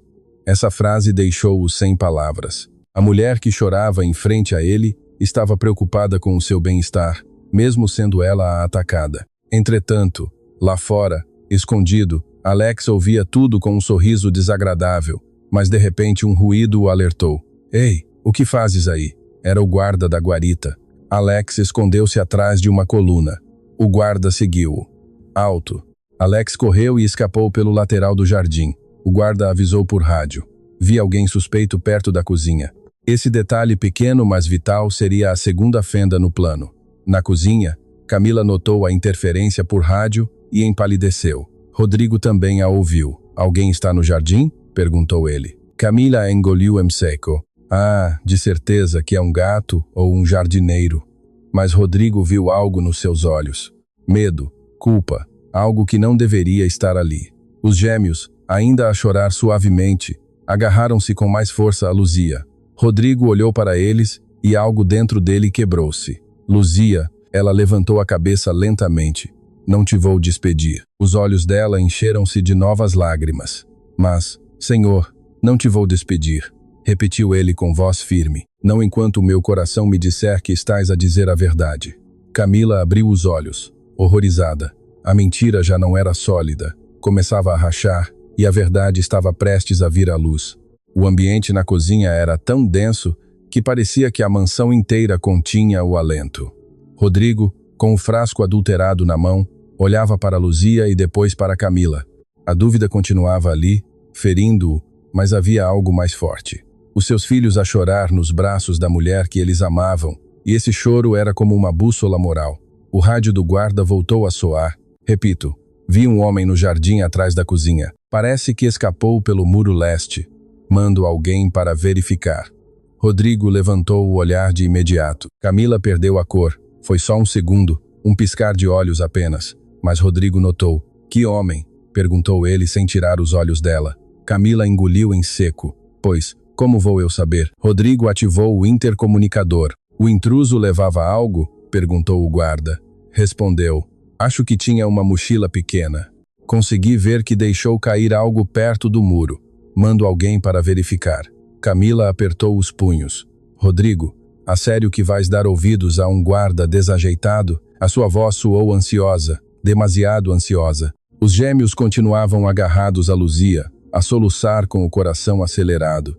Essa frase deixou-o sem palavras. A mulher que chorava em frente a ele estava preocupada com o seu bem-estar, mesmo sendo ela a atacada. Entretanto, lá fora, escondido, Alex ouvia tudo com um sorriso desagradável, mas de repente um ruído o alertou. Ei, o que fazes aí? Era o guarda da guarita. Alex escondeu-se atrás de uma coluna. O guarda seguiu-o. Alto. Alex correu e escapou pelo lateral do jardim. O guarda avisou por rádio. Vi alguém suspeito perto da cozinha. Esse detalhe pequeno, mas vital, seria a segunda fenda no plano. Na cozinha, Camila notou a interferência por rádio e empalideceu. Rodrigo também a ouviu. Alguém está no jardim? Perguntou ele. Camila engoliu em seco. Ah, de certeza que é um gato ou um jardineiro. Mas Rodrigo viu algo nos seus olhos. Medo, culpa, algo que não deveria estar ali. Os gêmeos, ainda a chorar suavemente, agarraram-se com mais força a Luzia. Rodrigo olhou para eles e algo dentro dele quebrou-se. Luzia, ela levantou a cabeça lentamente. Não te vou despedir. Os olhos dela encheram-se de novas lágrimas. Mas, Senhor, não te vou despedir, repetiu ele com voz firme. Não enquanto o meu coração me disser que estás a dizer a verdade. Camila abriu os olhos, horrorizada. A mentira já não era sólida. Começava a rachar e a verdade estava prestes a vir à luz. O ambiente na cozinha era tão denso que parecia que a mansão inteira continha o alento. Rodrigo, Com o frasco adulterado na mão, olhava para Luzia e depois para Camila. A dúvida continuava ali, ferindo-o, mas havia algo mais forte. Os seus filhos a chorar nos braços da mulher que eles amavam, e esse choro era como uma bússola moral. O rádio do guarda voltou a soar. Repito, vi um homem no jardim atrás da cozinha. Parece que escapou pelo muro leste. Mando alguém para verificar. Rodrigo levantou o olhar de imediato. Camila perdeu a cor. Foi só um segundo, um piscar de olhos apenas. Mas Rodrigo notou. Que homem? Perguntou ele sem tirar os olhos dela. Camila engoliu em seco. Pois, como vou eu saber? Rodrigo ativou o intercomunicador. O intruso levava algo? Perguntou o guarda. Respondeu. Acho que tinha uma mochila pequena. Consegui ver que deixou cair algo perto do muro. Mando alguém para verificar. Camila apertou os punhos. Rodrigo, a sério que vais dar ouvidos a um guarda desajeitado? A sua voz soou ansiosa, demasiado ansiosa. Os gêmeos continuavam agarrados a Luzia, a soluçar com o coração acelerado.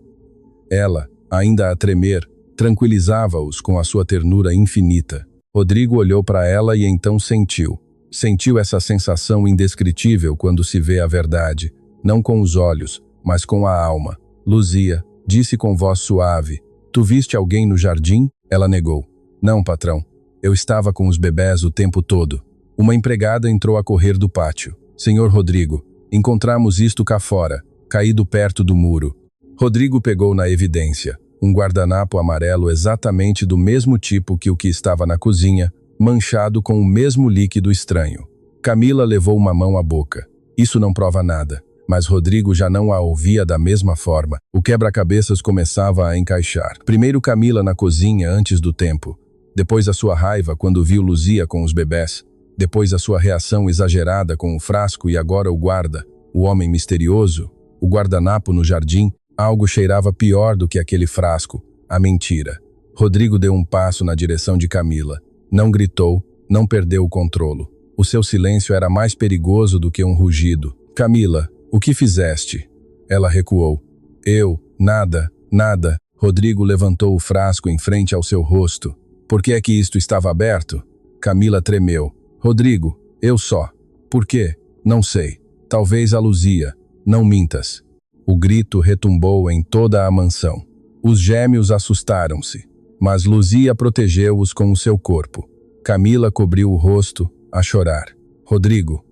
Ela, ainda a tremer, tranquilizava-os com a sua ternura infinita. Rodrigo olhou para ela e então sentiu. Sentiu essa sensação indescritível quando se vê a verdade, não com os olhos, mas com a alma. Luzia, disse com voz suave, tu viste alguém no jardim? Ela negou. Não, patrão. Eu estava com os bebés o tempo todo. Uma empregada entrou a correr do pátio. Senhor Rodrigo, encontramos isto cá fora, caído perto do muro. Rodrigo pegou na evidência. Um guardanapo amarelo exatamente do mesmo tipo que o que estava na cozinha, manchado com o mesmo líquido estranho. Camila levou uma mão à boca. Isso não prova nada. Mas Rodrigo já não a ouvia da mesma forma. O quebra-cabeças começava a encaixar. Primeiro Camila na cozinha antes do tempo. Depois a sua raiva quando viu Luzia com os bebés. Depois a sua reação exagerada com o frasco e agora o guarda, o homem misterioso, o guardanapo no jardim. Algo cheirava pior do que aquele frasco, a mentira. Rodrigo deu um passo na direção de Camila. Não gritou, não perdeu o controle. O seu silêncio era mais perigoso do que um rugido. Camila, o que fizeste? Ela recuou. Eu, nada, nada. Rodrigo levantou o frasco em frente ao seu rosto. Por que é que isto estava aberto? Camila tremeu. Rodrigo, eu só. Por quê? Não sei. Talvez a Luzia. Não mintas. O grito retumbou em toda a mansão. Os gêmeos assustaram-se, mas Luzia protegeu-os com o seu corpo. Camila cobriu o rosto, a chorar. Rodrigo,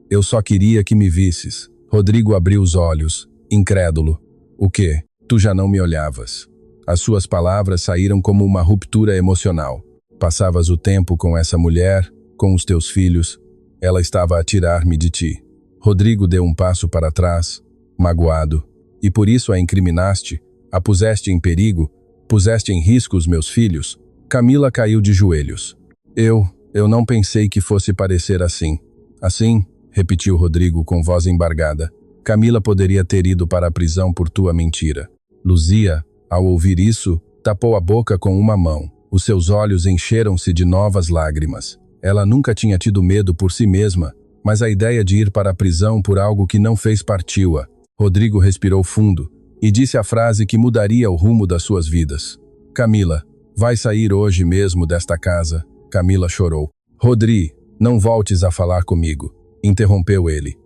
eu só queria que me visses. Rodrigo abriu os olhos, incrédulo. O quê? Tu já não me olhavas. As suas palavras saíram como uma ruptura emocional. Passavas o tempo com essa mulher, com os teus filhos. Ela estava a tirar-me de ti. Rodrigo deu um passo para trás, magoado, e por isso a incriminaste, a puseste em perigo, puseste em risco os meus filhos. Camila caiu de joelhos. Eu não pensei que fosse parecer assim. Assim, repetiu Rodrigo com voz embargada, Camila poderia ter ido para a prisão por tua mentira. Luzia, ao ouvir isso, tapou a boca com uma mão. Os seus olhos encheram-se de novas lágrimas. Ela nunca tinha tido medo por si mesma, mas a ideia de ir para a prisão por algo que não fez partiu-a. Rodrigo respirou fundo e disse a frase que mudaria o rumo das suas vidas. Camila, vai sair hoje mesmo desta casa? Camila chorou. Rodri, não voltes a falar comigo, interrompeu ele.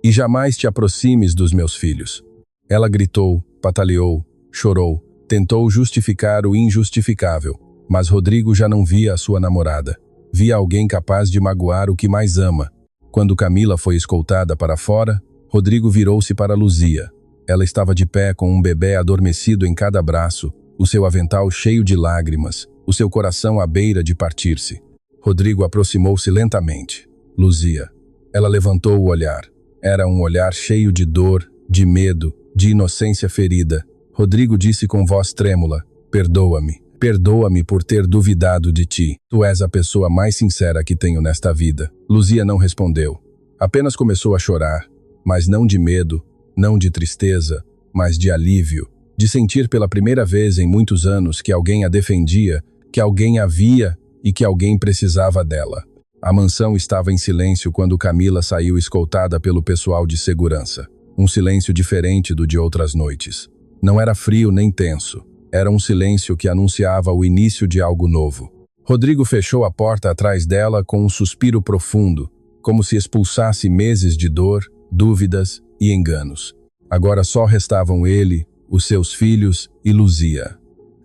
E jamais te aproximes dos meus filhos. Ela gritou, pataleou, chorou, tentou justificar o injustificável, mas Rodrigo já não via a sua namorada. Via alguém capaz de magoar o que mais ama. Quando Camila foi escoltada para fora, Rodrigo virou-se para Luzia. Ela estava de pé com um bebê adormecido em cada braço, o seu avental cheio de lágrimas, o seu coração à beira de partir-se. Rodrigo aproximou-se lentamente. Luzia. Ela levantou o olhar. Era um olhar cheio de dor, de medo, de inocência ferida. Rodrigo disse com voz trêmula, perdoa-me. Perdoa-me por ter duvidado de ti. Tu és a pessoa mais sincera que tenho nesta vida. Luzia não respondeu. Apenas começou a chorar, mas não de medo, não de tristeza, mas de alívio, de sentir pela primeira vez em muitos anos que alguém a defendia, que alguém a via e que alguém precisava dela. A mansão estava em silêncio quando Camila saiu escoltada pelo pessoal de segurança. Um silêncio diferente do de outras noites. Não era frio nem tenso. Era um silêncio que anunciava o início de algo novo. Rodrigo fechou a porta atrás dela com um suspiro profundo, como se expulsasse meses de dor, dúvidas e enganos. Agora só restavam ele, os seus filhos e Luzia.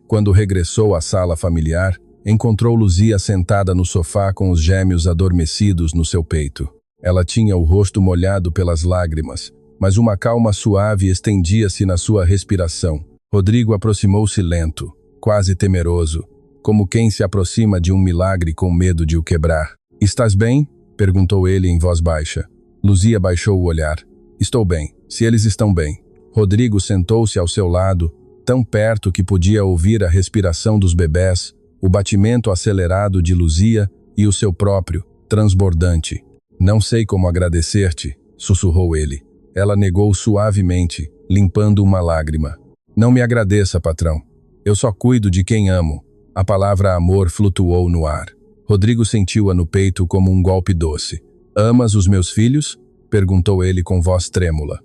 Quando regressou à sala familiar, encontrou Luzia sentada no sofá com os gêmeos adormecidos no seu peito. Ela tinha o rosto molhado pelas lágrimas, mas uma calma suave estendia-se na sua respiração. Rodrigo aproximou-se lento, quase temeroso, como quem se aproxima de um milagre com medo de o quebrar. "Estás bem?" perguntou ele em voz baixa. Luzia baixou o olhar. "Estou bem, se eles estão bem." Rodrigo sentou-se ao seu lado, tão perto que podia ouvir a respiração dos bebés, o batimento acelerado de Luzia e o seu próprio, transbordante. "Não sei como agradecer-te", sussurrou ele. Ela negou suavemente, limpando uma lágrima. "Não me agradeça, patrão. Eu só cuido de quem amo." A palavra amor flutuou no ar. Rodrigo sentiu-a no peito como um golpe doce. "Amas os meus filhos?" perguntou ele com voz trêmula.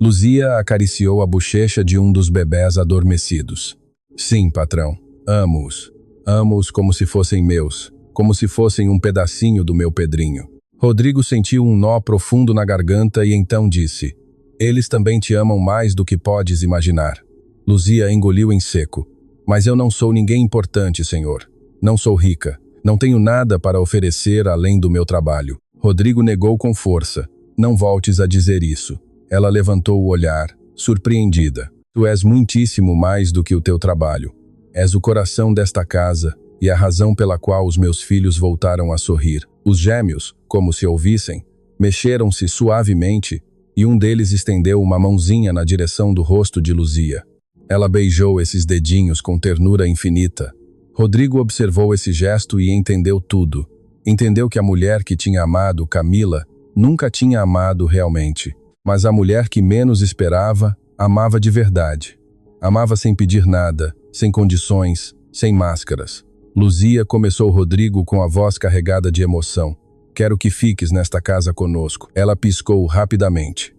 Luzia acariciou a bochecha de um dos bebés adormecidos. "Sim, patrão. Amo-os. Amo-os como se fossem meus, como se fossem um pedacinho do meu Pedrinho." Rodrigo sentiu um nó profundo na garganta e então disse: "Eles também te amam mais do que podes imaginar." Luzia engoliu em seco. "Mas eu não sou ninguém importante, senhor. Não sou rica. Não tenho nada para oferecer além do meu trabalho." Rodrigo negou com força. "Não voltes a dizer isso." Ela levantou o olhar, surpreendida. "Tu és muitíssimo mais do que o teu trabalho. És o coração desta casa e a razão pela qual os meus filhos voltaram a sorrir." Os gêmeos, como se ouvissem, mexeram-se suavemente e um deles estendeu uma mãozinha na direção do rosto de Luzia. Ela beijou esses dedinhos com ternura infinita. Rodrigo observou esse gesto e entendeu tudo. Entendeu que a mulher que tinha amado Camila nunca tinha amado realmente. Mas a mulher que menos esperava, amava de verdade. Amava sem pedir nada, sem condições, sem máscaras. Luzia começou Rodrigo com a voz carregada de emoção. "Quero que fiques nesta casa conosco." Ela piscou rapidamente.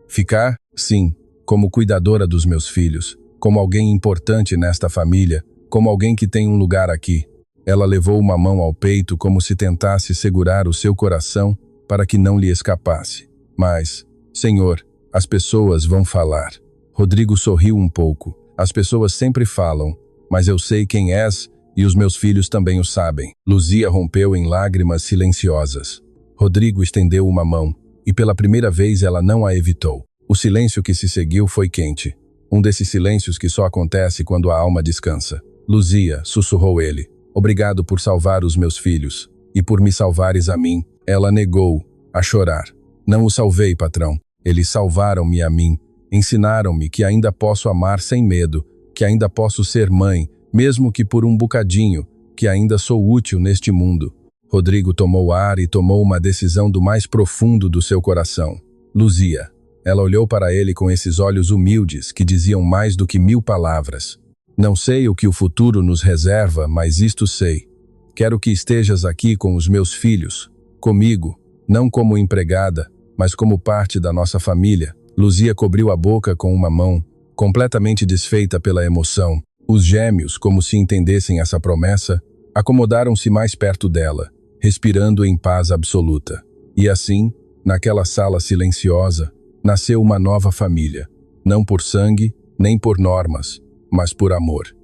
"Ficar? Sim, como cuidadora dos meus filhos, como alguém importante nesta família, como alguém que tem um lugar aqui." Ela levou uma mão ao peito como se tentasse segurar o seu coração para que não lhe escapasse. "Mas, senhor, as pessoas vão falar." Rodrigo sorriu um pouco. "As pessoas sempre falam, mas eu sei quem és e os meus filhos também o sabem." Luzia rompeu em lágrimas silenciosas. Rodrigo estendeu uma mão, e pela primeira vez ela não a evitou. O silêncio que se seguiu foi quente. Um desses silêncios que só acontece quando a alma descansa. "Luzia", sussurrou ele, "obrigado por salvar os meus filhos, e por me salvares a mim." Ela negou, a chorar. "Não o salvei, patrão. Eles salvaram-me a mim. Ensinaram-me que ainda posso amar sem medo, que ainda posso ser mãe, mesmo que por um bocadinho, que ainda sou útil neste mundo." Rodrigo tomou ar e tomou uma decisão do mais profundo do seu coração. "Luzia." Ela olhou para ele com esses olhos humildes que diziam mais do que 1000 palavras. "Não sei o que o futuro nos reserva, mas isto sei. Quero que estejas aqui com os meus filhos, comigo, não como empregada, mas como parte da nossa família." Luzia cobriu a boca com uma mão, completamente desfeita pela emoção. Os gêmeos, como se entendessem essa promessa, acomodaram-se mais perto dela, respirando em paz absoluta. E assim, naquela sala silenciosa, nasceu uma nova família, não por sangue, nem por normas, mas por amor.